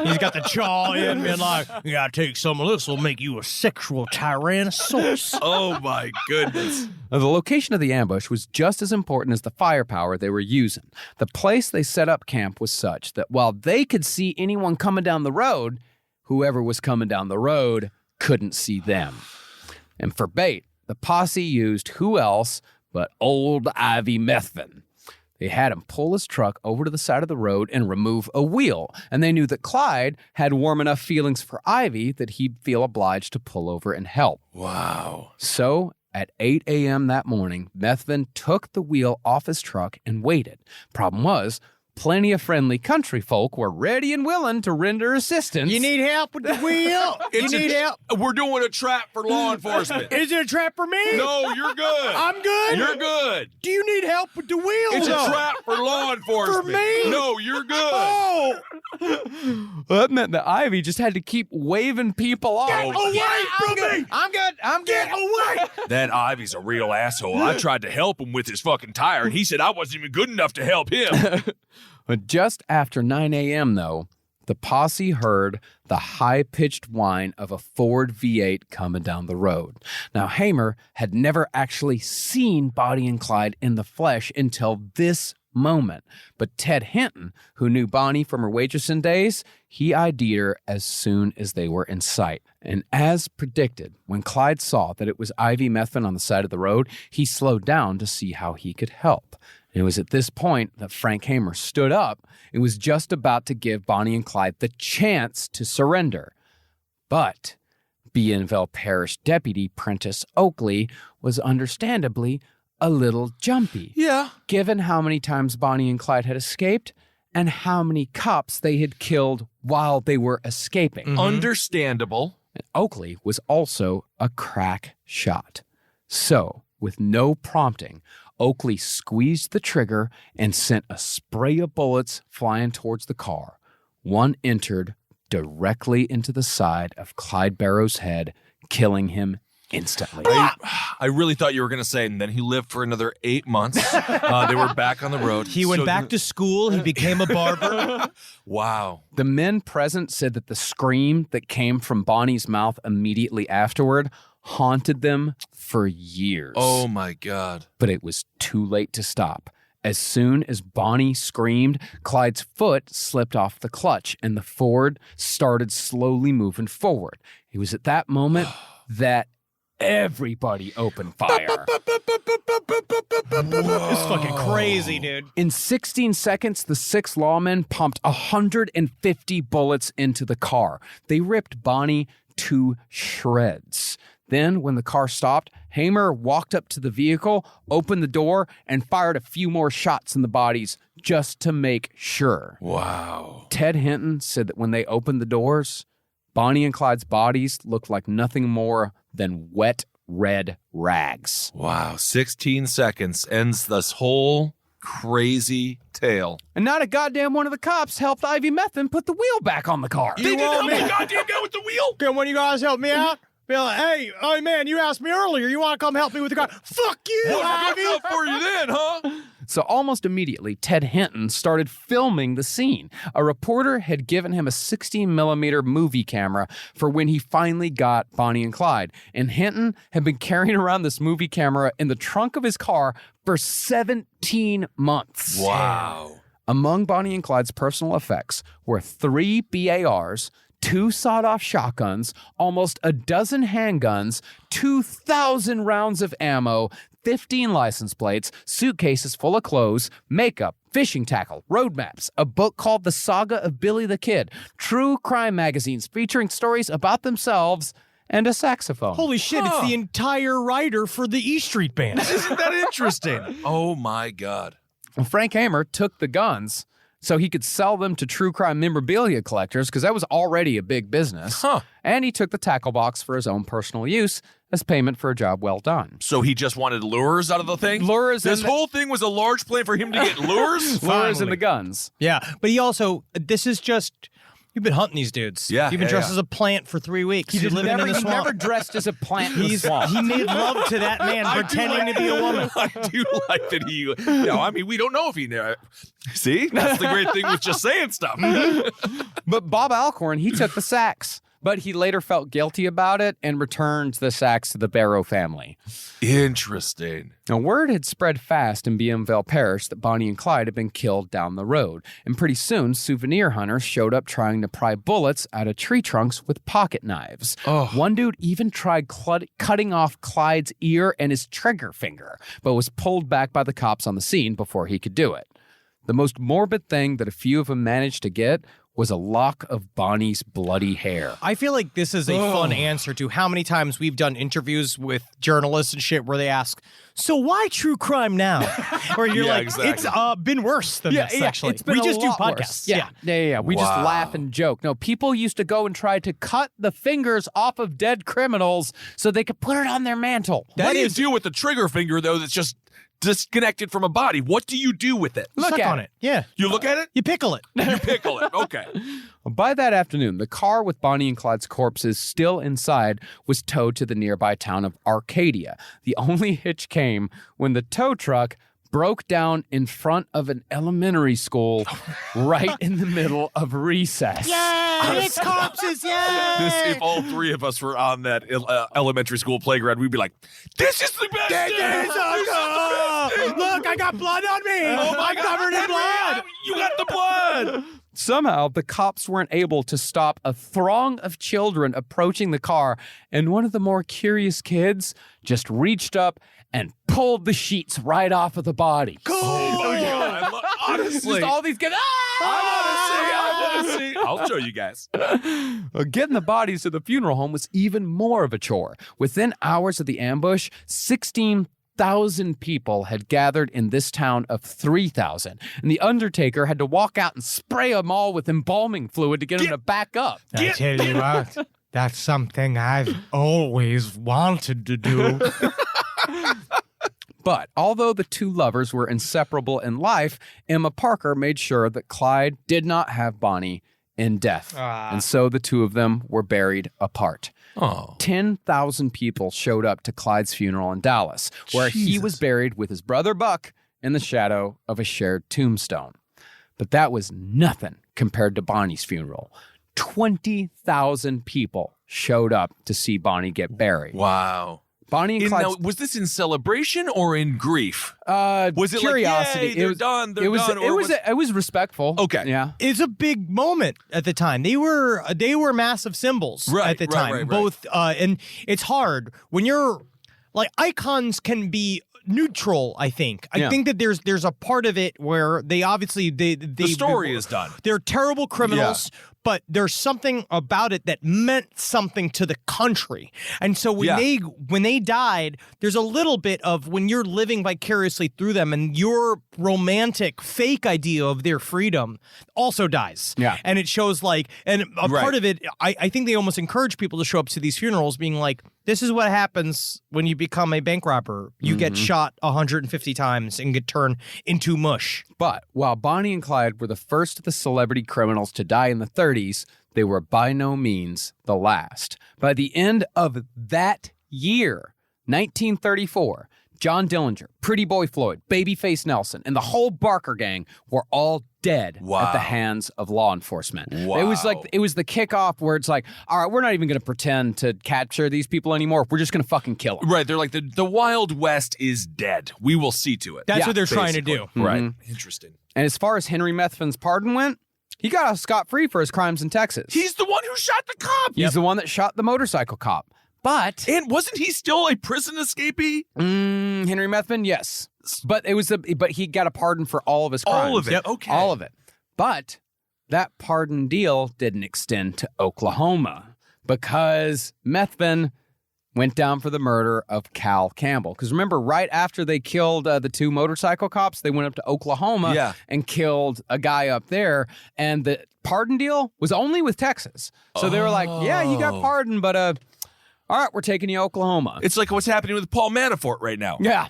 He's got the jaw in, being like, you gotta take some of this, will make you a sexual tyrannosaurus. Oh, my goodness. Now, the location of the ambush was just as important as the firepower they were using. The place they set up camp was such that while they could see anyone coming down the road, whoever was coming down the road couldn't see them. And for bait, the posse used who else but old Ivy Methvin. They had him pull his truck over to the side of the road and remove a wheel, and they knew that Clyde had warm enough feelings for Ivy that he'd feel obliged to pull over and help. Wow. So, at 8 a.m. that morning, Methvin took the wheel off his truck and waited. Problem was, plenty of friendly country folk were ready and willing to render assistance. You need help with the wheel? You need help? We're doing a trap for law enforcement. Is it a trap for me? No, you're good. I'm good? You're good. Do you need help with the wheel? It's No. a trap for law enforcement. For me? No, you're good. Oh! Well, that meant that Ivy just had to keep waving people off. Get away from me! I'm good. Get away! That Ivy's a real asshole. I tried to help him with his fucking tire, and he said I wasn't even good enough to help him. But just after 9 a.m., though, the posse heard the high-pitched whine of a Ford V8 coming down the road. Now, Hamer had never actually seen Bonnie and Clyde in the flesh until this moment. But Ted Hinton, who knew Bonnie from her waitressing days, he ID'd her as soon as they were in sight. And as predicted, when Clyde saw that it was Ivy Methvin on the side of the road, he slowed down to see how he could help. It was at this point that Frank Hamer stood up and was just about to give Bonnie and Clyde the chance to surrender. But Bienville Parish Deputy Prentice Oakley was understandably a little jumpy. Yeah. Given how many times Bonnie and Clyde had escaped and how many cops they had killed while they were escaping. Understandable. Oakley was also a crack shot. So, with no prompting, Oakley squeezed the trigger and sent a spray of bullets flying towards the car. One entered directly into the side of Clyde Barrow's head, killing him instantly. I really thought you were going to say, and then he lived for another 8 months. They were back on the road. He went back to school. He became a barber. Wow. The men present said that the scream that came from Bonnie's mouth immediately afterward haunted them for years. Oh, my God. But it was too late to stop. As soon as Bonnie screamed, Clyde's foot slipped off the clutch and the Ford started slowly moving forward. It was at that moment that everybody opened fire. It's fucking crazy, dude. In 16 seconds, the 6 lawmen pumped 150 bullets into the car. They ripped Bonnie to shreds. Then, when the car stopped, Hamer walked up to the vehicle, opened the door, and fired a few more shots in the bodies just to make sure. Wow. Ted Hinton said that when they opened the doors, Bonnie and Clyde's bodies looked like nothing more than wet red rags. Wow. 16 seconds ends this whole crazy tale. And not a goddamn one of the cops helped Ivy Methvin put the wheel back on the car. They didn't help me. Goddamn guy with the wheel. Can one of you guys help me out? Be like, hey, oh man, you asked me earlier. You want to come help me with the car? Fuck you, Wasn't good Ivy. enough for you then, huh? So almost immediately, Ted Hinton started filming the scene. A reporter had given him a 16mm movie camera for when he finally got Bonnie and Clyde. And Hinton had been carrying around this movie camera in the trunk of his car for 17 months. Wow. Among Bonnie and Clyde's personal effects were 3 BARs, 2 sawed-off shotguns, almost a dozen handguns, 2,000 rounds of ammo, 15 license plates, suitcases full of clothes, makeup, fishing tackle, road maps, a book called The Saga of Billy the Kid, true crime magazines featuring stories about themselves, and a saxophone. Holy shit, it's the entire writer for the E Street Band. Isn't that interesting? Oh my God. Well, Frank Hamer took the guns so he could sell them to true crime memorabilia collectors because that was already a big business. And he took the tackle box for his own personal use as payment for a job well done. So he just wanted lures out of the thing? Lures. This whole thing was a large plan for him to get lures? Lures and the guns. Yeah, but he also, this is just, you've been hunting these dudes. Yeah, You've been dressed as a plant for 3 weeks. You're living in the He swamp. never dressed as a plant in the swamp. He made love to that man pretending to be a woman. I do like that he, I mean, we don't know if he knew. See? That's the great thing with just saying stuff. But Bob Alcorn, he took the sax. But he later felt guilty about it and returned the sax to the Barrow family. Interesting. Now, word had spread fast in Bienville Parish that Bonnie and Clyde had been killed down the road. And pretty soon, souvenir hunters showed up trying to pry bullets out of tree trunks with pocket knives. One dude even tried cutting off Clyde's ear and his trigger finger, but was pulled back by the cops on the scene before he could do it. The most morbid thing that a few of them managed to get was a lock of Bonnie's bloody hair. I feel like this is a fun answer to how many times we've done interviews with journalists and shit where they ask, so why true crime now? Or you're like, exactly. It's been worse than this, actually. It's been We a just do lot podcasts. worse. Yeah. We just laugh and joke. No, people used to go and try to cut the fingers off of dead criminals so they could put it on their mantle. What do you do with the trigger finger, though, that's just disconnected from a body? What do you do with it? Suck on it. Yeah. You look at it? You pickle it. You pickle it. Okay. By that afternoon, the car with Bonnie and Clyde's corpses still inside was towed to the nearby town of Arcadia. The only hitch came when the tow truck broke down in front of an elementary school right in the middle of recess. Yay! It's corpses! Yay! If all three of us were on that elementary school playground, we'd be like, this is the best day! This is the best day! Look, I got blood on me! Oh my I'm covered in blood! You got the blood! Somehow, the cops weren't able to stop a throng of children approaching the car, and one of the more curious kids just reached up and pulled the sheets right off of the body. Cool! Oh my God. Honestly. Just all these kids. I want to see. I'll show you guys. Getting the bodies to the funeral home was even more of a chore. Within hours of the ambush, 16,000 people had gathered in this town of 3,000, and the undertaker had to walk out and spray them all with embalming fluid to get them to back up. I tell you what, that's something I've always wanted to do. But although the two lovers were inseparable in life, Emma Parker made sure that Clyde did not have Bonnie in death. And so the two of them were buried apart. 10,000 people showed up to Clyde's funeral in Dallas, where he was buried with his brother Buck in the shadow of a shared tombstone. But that was nothing compared to Bonnie's funeral. 20,000 people showed up to see Bonnie get buried. Wow. Bonnie and Clyde. Now, was this in celebration or in grief? Was it curiosity? Like, yay, they're done, they're done? It was respectful. Okay. Yeah. It's a big moment at the time. They were massive symbols at the time. Right. Both and it's hard when you're like icons can be neutral, I think. I think that there's a part of it where they obviously the story is done. They're terrible criminals, but there's something about it that meant something to the country. And so when they died, there's a little bit of when you're living vicariously through them and your romantic fake idea of their freedom also dies. Yeah. And it shows like, and a part of it, I think they almost encourage people to show up to these funerals being like, this is what happens when you become a bank robber. You get shot 150 times and get turned into mush. But while Bonnie and Clyde were the first of the celebrity criminals to die in the 30s, they were by no means the last. By the end of that year, 1934, John Dillinger, Pretty Boy Floyd, Babyface Nelson, and the whole Barker gang were all dead at the hands of law enforcement. Wow. It was the kickoff where it's like, all right, we're not even going to pretend to capture these people anymore. We're just going to fucking kill them. Right. They're like, the Wild West is dead. We will see to it. That's what they're trying to do. Right. Interesting. And as far as Henry Methvin's pardon went, he got off scot-free for his crimes in Texas. He's the one who shot the cop. He's the one that shot the motorcycle cop. But And wasn't he still a prison escapee? Henry Methvin, yes. But he got a pardon for all of his crimes. All of it. Okay. All of it. But that pardon deal didn't extend to Oklahoma because Methvin went down for the murder of Cal Campbell. Because remember, right after they killed the two motorcycle cops, they went up to Oklahoma and killed a guy up there. And the pardon deal was only with Texas. So they were like, yeah, you got pardoned, but all right, we're taking you to Oklahoma. It's like what's happening with Paul Manafort right now. Yeah.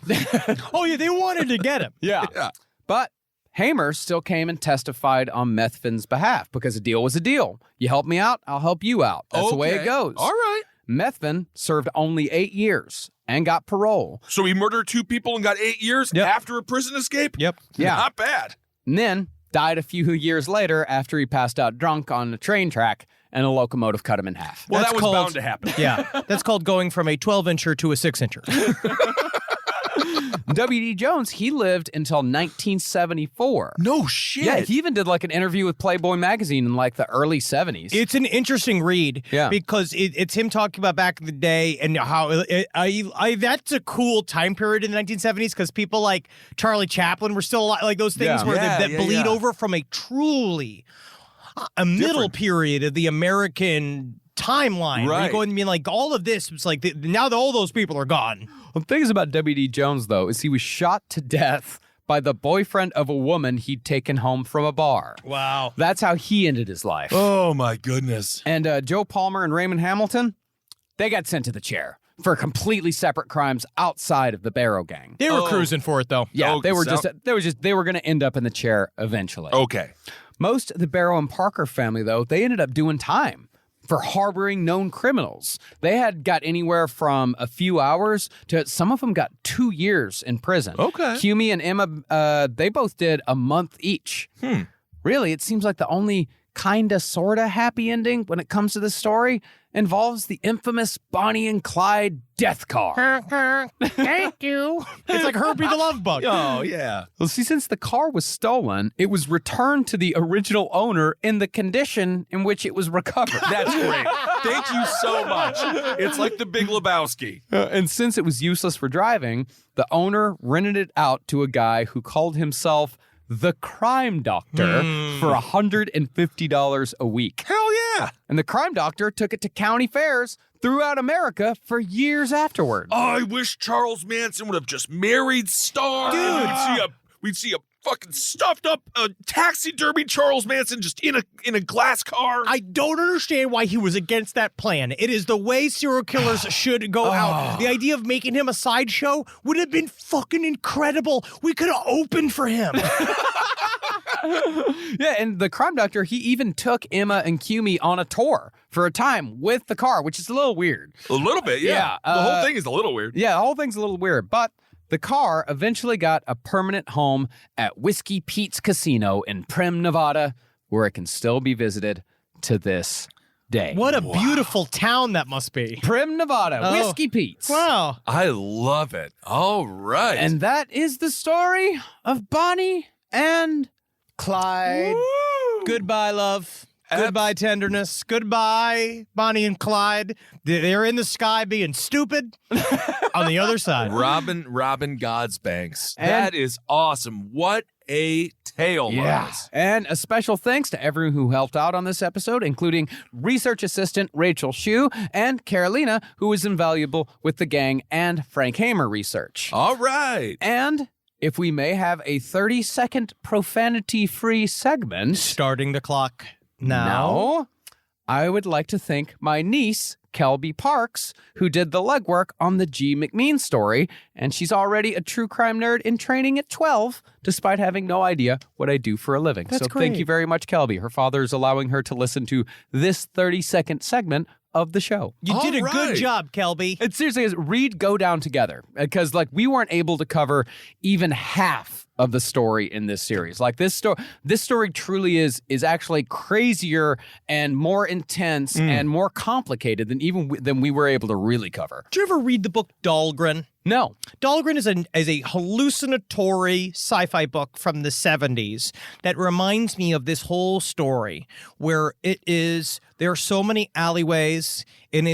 Oh, yeah, they wanted to get him. Yeah. But Hamer still came and testified on Methvin's behalf because a deal was a deal. You help me out, I'll help you out. That's the way it goes. All right. Methvin served only 8 years and got parole. So he murdered 2 people and got 8 years after a prison escape? Yep. Yeah. Not bad. And then died a few years later after he passed out drunk on a train track and a locomotive cut him in half. Well, That's that was called- bound to happen. Yeah. That's called going from a 12-incher to a 6-incher. W.D. Jones, he lived until 1974. No shit. Yeah, he even did like an interview with Playboy magazine in like the early 70s. It's an interesting read because it's him talking about back in the day and how that's a cool time period in the 1970s because people like Charlie Chaplin were still alive, like those things where that bleed over from a truly a middle period of the American timeline. Where you go and mean like all of this, it's like now that all those people are gone. The thing about W.D. Jones, though, is he was shot to death by the boyfriend of a woman he'd taken home from a bar. Wow. That's how he ended his life. Oh, my goodness. And Joe Palmer and Raymond Hamilton, they got sent to the chair for completely separate crimes outside of the Barrow Gang. They were cruising for it, though. Yeah, they were going to end up in the chair eventually. Okay. Most of the Barrow and Parker family, though, they ended up doing time for harboring known criminals. They had got anywhere from a few hours to some of them got 2 years in prison. Okay. Cumie and Emma, they both did a month each. Really, it seems like the only kinda sorta happy ending when it comes to this story involves the infamous Bonnie and Clyde death car. Thank you. It's like Herbie the Love Bug. Oh, yeah. Well, see, since the car was stolen, it was returned to the original owner in the condition in which it was recovered. That's great. Thank you so much. It's like the Big Lebowski. And since it was useless for driving, the owner rented it out to a guy who called himself the Crime Doctor for $150 a week. Hell yeah. And the Crime Doctor took it to county fairs throughout America for years afterward. I wish Charles Manson would have just married Star. Dude. We'd see a fucking stuffed up taxidermy Charles Manson just in a glass car. I don't understand why he was against that plan. It is the way serial killers should go out. The idea of making him a sideshow would have been fucking incredible. We could have opened for him. Yeah, and the Crime Doctor, he even took Emma and Cumie on a tour for a time with the car, which is a little weird. A little bit, yeah. The whole thing is a little weird. Yeah, the whole thing's a little weird, but the car eventually got a permanent home at Whiskey Pete's Casino in Primm, Nevada, where it can still be visited to this day. What a beautiful town that must be. Primm, Nevada, Whiskey Pete's. Wow. I love it. All right. And that is the story of Bonnie and Clyde. Goodbye, love. Goodbye, tenderness. Goodbye, Bonnie and Clyde. They're in the sky being stupid on the other side. Robin Godsbanks. That is awesome. What a tale, Mars. And a special thanks to everyone who helped out on this episode, including research assistant Rachel Shue and Carolina, who was invaluable with the gang and Frank Hamer research. All right. And if we may have a 30-second profanity-free segment. Starting the clock now. I would like to thank my niece, Kelby Parks, who did the legwork on the G. McMean story, and she's already a true crime nerd in training at 12, despite having no idea what I do for a living. That's so great. Thank you very much, Kelby. Her father is allowing her to listen to this 30-second segment of the show. You did a All good right. job, Kelby. It seriously is read Go Down Together because like we weren't able to cover even half of the story in this series. Like this story truly is actually crazier and more intense and more complicated than we were able to really cover. Did you ever read the book Dahlgren? No. Dahlgren is a hallucinatory sci-fi book from the 70s that reminds me of this whole story where there are so many alleyways and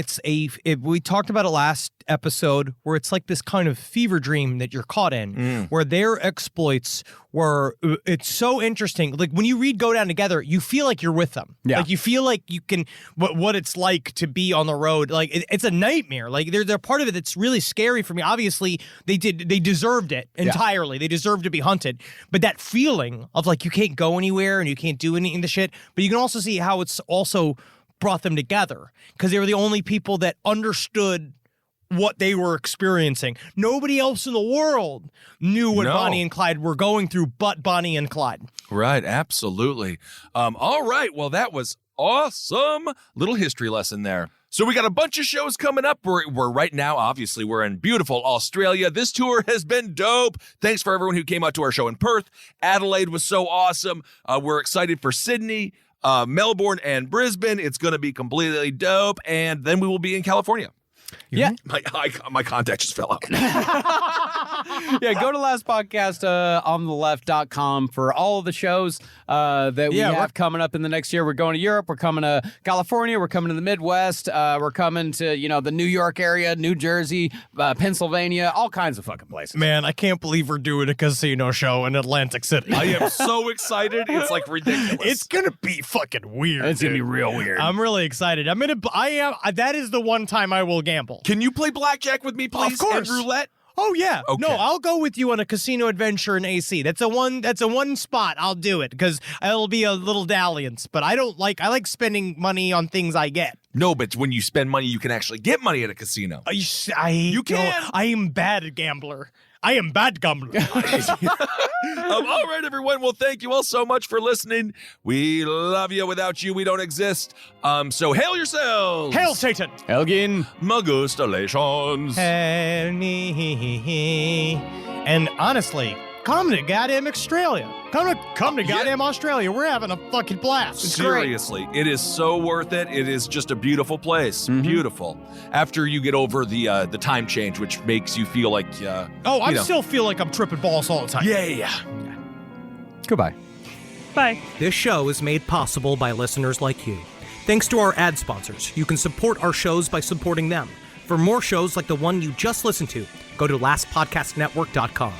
we talked about it last episode where it's like this kind of fever dream that you're caught in where their exploits were, it's so interesting. Like when you read Go Down Together, you feel like you're with them. Yeah. Like you feel like you can, what it's like to be on the road. Like it's a nightmare. Like they're part of it that's really scary for me. Obviously they deserved it entirely. They deserved to be hunted. But that feeling of like you can't go anywhere and you can't do any of the shit, but you can also see how it's also brought them together because they were the only people that understood what they were experiencing. Nobody else in the world knew what Bonnie and Clyde were going through but Bonnie and Clyde. Right, absolutely. All right, well, that was awesome. Little history lesson there. So we got a bunch of shows coming up. We're right now, obviously, we're in beautiful Australia. This tour has been dope. Thanks for everyone who came out to our show in Perth. Adelaide was so awesome. We're excited for Sydney, Melbourne, and Brisbane. It's going to be completely dope. And then we will be in California. Yeah. My contact just fell out. Yeah, go to lastpodcast.com for all of the shows that we have coming up in the next year. We're going to Europe. We're coming to California. We're coming to the Midwest. We're coming to, the New York area, New Jersey, Pennsylvania, all kinds of fucking places. Man, I can't believe we're doing a casino show in Atlantic City. I am so excited. It's like ridiculous. It's going to be fucking weird. It's going to be real weird. I'm really excited. That is the one time I will gamble. Can you play blackjack with me, please? Of course. And roulette? Oh yeah. Okay. No, I'll go with you on a casino adventure in AC. That's a one spot. I'll do it because it'll be a little dalliance. But I like spending money on things I get. No, but when you spend money, you can actually get money at a casino. You can. I am bad gambler. I am bad gambler. All right, everyone. Well, thank you all so much for listening. We love you. Without you, we don't exist. So hail yourselves. Hail Satan. Elgin. Magustalations. Hail me. And honestly, come to goddamn Australia. Come to goddamn Australia. We're having a fucking blast. It's great. Seriously, it is so worth it. It is just a beautiful place. Beautiful. After you get over the time change, which makes you feel like I still feel like I'm tripping balls all the time. Yeah. Goodbye. Bye. This show is made possible by listeners like you. Thanks to our ad sponsors. You can support our shows by supporting them. For more shows like the one you just listened to, go to lastpodcastnetwork.com.